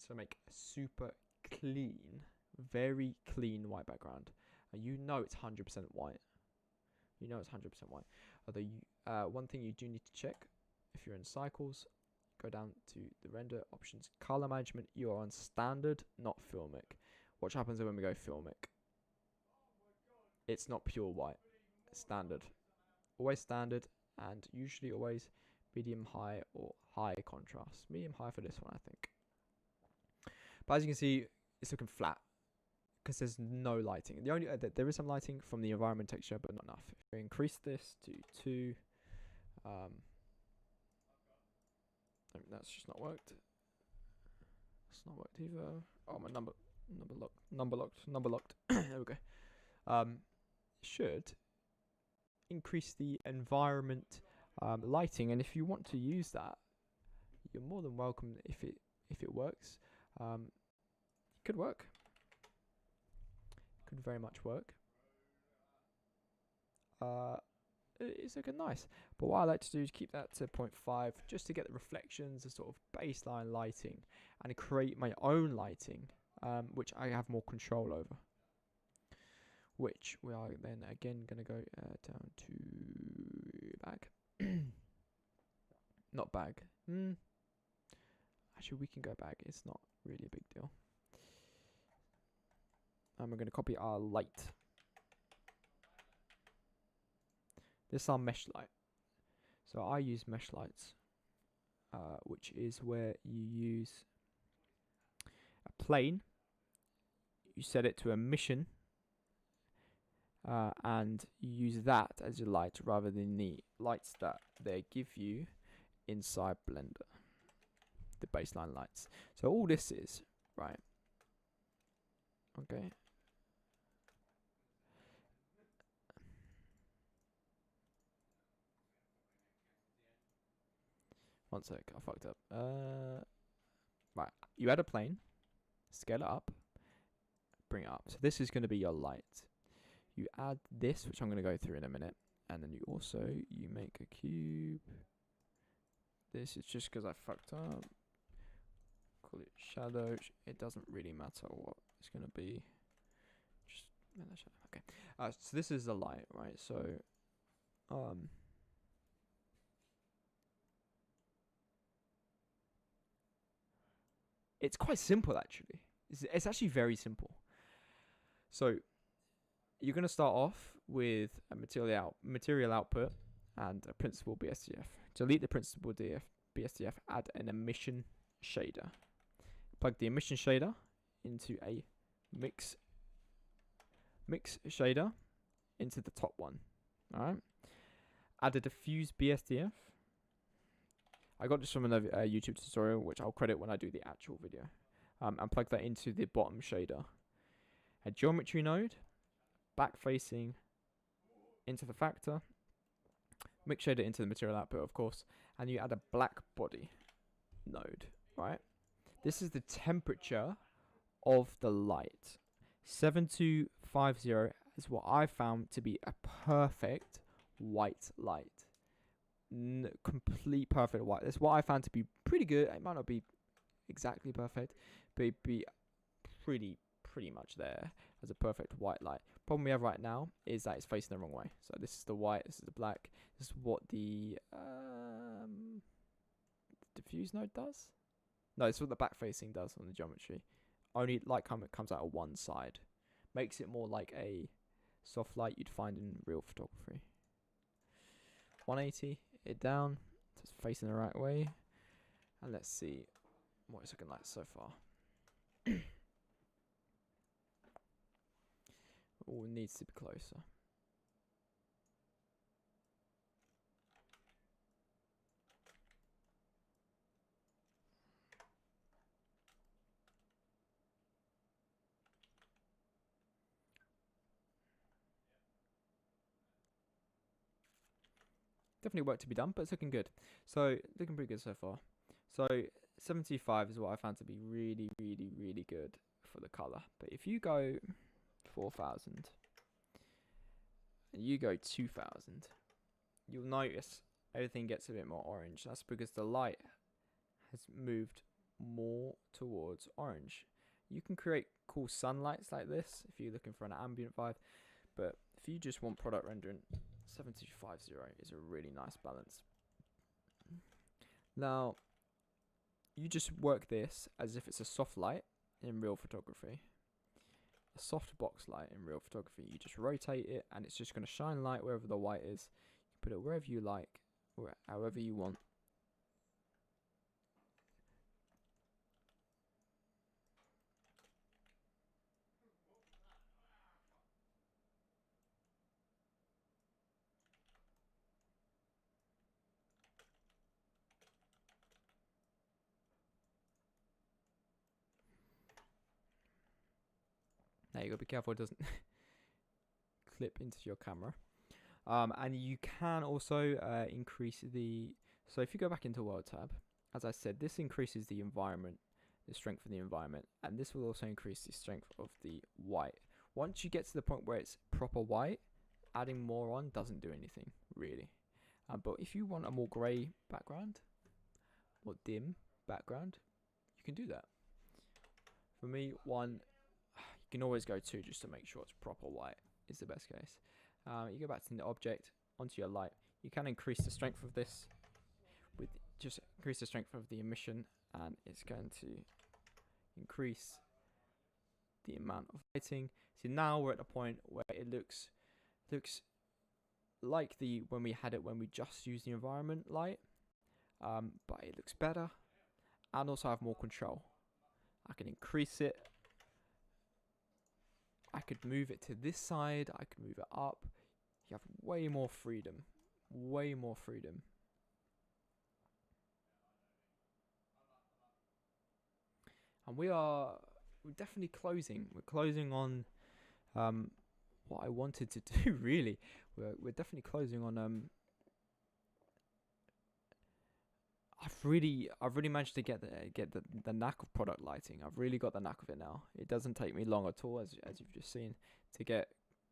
to make a super clean, very clean white background. You know it's 100% white. You know it's 100% white. Although one thing you do need to check, if you're in cycles, go down to the render options, color management. You are on standard, not filmic. Watch what happens when we go filmic. It's not pure white. Standard. Always standard, and usually always medium high or high contrast. Medium high for this one, I think. But as you can see, it's looking flat because there's no lighting. The only there is some lighting from the environment texture, but not enough. If we increase this to 2, that's just not worked. It's not worked either. Oh, my number locked. There we go. Should increase the environment lighting, and if you want to use that, you're more than welcome. If it works, it could work. Could very much work. It's looking nice, but what I like to do is keep that to 0.5 just to get the reflections, the sort of baseline lighting, and create my own lighting, which I have more control over. Which we are then again going to go down to bag. Not bag. Actually, we can go bag. It's not really a big deal. And we're going to copy our light. This is our mesh light. So I use mesh lights, which is where you use a plane. You set it to emission. And you use that as your light rather than the lights that they give you inside Blender, the baseline lights. So all this is, right, okay, one sec, I fucked up. Right, you add a plane, scale it up, bring it up. So this is going to be your light. You add this, which I'm going to go through in a minute, and then you make a cube. This is just because I fucked up. Call it shadow. It doesn't really matter what it's going to be. Just okay. So this is the light, right? So, it's quite simple actually. It's actually very simple. So you're going to start off with a material output and a principal BSDF. Delete the principal BSDF, add an emission shader. Plug the emission shader into a mix shader into the top one. Alright. Add a diffuse BSDF. I got this from another YouTube tutorial, which I'll credit when I do the actual video. And plug that into the bottom shader. A geometry node. Back facing into the factor, mix shader into the material output, of course, and you add a black body node, right? This is the temperature of the light. 7250 is what I found to be a perfect white light. Complete perfect white. That's what I found to be pretty good. It might not be exactly perfect, but it'd be pretty much there as a perfect white light. Problem we have right now is that it's facing the wrong way. So this is the white, this is the black. This is what the diffuse node does. No, this is what the back facing does on the geometry. Only light comes out of one side. Makes it more like a soft light you'd find in real photography. 180 it down, so it's facing the right way. And let's see what it's looking like so far. Oh, it needs to be closer. Definitely work to be done, but it's looking good. So, looking pretty good so far. So, 75 is what I found to be really, really, really good for the color. But if you go 4000 and you go 2000, you'll notice everything gets a bit more orange. That's because the light has moved more towards orange. You can create cool sunlights like this if you're looking for an ambient vibe, but if you just want product rendering, 7250 is a really nice balance. Now, you just work this as if it's a soft light in real photography. A soft box light in real photography. You just rotate it and it's just going to shine light wherever the white is. You put it wherever you like, or however you want. Now you got to be careful it doesn't clip into your camera. And you can also increase the, so if you go back into World tab, as I said, this increases the environment, the strength of the environment, and this will also increase the strength of the white. Once you get to the point where it's proper white, adding more on doesn't do anything, really. But if you want a more grey background, or dim background, you can do that. For me, one, you can always go two just to make sure it's proper white, is the best case. You go back to the object, onto your light. You can increase the strength of this with just increase the strength of the emission, and it's going to increase the amount of lighting. So now we're at the point where it looks like when we had it when we just used the environment light, but it looks better, and also have more control. I can increase it. I could move it to this side. I could move it up. You have way more freedom. Way more freedom. And we're definitely closing. We're closing on what I wanted to do. Really, we're definitely closing on I've really managed to get the knack of product lighting. I've really got the knack of it now. It doesn't take me long at all, as you've just seen, to get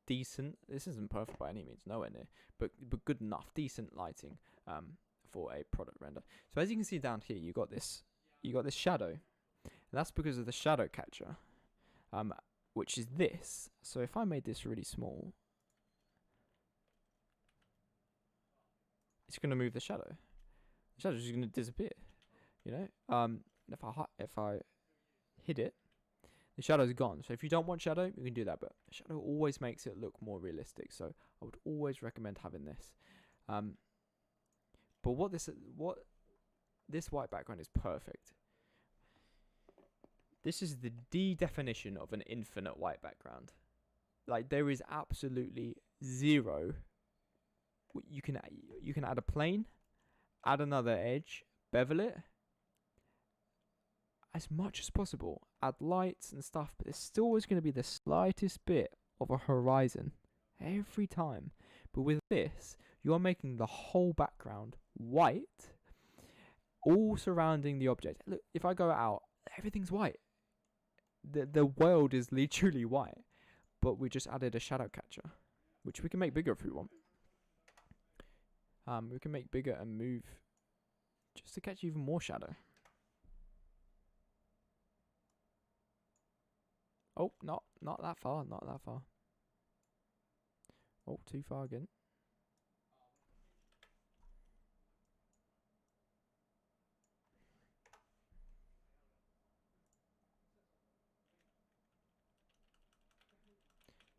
decent. This isn't perfect by any means, nowhere near, but good enough, decent lighting for a product render. So as you can see down here, you got this shadow, and that's because of the shadow catcher, which is this. So if I made this really small, it's going to move the shadow. The shadow's just going to disappear, you know. And if I hit it, the shadow's gone. So if you don't want shadow, you can do that, but shadow always makes it look more realistic. So I would always recommend having this. But what this white background is perfect. This is the definition of an infinite white background. Like, there is absolutely zero. You can add a plane, add another edge, bevel it as much as possible, add lights and stuff, but there's still always going to be the slightest bit of a horizon every time. But with this, you're making the whole background white, all surrounding the object. Look, if I go out, everything's white. The world is literally white, but we just added a shadow catcher, which we can make bigger if we want. We can make bigger and move just to catch even more shadow. Oh, not that far, not that far. Oh, too far again.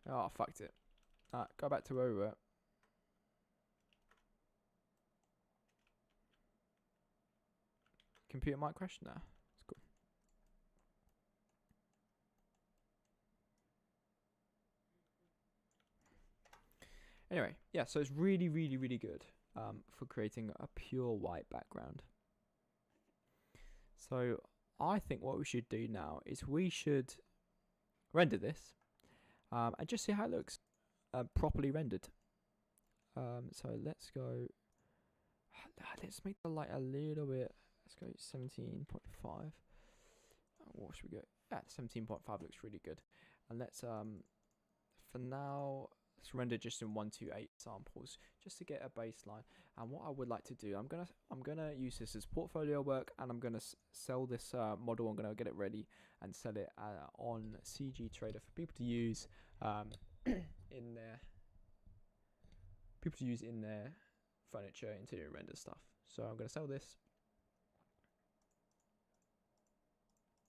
Oh, fucked it. Alright, go back to where we were. Computer might crash now. It's cool. Anyway, yeah, so it's really, really, really good for creating a pure white background. So I think what we should do now is we should render this and just see how it looks properly rendered. So let's go. Let's make the light a little bit let's go 17.5. What should we go? Yeah, 17.5 looks really good. And let's for now, let's render just in 128 samples just to get a baseline. And what I would like to do, I'm gonna use this as portfolio work, and I'm gonna sell this model. I'm gonna get it ready and sell it on CG Trader for people to use in their furniture, interior render stuff. So I'm gonna sell this.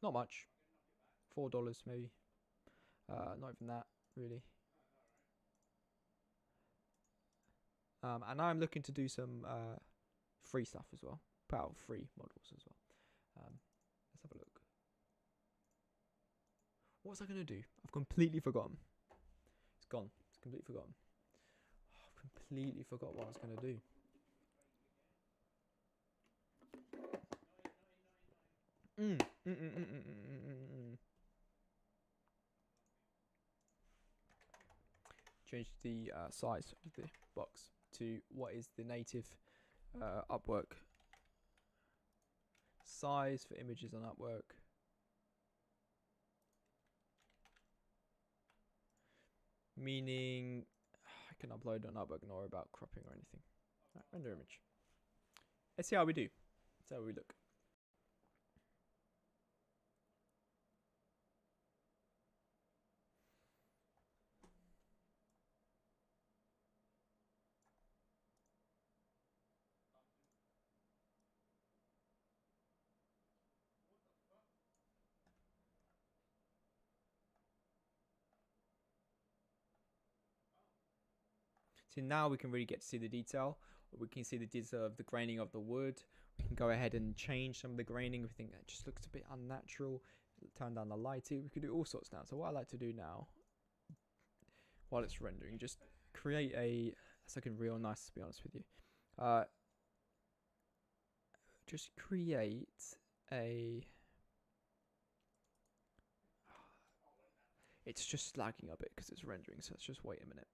Not much, $4 maybe. Not even that really. And I'm looking to do some free stuff as well. Put out free models as well. Let's have a look. What was I going to do? I've completely forgotten. It's gone. It's completely forgotten. I've completely forgot what I was going to do. Change the size of the box to what is the native Upwork size for images on Upwork. Meaning I can upload on Upwork, not worry about cropping or anything. Right, render image. Let's see how we do. Let's see how we look. So now we can really get to see the detail. We can see the detail of the graining of the wood. We can go ahead and change some of the graining. We think that just looks a bit unnatural. Turn down the lighting. We can do all sorts now. So what I like to do now, while it's rendering, just create a. That's looking real nice, to be honest with you. Just create a. It's just lagging a bit because it's rendering. So let's just wait a minute.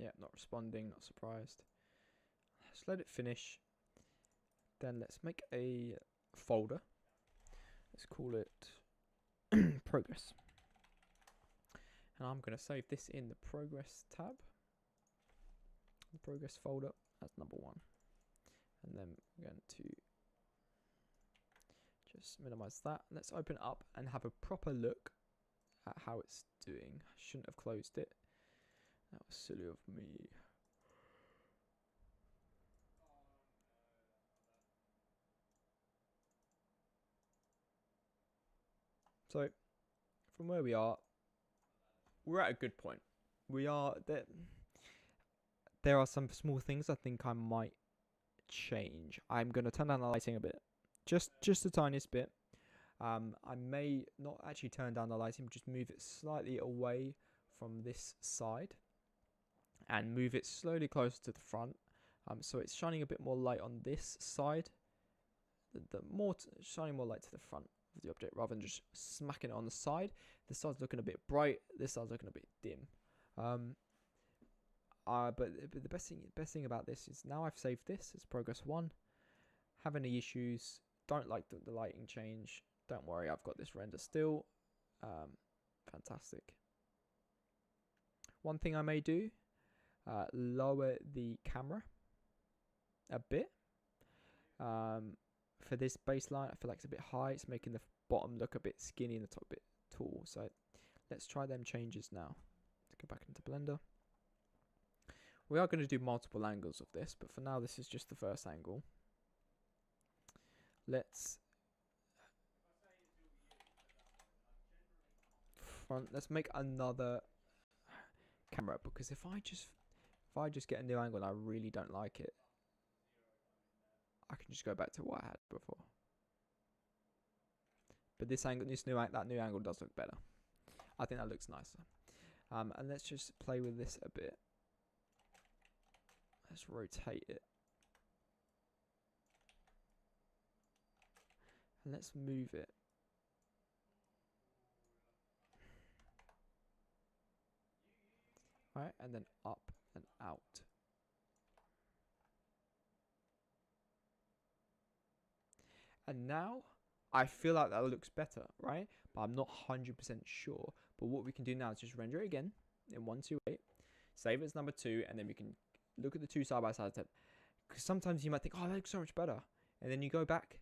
Yeah, not responding, not surprised. Let's let it finish. Then let's make a folder. Let's call it progress. And I'm going to save this in the progress tab. The progress folder as number 1. And then we're going to just minimize that. Let's open it up and have a proper look at how it's doing. I shouldn't have closed it. That was silly of me. So, from where we are, we're at a good point. We are there. There are some small things I think I might change. I'm gonna turn down the lighting a bit, just the tiniest bit. I may not actually turn down the lighting, but just move it slightly away from this side. And move it slowly closer to the front, so it's shining a bit more light on this side. Shining more light to the front of the object rather than just smacking it on the side. This side's looking a bit bright. This side's looking a bit dim. But the best thing about this is now I've saved this as progress 1. Have any issues? Don't like the lighting change? Don't worry, I've got this render still. Fantastic. One thing I may do. Lower the camera a bit. For this baseline, I feel like it's a bit high. It's making the bottom look a bit skinny and the top a bit tall. So let's try them changes now. Let's go back into Blender. We are going to do multiple angles of this, but for now this is just the first angle. Let's make another camera, because if I just get a new angle and I really don't like it, I can just go back to what I had before. But that new angle does look better. I think that looks nicer. And let's just play with this a bit. Let's rotate it. And let's move it. Right, and then up and out. And now I feel like that looks better, right? But I'm not 100% sure. But what we can do now is just render it again in 128, save it as number 2, and then we can look at the two side by side. Because sometimes you might think, oh, that looks so much better. And then you go back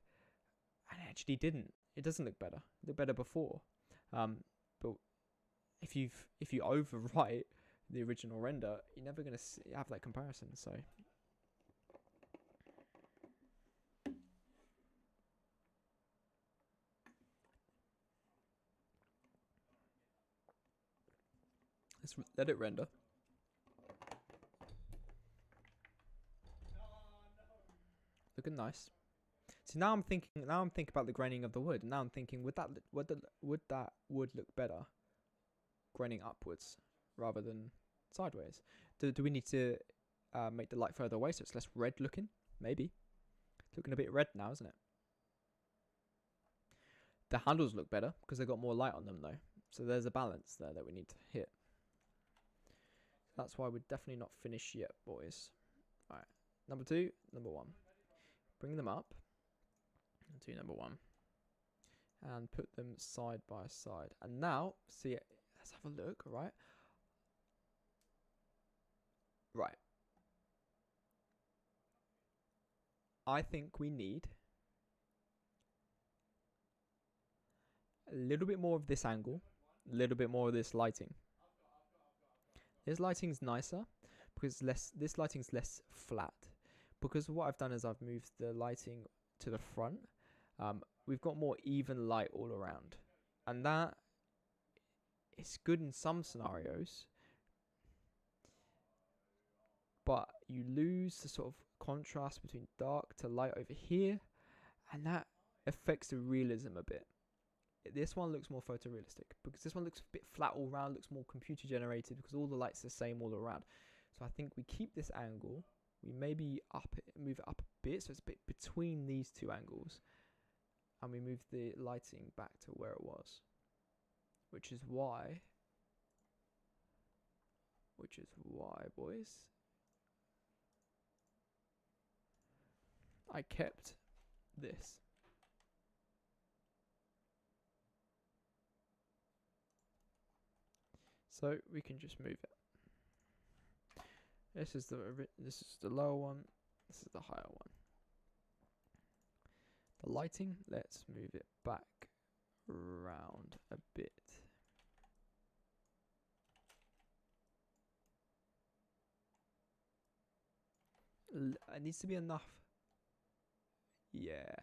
and it actually didn't. It doesn't look better. It looked better before. But if you overwrite the original render, you're never going to have that comparison. So let's let it render. Looking nice. So now I'm thinking about the graining of the wood. Now I'm thinking, would that wood look better graining upwards rather than sideways? Do we need to make the light further away so it's less red looking? Maybe. It's looking a bit red now, isn't it? The handles look better because they've got more light on them though. So there's a balance there that we need to hit. That's why we're definitely not finished yet, boys. Alright. Number 2, number 1. Bring them up to number 1 and put them side by side. And now, see, let's have a look, right? Right. I think we need a little bit more of this angle, a little bit more of this lighting. This lighting's nicer because this lighting's less flat. Because what I've done is I've moved the lighting to the front. We've got more even light all around, and that is good in some scenarios, but you lose the sort of contrast between dark to light over here, and that affects the realism a bit. This one looks more photorealistic because this one looks a bit flat all around, looks more computer generated because all the light's the same all around. So I think we keep this angle, we maybe move it up a bit so it's a bit between these two angles, and we move the lighting back to where it was, which is why boys, I kept this. So we can just move it. This is the lower one. This is the higher one. The lighting, let's move it back around a bit. It needs to be enough. Yeah.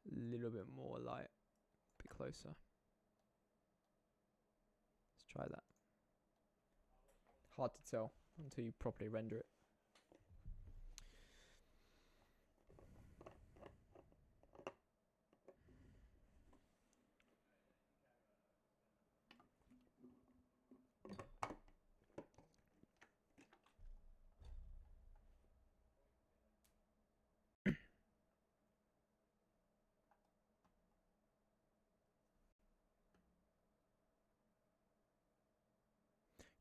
A little bit more light. A bit closer. Let's try that. Hard to tell until you properly render it.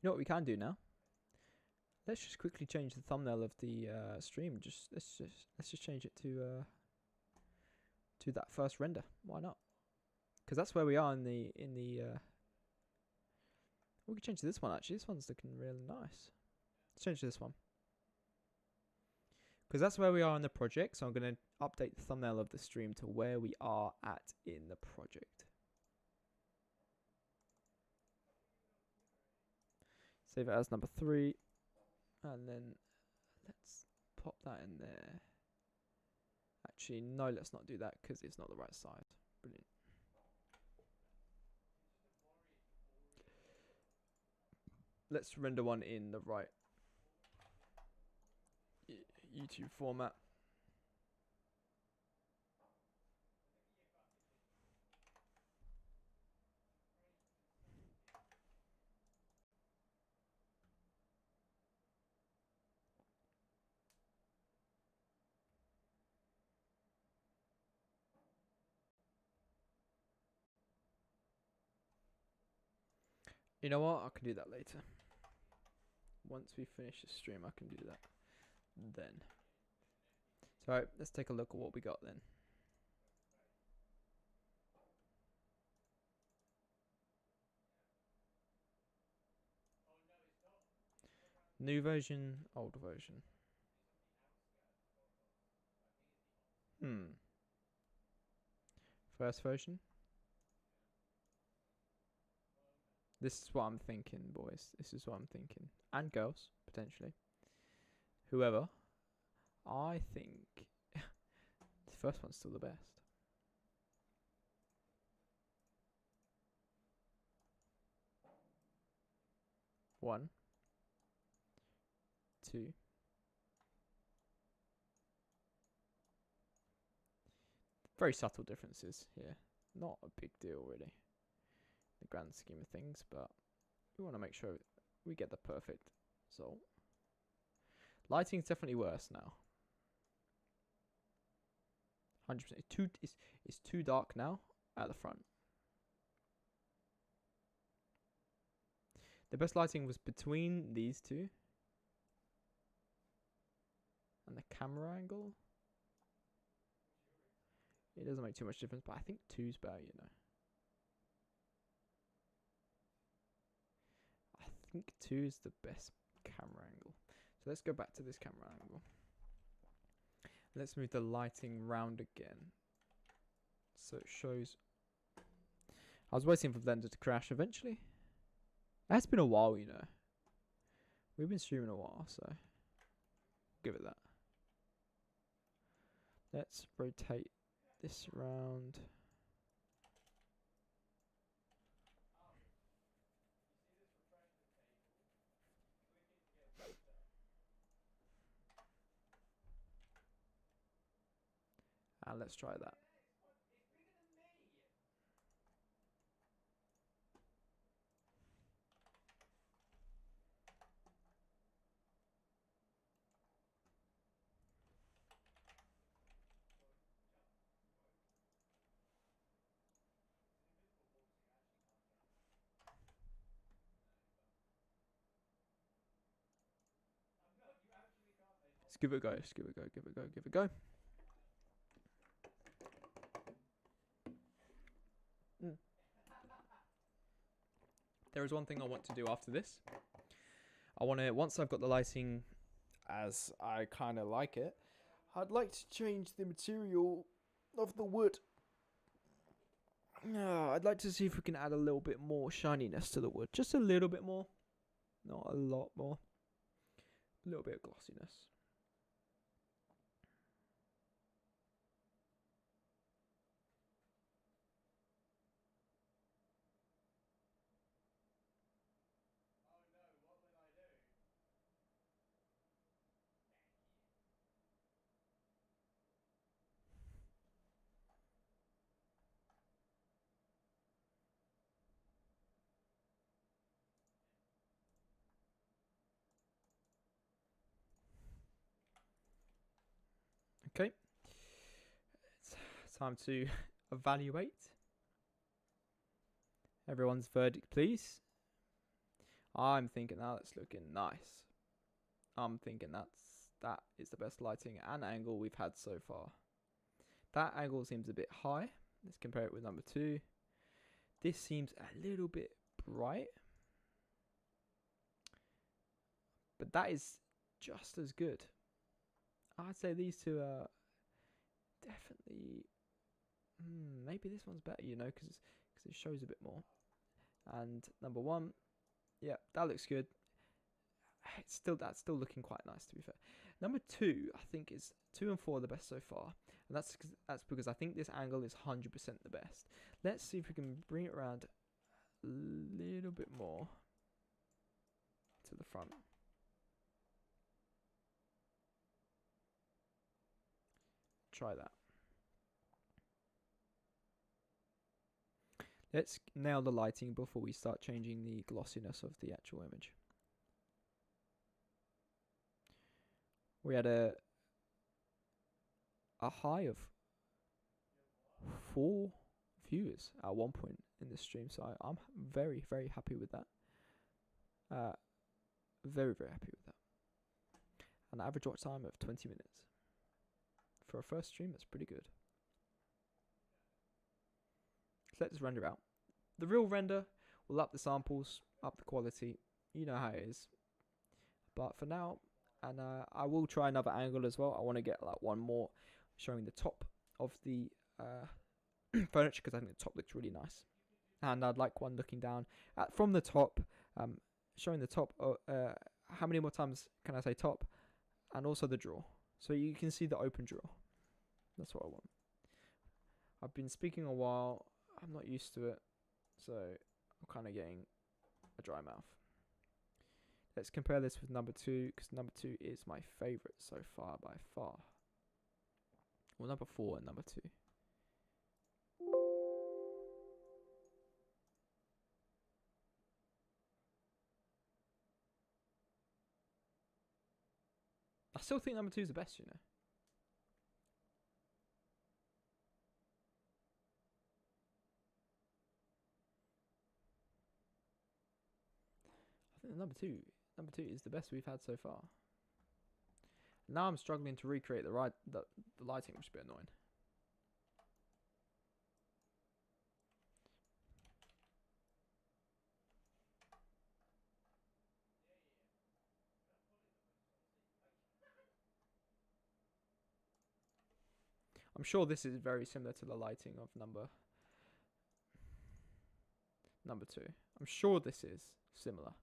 You know what we can do now? Let's just quickly change the thumbnail of the stream. Let's just change it to that first render. Why not? Because that's where we are in the we can change to this one actually. This one's looking really nice. Let's change to this one. Because that's where we are in the project. So I'm going to update the thumbnail of the stream to where we are at in the project. Save it as number 3. And then let's pop that in there. Actually, no, let's not do that because it's not the right size. Brilliant. Let's render one in the right YouTube format. You know what? I can do that later. Once we finish the stream, I can do that then. So let's take a look at what we got then. New version, old version. First version. This is what I'm thinking, boys. This is what I'm thinking. And girls, potentially. Whoever. I think the first one's still the best. One. Two. Very subtle differences here. Not a big deal, really. The grand scheme of things, but we want to make sure we get the perfect result. Lighting's definitely worse now. 100%. It's too dark now at the front. The best lighting was between these two. And the camera angle. It doesn't make too much difference, but I think 2's better, you know. I think 2 is the best camera angle. So let's go back to this camera angle. Let's move the lighting round again. So it shows. I was waiting for Blender to crash eventually. It's been a while, you know. We've been streaming a while, so give it that. Let's rotate this around. And let's try that. Let's give it a go. Let's give it a go. Give it a go. Give it a go. There is one thing I want to do after this. I want to, once I've got the lighting as I kind of like it, I'd like to change the material of the wood. I'd like to see if we can add a little bit more shininess to the wood. Just a little bit more. Not a lot more. A little bit of glossiness. Okay. It's time to evaluate. Everyone's verdict, please. I'm thinking that's looking nice. I'm thinking that is the best lighting and angle we've had so far. That angle seems a bit high. Let's compare it with number 2. This seems a little bit bright. But that is just as good. I'd say these two are definitely... maybe this one's better, you know, because it shows a bit more. And number 1, yeah, that looks good. That's still looking quite nice, to be fair. Number 2, I think is 2 and 4 are the best so far, and that's because I think this angle is 100% the best. Let's see if we can bring it around a little bit more to the front. Try that. Let's nail the lighting before we start changing the glossiness of the actual image. We had a high of 4 viewers at one point in the stream, so I'm very, very happy with that. Very, very happy with that. An average watch time of 20 minutes. For a first stream, that's pretty good. So let this render out. The real render will up the samples, up the quality. You know how it is. But for now, and I will try another angle as well. I want to get like one more showing the top of the furniture, because I think the top looks really nice. And I'd like one looking down from the top, showing the top. How many more times can I say top? And also the drawer. So you can see the open drawer. That's what I want. I've been speaking a while. I'm not used to it. So I'm kind of getting a dry mouth. Let's compare this with number 2, because number 2 is my favorite so far by far. Well, number 4 and number 2. I still think number 2 is the best, you know. I think number two is the best we've had so far. Now I'm struggling to recreate the lighting, which is a bit annoying. I'm sure this is very similar to the lighting of number 2. I'm sure this is similar.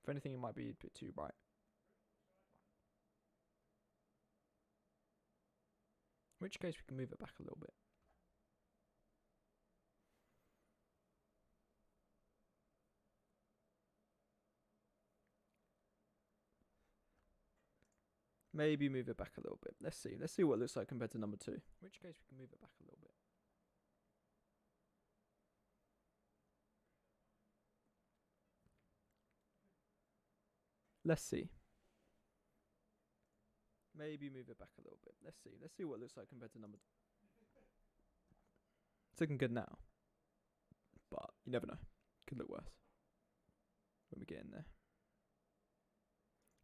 If anything, it might be a bit too bright. In which case, we can move it back a little bit. Maybe move it back a little bit. Let's see. Let's see what it looks like compared to number 2. In which case, we can move it back a little bit. Let's see. Maybe move it back a little bit. Let's see. Let's see what it looks like compared to number 2. It's looking good now. But you never know. Could look worse when we get in there.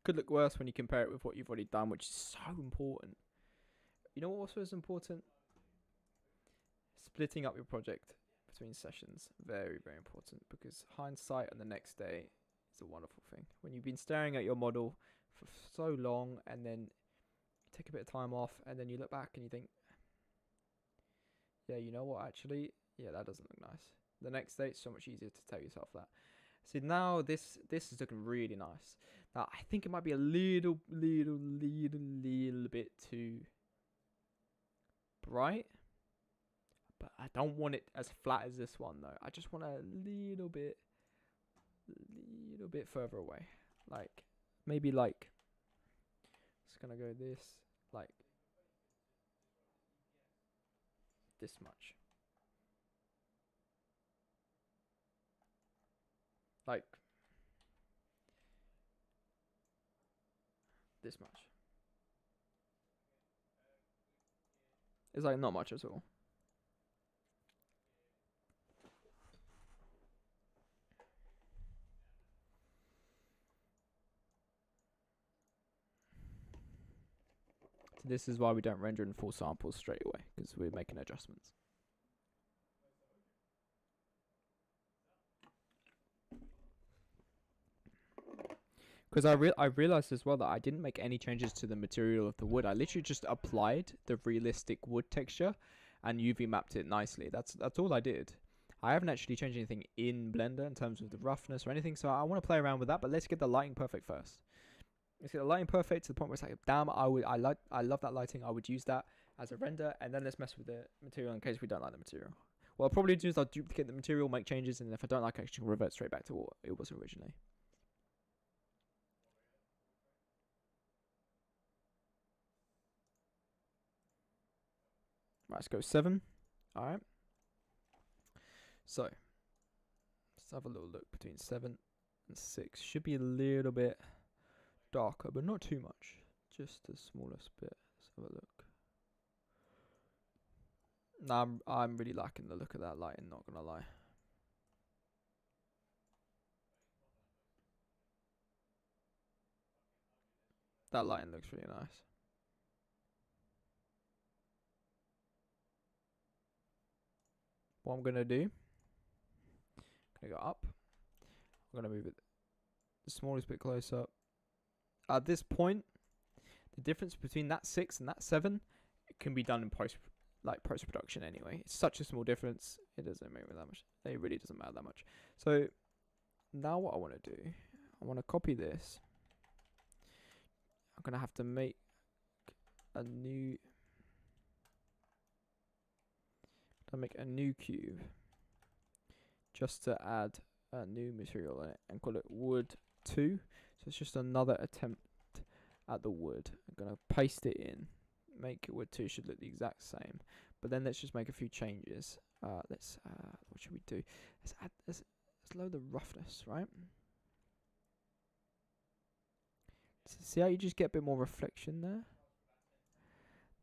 Could look worse when you compare it with what you've already done, which is so important. You know what also is important? Splitting up your project between sessions. Very, very important, because hindsight on the next day is a wonderful thing. When you've been staring at your model for so long, and then you take a bit of time off, and then you look back and you think, yeah, you know what, actually, yeah, that doesn't look nice. The next day, it's so much easier to tell yourself that. See, now this is looking really nice. Now, I think it might be a little bit too bright. But I don't want it as flat as this one, though. I just want a little bit further away. Like, maybe like, it's gonna go this, like, this much. Like, this much. It's like not much at all. So this is why we don't render in full samples straight away, because we're making adjustments. Because I realized as well that I didn't make any changes to the material of the wood. I literally just applied the realistic wood texture and UV mapped it nicely. That's all I did. I haven't actually changed anything in Blender in terms of the roughness or anything, so I want to play around with that. But let's get the lighting perfect first. Let's get the lighting perfect to the point where it's like, damn, I love that lighting. I would use that as a render, and then let's mess with the material in case we don't like the material. What I'll probably do is I'll duplicate the material, make changes, and if I don't like it, I can revert straight back to what it was originally. Right, let's go 7. Alright. So, let's have a little look between 7 and 6. Should be a little bit darker, but not too much. Just the smallest bit. Let's have a look. Nah, I'm really liking the look of that lighting, not gonna lie. That lighting looks really nice. what I'm gonna do, gonna go up. I'm gonna move it the smallest bit closer. At this point, the difference between that 6 and that 7, it can be done in post production anyway. It's such a small difference. It doesn't matter that much. It really doesn't matter that much. So now what I want to do, I want to copy this. I'm gonna have to make a new. Cube just to add a new material in it and call it wood 2. So it's just another attempt at the wood. I'm gonna paste it in, make it wood 2, should look the exact same. But then let's just make a few changes. What should we do? Let's lower the roughness, right? So see how you just get a bit more reflection there?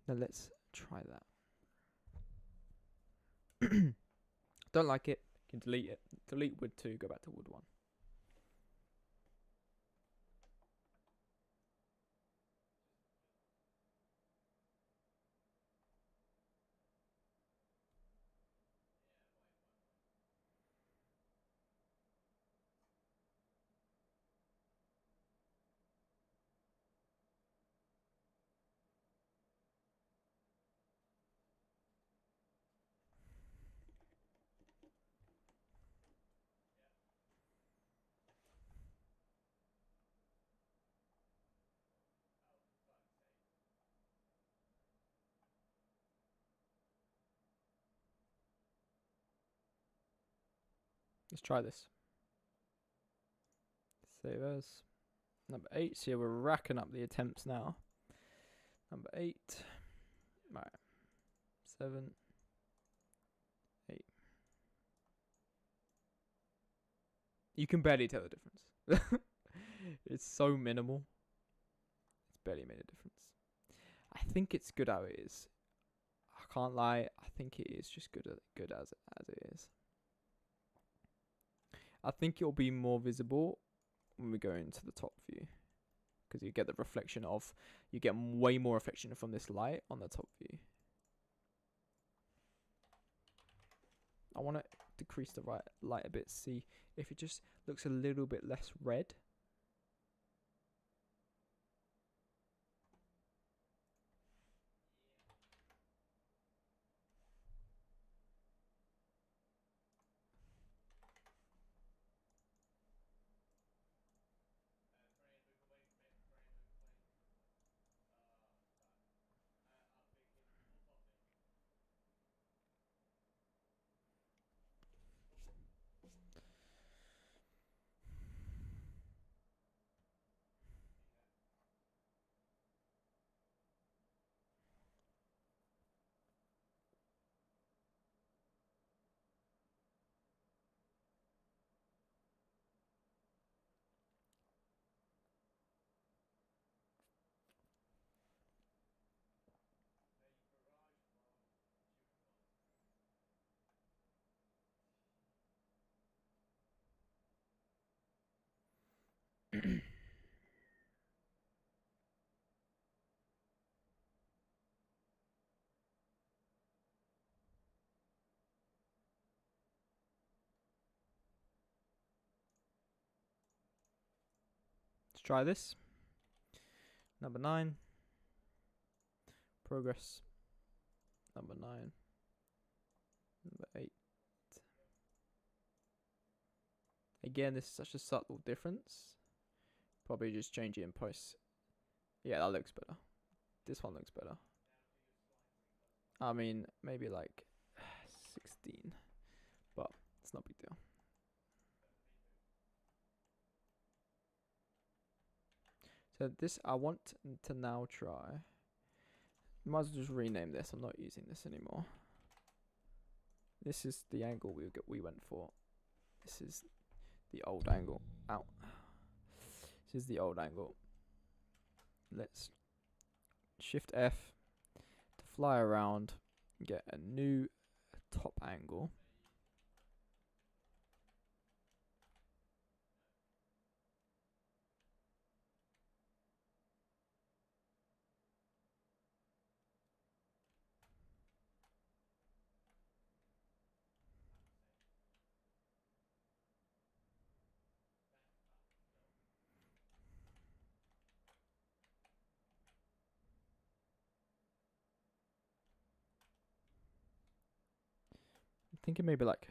Now let's try that. Don't like it, you can delete it. Delete wood 2, go back to wood 1. Let's try this. Save as. Number 8, so we're racking up the attempts now. Number 8. Right. 7. 8. You can barely tell the difference. It's so minimal. It's barely made a difference. I think it's good how it is. I can't lie. I think it is just good as it is. I think it'll be more visible when we go into the top view, because you get the reflection of, you get way more reflection from this light on the top view. I want to decrease the light a bit, see if it just looks a little bit less red. Let's try this. Number 9. Progress. Number 9. Number 8. Again, this is such a subtle difference. Probably just change it in post. Yeah, that looks better. This one looks better. I mean, maybe like 16, but it's not a big deal. So this, I want to now try. Might as well just rename this. I'm not using this anymore. This is the angle we went for. This is the old angle. Ow. This is the old angle. Let's Shift F to fly around and get a new top angle. thinking maybe like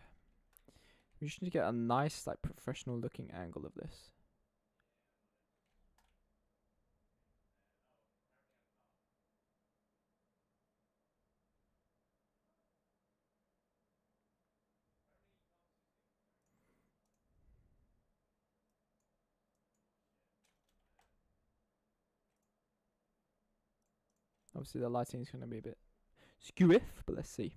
we just need to get a nice like professional looking angle of this. Obviously the lighting is going to be a bit skewiff, but let's see.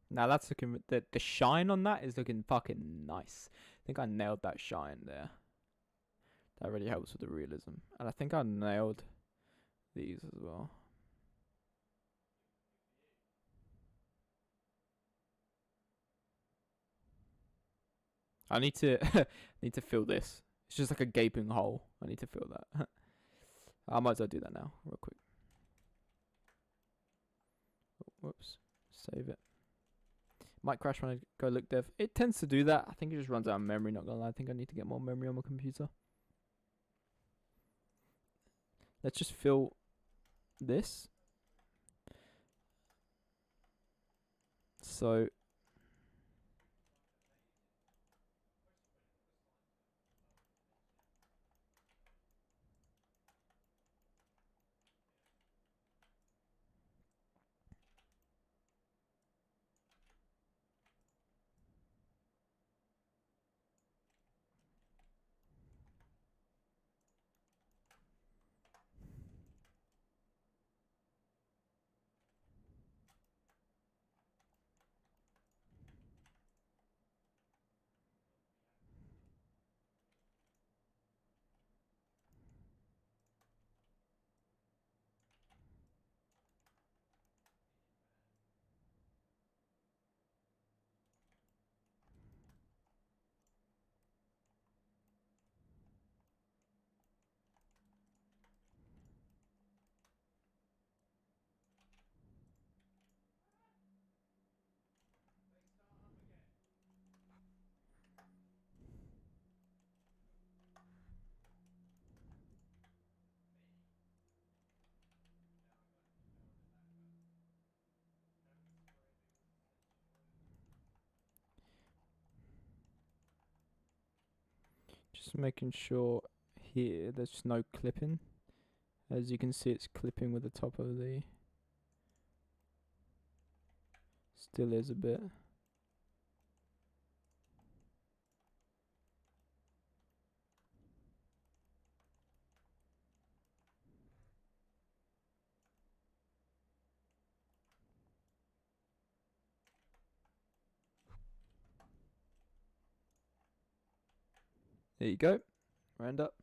Now that's looking, the shine on that is looking fucking nice. I think I nailed that shine there. That really helps with the realism. And I think I nailed these as well. I need to need to fill this. It's just like a gaping hole. I need to fill that. I might as well do that now, real quick. Oh, whoops. Save it. Might crash when I go look dev. It tends to do that. I think it just runs out of memory, not gonna lie. I think I need to get more memory on my computer. Let's just fill this. So just making sure here there's no clipping. As you can see, it's clipping with the top of the. Still is a bit. There you go. Round up.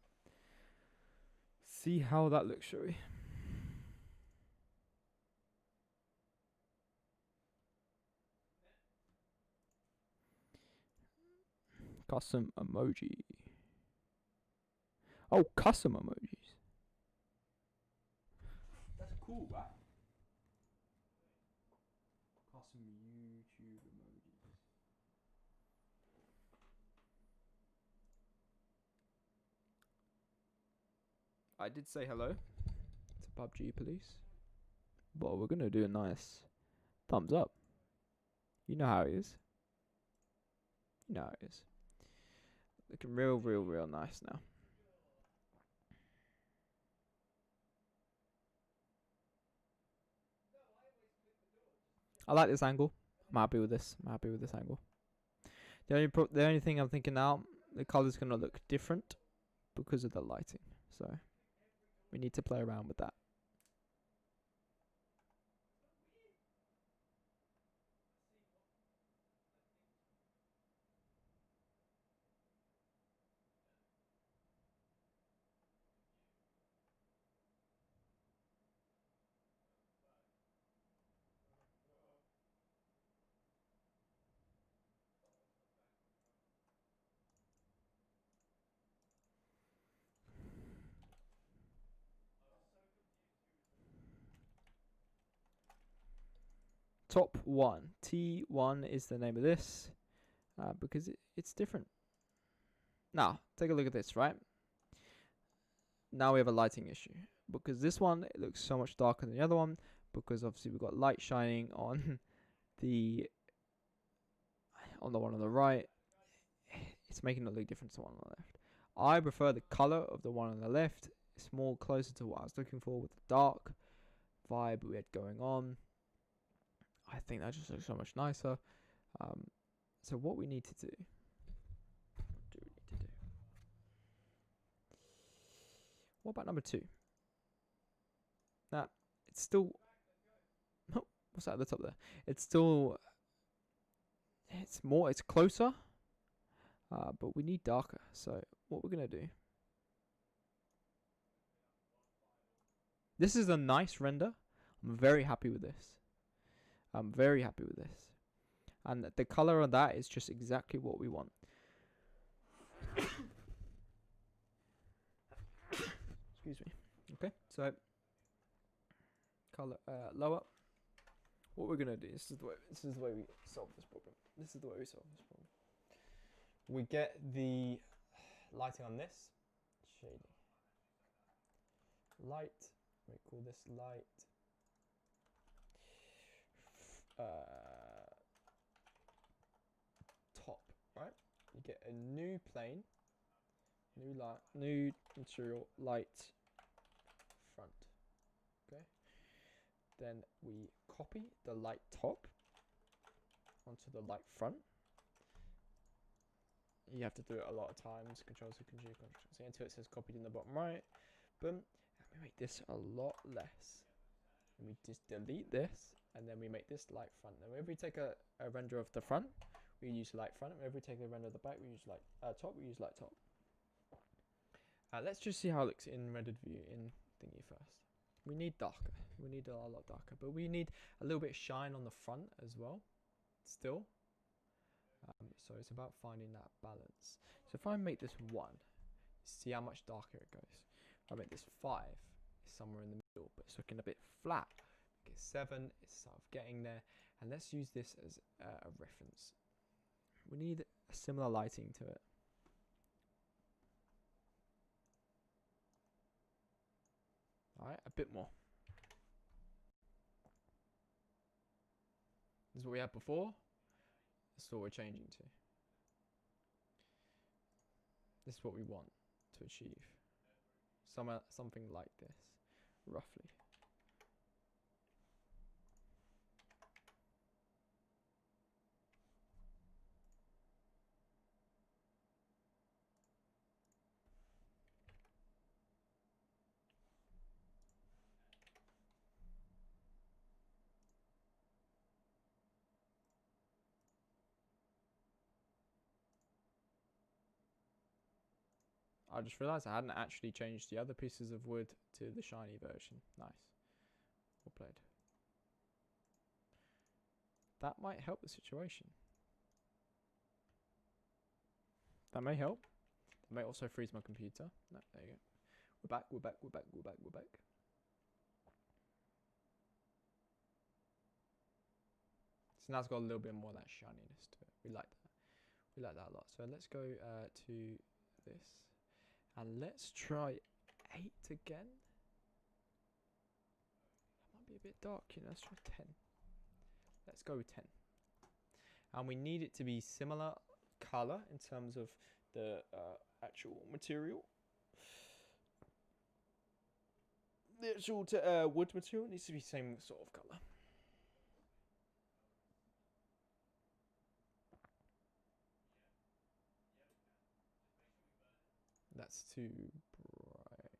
See how that looks, shall we? Custom emoji. Oh, custom emojis. That's cool, right? Custom YouTube emojis. I did say hello to PUBG Police. But we're gonna do a nice thumbs up. You know how it is. You know how it is. Looking real nice now. I like this angle. I'm happy with this. I'm happy with this angle. The only thing I'm thinking now, the color's gonna look different because of the lighting. So we need to play around with that. top 1. T1 is the name of this because it's different. Now, take a look at this, right? Now we have a lighting issue because this one, it looks so much darker than the other one because obviously we've got light shining on the one on the right. It's making it look different to the one on the left. I prefer the color of the one on the left. It's more closer to what I was looking for with the dark vibe we had going on. I think that just looks so much nicer. So what we need to do, what about number 2? Nah, it's still, oh, what's that at the top there? It's still, it's closer, but we need darker. So what we're gonna do, this is a nice render. I'm very happy with this. And the color on that is just exactly what we want. Excuse me. Okay, so color lower. What we're gonna do, this is the way we solve this problem. We get the lighting on this shading. Light. We call this light. Top, right? You get a new plane, new light, new material, light, front. Okay. Then we copy the light top onto the light front. You have to do it a lot of times. Control-C, Control-C until it says copied in the bottom right. Boom. And we make this a lot less. And we just delete this. And then we make this light front. Now, if we take a render of the front, we use light front. And if we take a render of the back, we use light top. We use light top. Let's just see how it looks in rendered view in thingy first. We need darker. We need a lot darker. But we need a little bit of shine on the front as well. Still. So it's about finding that balance. So if I make this 1, see how much darker it goes. If I make this 5, it's somewhere in the middle, but it's looking a bit flat. Make it 7, it's sort of getting there. And let's use this as a reference. We need a similar lighting to it. Alright, a bit more. This is what we had before. This is what we're changing to. This is what we want to achieve. Something like this, roughly. I just realised I hadn't actually changed the other pieces of wood to the shiny version. Nice. Well played. That might help the situation. That may help. That may also freeze my computer. No, there you go. We're back. So now it's got a little bit more of that shininess to it. We like that. We like that a lot. So let's go to this. And let's try 8 again. That might be a bit dark, you know. Let's try 10. Let's go with 10. And we need it to be similar color in terms of the actual material. The actual wood material needs to be the same sort of color. That's too bright.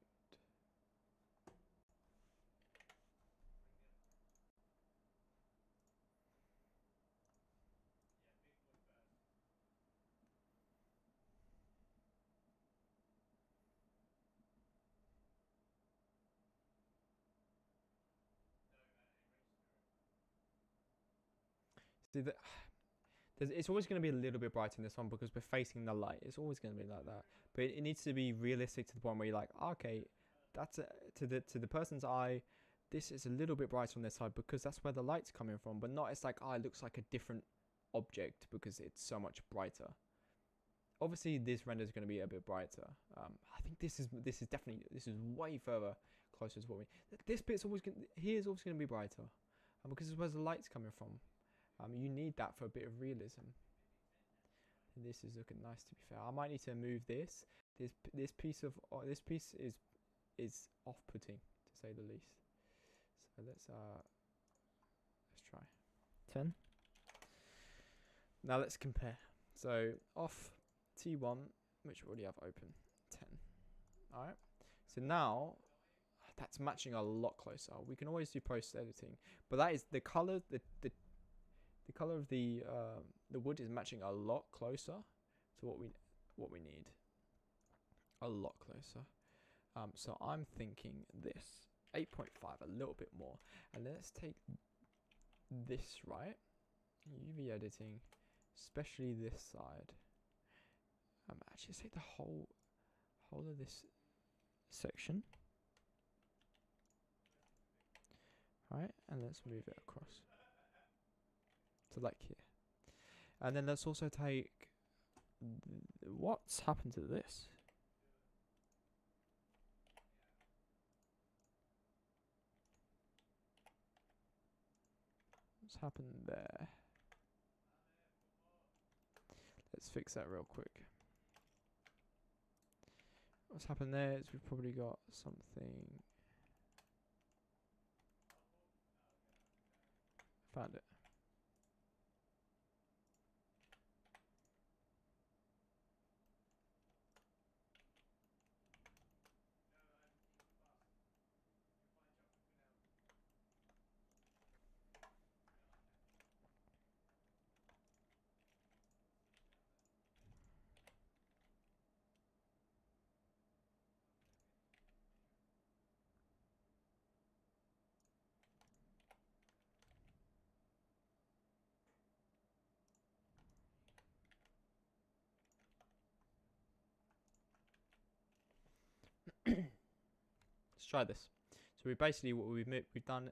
See that? It's always going to be a little bit bright in this one because we're facing the light. It's always going to be like that. But it needs to be realistic to the point where you're like, okay, that's to the person's eye, this is a little bit brighter on this side because that's where the light's coming from, but not, it's like, oh, it looks like a different object because it's so much brighter. Obviously this render is going to be a bit brighter. I think this is definitely, this is way further closer to what we, this bit's always going, here's always going to be brighter, because it's where the light's coming from. You need that for a bit of realism. And this is looking nice, to be fair. I might need to move this. This piece is off-putting, to say the least. So let's try 10. Now let's compare. So off T1, which we already have open, 10. All right. So now that's matching a lot closer. We can always do post editing, but that is the color. The color of the wood is matching a lot closer to what we need. A lot closer. So I'm thinking this 8.5, a little bit more, and let's take this, right? UV editing, especially this side. Actually, let's take the whole of this section. Right, and let's move it across to like here. And then let's also take what's happened to this. What's happened there? Let's fix that real quick. What's happened there is we've probably got something. Found it. Let's try this. So we basically what we've done.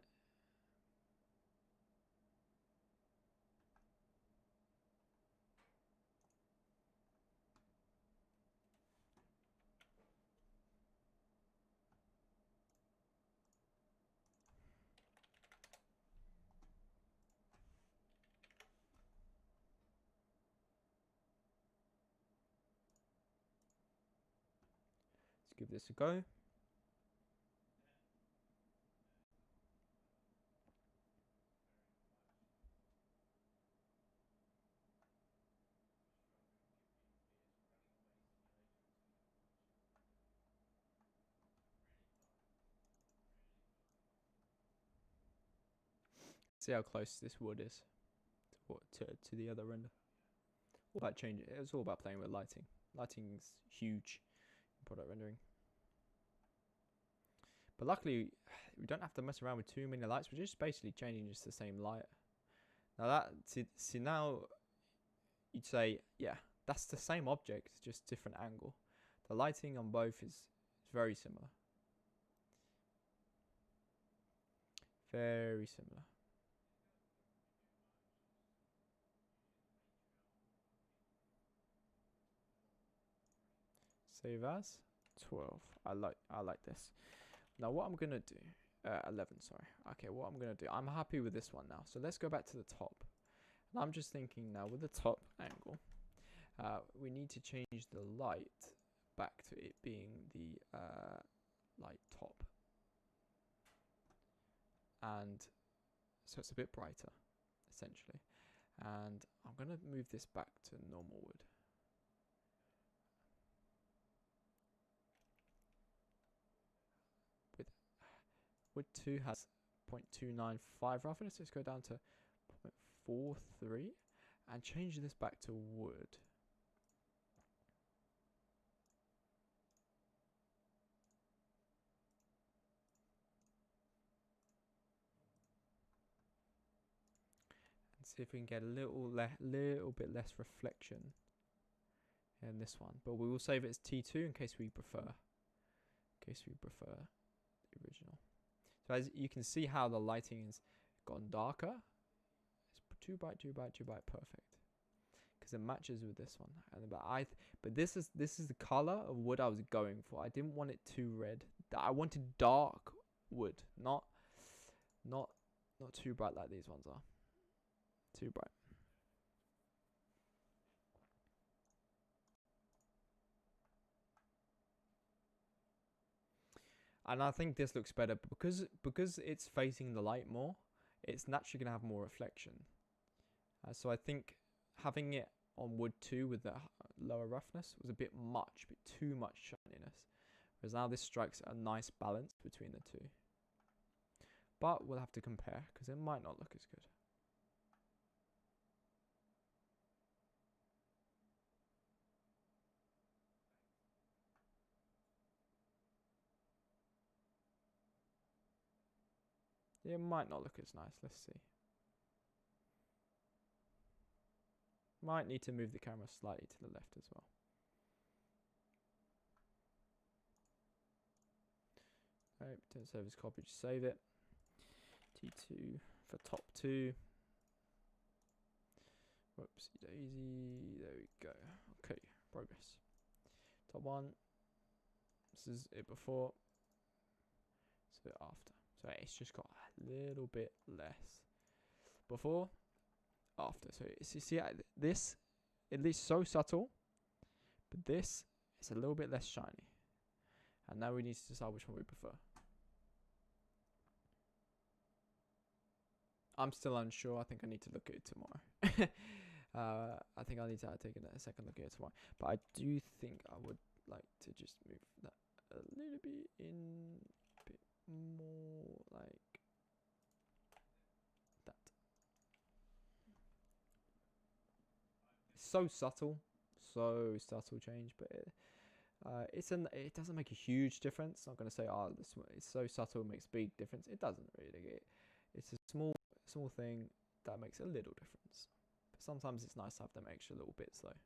Let's give this a go. See how close this wood is to the other render. All about changing. It was all about playing with lighting. Lighting's huge in product rendering. But luckily, we don't have to mess around with too many lights. We're just basically changing just the same light. Now now you'd say, yeah, that's the same object, just different angle. The lighting on both is very similar. Very similar. Save as 12. I like this. Now what I'm gonna do, 11. Sorry. Okay, what I'm gonna do. I'm happy with this one now. So let's go back to the top. And I'm just thinking now with the top angle, we need to change the light back to it being the light top, and so it's a bit brighter, essentially. And I'm gonna move this back to normal wood. Wood 2 has 0.295 roughness. Let's go down to 0.43 and change this back to wood. And see if we can get a little bit less reflection in this one. But we will save it as T2 in case we prefer. The original. So So as you can see how the lighting has gone darker. It's too bright, too bright, too bright, perfect. Because it matches with this one. And but this is the color of wood I was going for. I didn't want it too red. I wanted dark wood, not too bright like these ones are. Too bright. And I think this looks better because it's facing the light more. It's naturally gonna have more reflection. So I think having it on wood 2 with the lower roughness was a bit too much shininess. Whereas now this strikes a nice balance between the two. But we'll have to compare because it might not look as good. It might not look as nice. Let's see. Might need to move the camera slightly to the left as well. Alright, don't save as copy, just save it. T2 for top 2. Whoopsie daisy. There we go. Okay, progress. Top 1. This is it before. It's a bit after. So it's just got a little bit less before, after. So you see this, it looks so subtle, but this is a little bit less shiny. And now we need to decide which one we prefer. I'm still unsure. I think I need to look at it tomorrow. I think I need to take a second look at it tomorrow. But I do think I would like to just move that a little bit in, a bit more like that. It's so subtle change, but it doesn't make a huge difference. I'm not gonna say this it's so subtle it makes a big difference. It doesn't really. It's a small thing that makes a little difference. But sometimes it's nice to have them extra little bits though.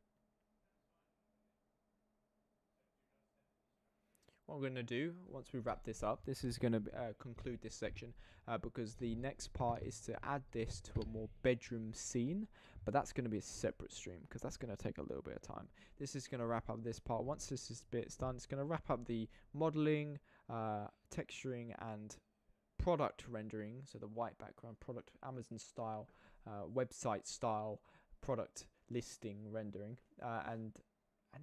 What we're going to do once we wrap this up, this is going to conclude this section because the next part is to add this to a more bedroom scene, but that's going to be a separate stream because that's going to take a little bit of time. This is going to wrap up this part. Once this bit's done, it's going to wrap up the modeling, texturing and product rendering, so the white background, product Amazon style, website style, product listing rendering, and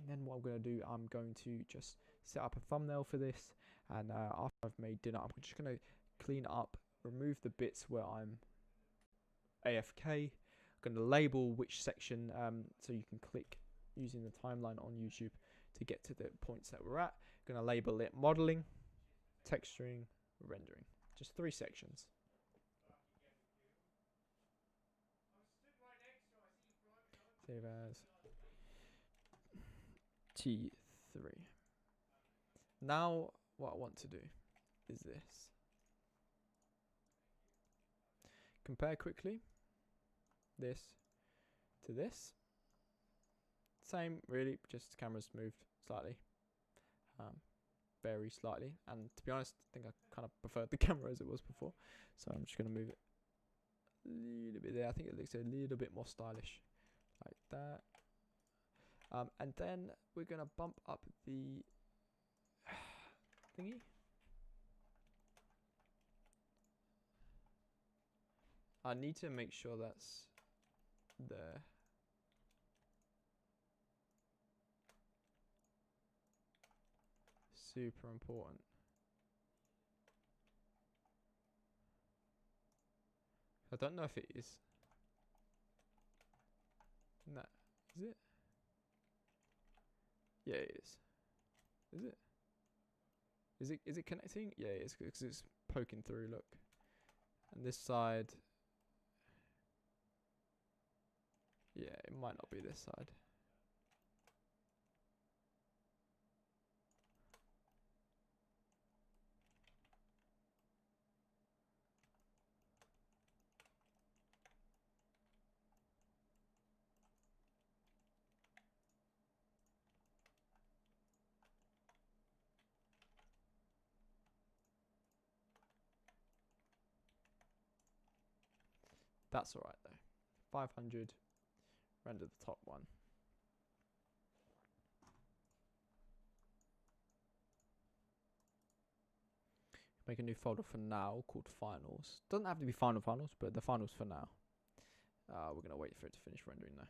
then what I'm going to do, I'm going to just set up a thumbnail for this, and after I've made dinner, I'm just going to clean up, remove the bits where I'm AFK. I'm going to label which section, so you can click using the timeline on YouTube to get to the points that we're at. I'm going to label it modeling, texturing, rendering. Just 3 sections. Save as T3. Now what I want to do is this. Compare quickly this to this. Same really, just the camera's moved slightly. Very slightly, and to be honest, I think I kind of preferred the camera as it was before, so I'm just going to move it a little bit there. I think it looks a little bit more stylish like that, and then we're going to bump up the thingy. I need to make sure that's there. Super important. I don't know if it is. No, is it? Yeah, it is. Is it? Is it connecting? Yeah, it is, because it's poking through. Look, and this side. Yeah, it might not be this side. That's alright though. 500. Render the top one. Make a new folder for now called finals. Doesn't have to be finals, but the finals for now. We're gonna wait for it to finish rendering though.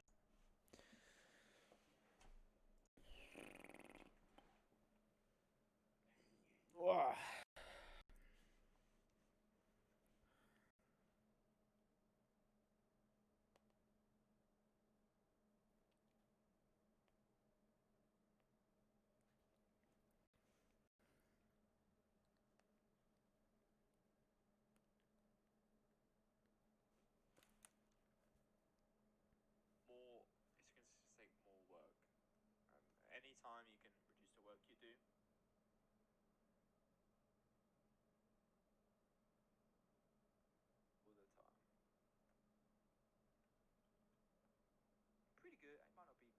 It's going to take more work. Anytime you can reduce the work you do, all the time. Pretty good. It might not be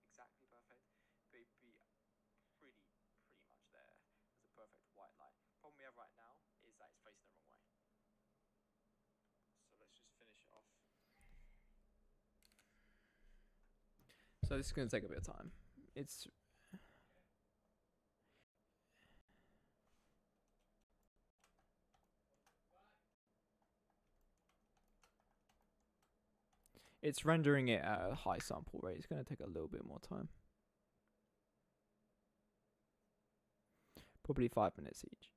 exactly perfect, but it'd be pretty much there as a perfect white light. Problem we have right now is that it's facing the wrong way. So let's just finish it off. So this is going to take a bit of time. It's rendering it at a high sample rate. It's going to take a little bit more time. Probably 5 minutes each.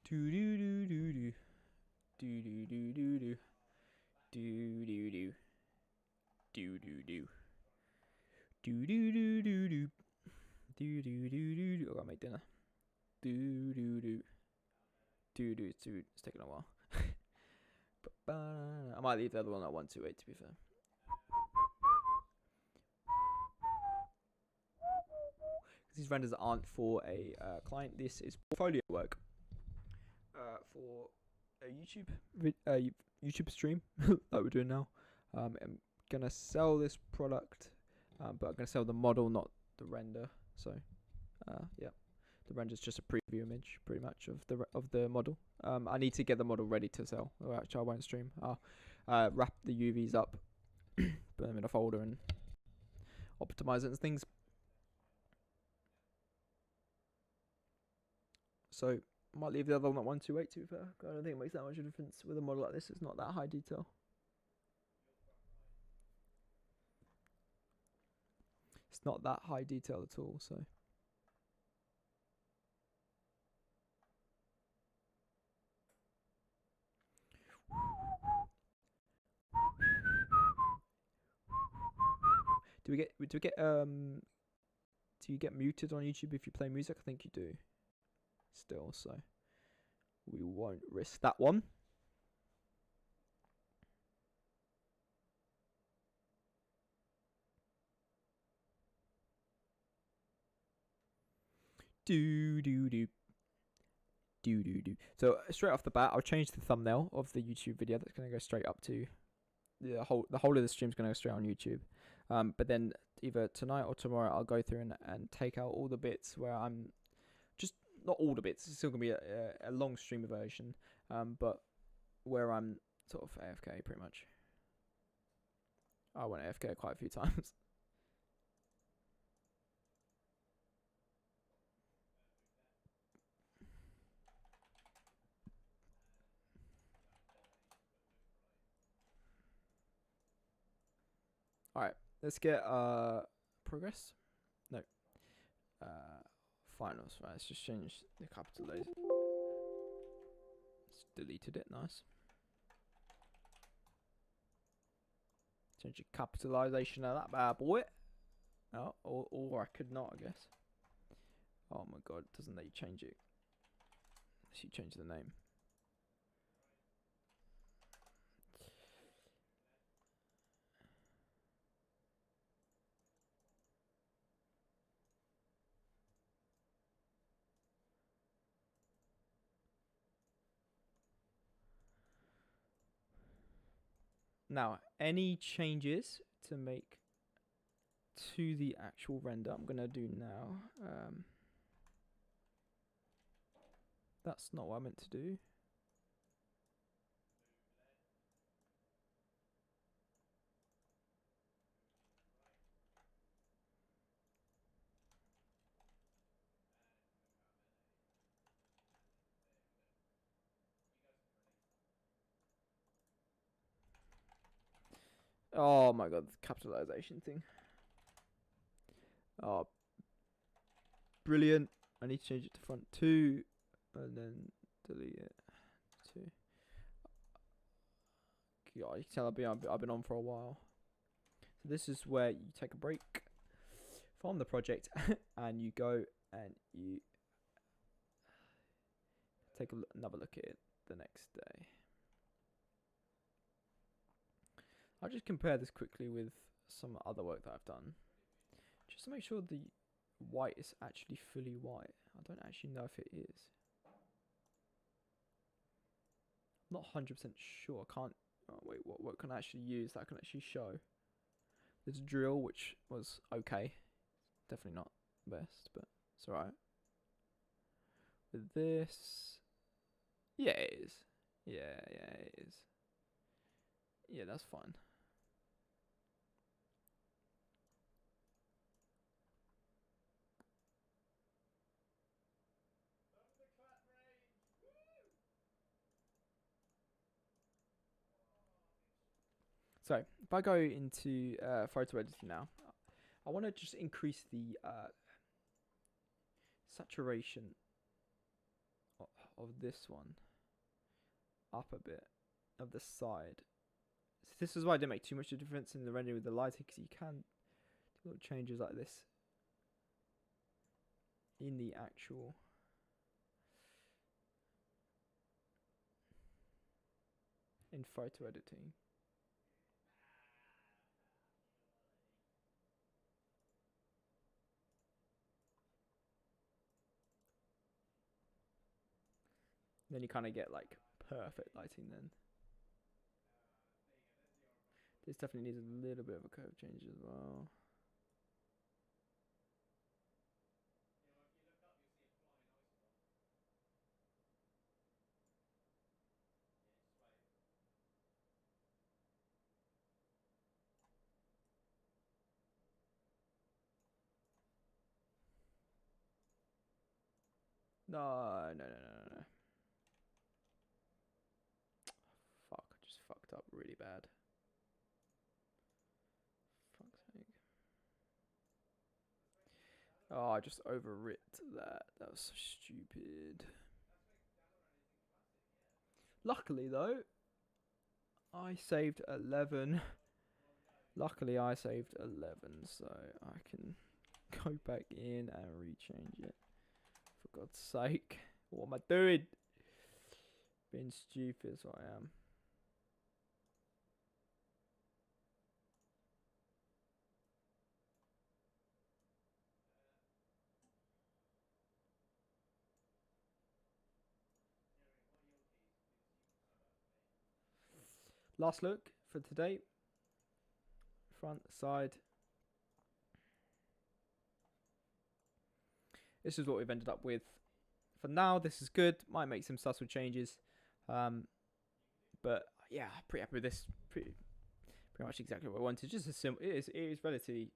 Do do do do do. Do do do do do. Do do do. Do do do. Do do do do do. Do do do do do. I gotta make dinner. Do do do. Do do do. It's taking a while. I might leave the other one at 128 to be fair. Because these renders aren't for a client. This is portfolio work for a YouTube stream like we're doing now. I'm gonna sell this product, but I'm gonna sell the model, not the render. So, yeah, the render is just a preview image, pretty much, of the model. I need to get the model ready to sell. Or actually, I won't stream. I'll wrap the UVs up, put them in a folder, and optimize it and things. So, I might leave the other one at 128 to be fair. I don't think it makes that much of a difference with a model like this. It's not that high detail. It's not that high detail at all, so. Do you get muted on YouTube if you play music? I think you do. Still, so we won't risk that one. Do do do. Do do do. So straight off the bat, I'll change the thumbnail of the YouTube video. That's gonna go straight up to the whole of the stream's gonna go straight on YouTube. But then either tonight or tomorrow, I'll go through and take out all the bits where I'm just not all the bits. It's still gonna be a long stream version. But where I'm sort of AFK pretty much. I went AFK quite a few times. Alright, let's get progress. No. Finals. Right, let's just change the capitalization. It's deleted it, nice. Change the capitalization of that bad boy. Oh, or I could not, I guess. Oh my god, doesn't let you change it. Unless you change the name. Now, any changes to make to the actual render, I'm gonna do now. That's not what I meant to do. Oh my god, the capitalization thing. Oh, brilliant. I need to change it to front 2 and then delete it. 2. God, you can tell I've been on for a while. So this is where you take a break from the project and you go and you take another look at it the next day. I'll just compare this quickly with some other work that I've done, just to make sure the white is actually fully white. I don't actually know if it is. I'm not 100% sure. I can't. Oh wait, what can I actually use that I can actually show? This drill, which was okay, definitely not the best, but it's alright. With this, yeah, it is. Yeah, it is. Yeah, that's fine. So if I go into photo editing now, I want to just increase the saturation of this one up a bit of the side. So this is why I didn't make too much of a difference in the rendering with the lighting, because you can do little changes like this in the actual in photo editing. Then you kind of get like perfect lighting then. This definitely needs a little bit of a curve change as well. No. Fuck, I just fucked up really bad. Fuck's sake. Oh, I just overwrit that. That was so stupid. Luckily though, I saved 11. Luckily I saved 11, so I can go back in and rechange it. For God's sake. What am I doing? Being stupid as I am. last look for today. Front, side. This is what we've ended up with. For now, this is good. Might make some subtle changes. But yeah, pretty happy with this. Pretty much exactly what I wanted. Just a simple. It is relatively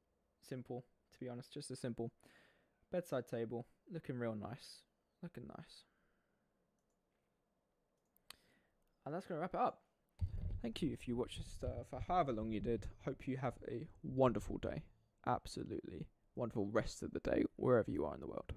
simple, to be honest. Just a simple bedside table. Looking real nice. Looking nice. And that's going to wrap it up. Thank you if you watched this for however long you did. Hope you have a wonderful day. Absolutely wonderful rest of the day, wherever you are in the world.